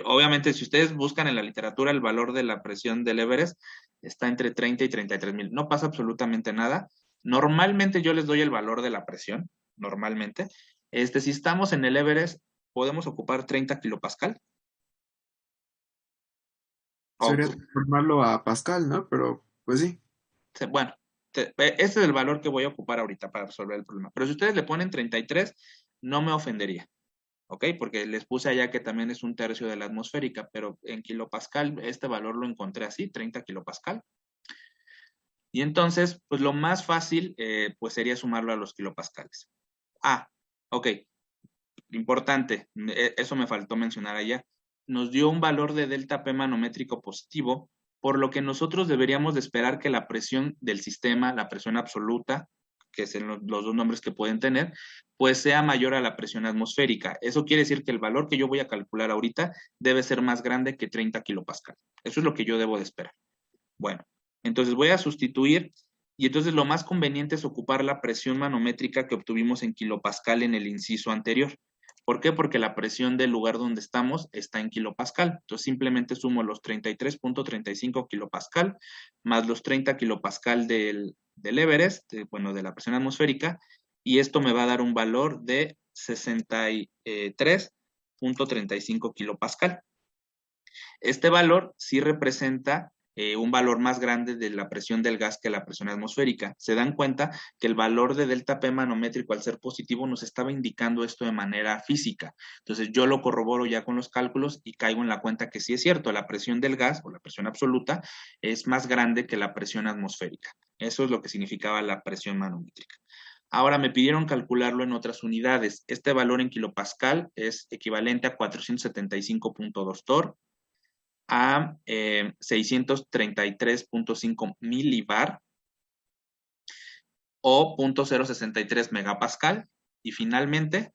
obviamente si ustedes buscan en la literatura el valor de la presión del Everest, está entre 30 y 33.000, no pasa absolutamente nada. Normalmente yo les doy el valor de la presión, normalmente. Si estamos en el Everest, podemos ocupar 30 kilopascal. O- Sería transformarlo a Pascal, ¿no? Pero, pues sí. Bueno, este es el valor que voy a ocupar ahorita para resolver el problema. Pero si ustedes le ponen 33, no me ofendería. ¿Ok? Porque les puse allá que también es un tercio de la atmosférica, pero en kilopascal este valor lo encontré así, 30 kilopascal. Y entonces, pues lo más fácil, pues sería sumarlo a los kilopascales. Ah, ok, importante, eso me faltó mencionar allá. Nos dio un valor de delta P manométrico positivo, por lo que nosotros deberíamos de esperar que la presión del sistema, la presión absoluta, que son los dos nombres que pueden tener, pues sea mayor a la presión atmosférica. Eso quiere decir que el valor que yo voy a calcular ahorita debe ser más grande que 30 kilopascal. Eso es lo que yo debo de esperar. Bueno, entonces voy a sustituir y entonces lo más conveniente es ocupar la presión manométrica que obtuvimos en kilopascal en el inciso anterior. ¿Por qué? Porque la presión del lugar donde estamos está en kilopascal. Entonces simplemente sumo los 33.35 kilopascal más los 30 kilopascal del Everest, de la presión atmosférica, y esto me va a dar un valor de 63.35 kilopascal. Este valor sí representa un valor más grande de la presión del gas que la presión atmosférica. Se dan cuenta que el valor de delta P manométrico al ser positivo nos estaba indicando esto de manera física. Entonces yo lo corroboro ya con los cálculos y caigo en la cuenta que sí es cierto, la presión del gas o la presión absoluta es más grande que la presión atmosférica. Eso es lo que significaba la presión manométrica. Ahora me pidieron calcularlo en otras unidades. Este valor en kilopascal es equivalente a 475.2 torr, a 633.5 milibar o 0.063 megapascal y finalmente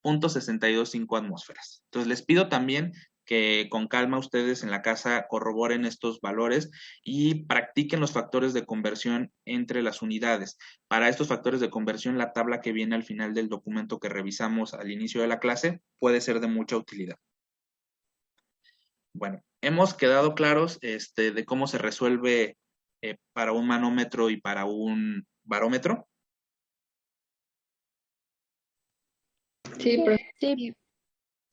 0.625 atmósferas. Entonces les pido también que con calma ustedes en la casa corroboren estos valores y practiquen los factores de conversión entre las unidades. Para estos factores de conversión, la tabla que viene al final del documento que revisamos al inicio de la clase puede ser de mucha utilidad. Bueno, hemos quedado claros de cómo se resuelve para un manómetro y para un barómetro. Sí, profe. Sí,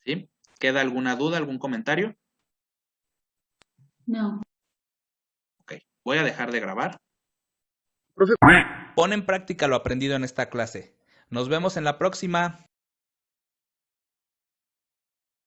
¿Sí? ¿Queda alguna duda, algún comentario? No. Ok, voy a dejar de grabar. Profe, Pon en práctica lo aprendido en esta clase. Nos vemos en la próxima.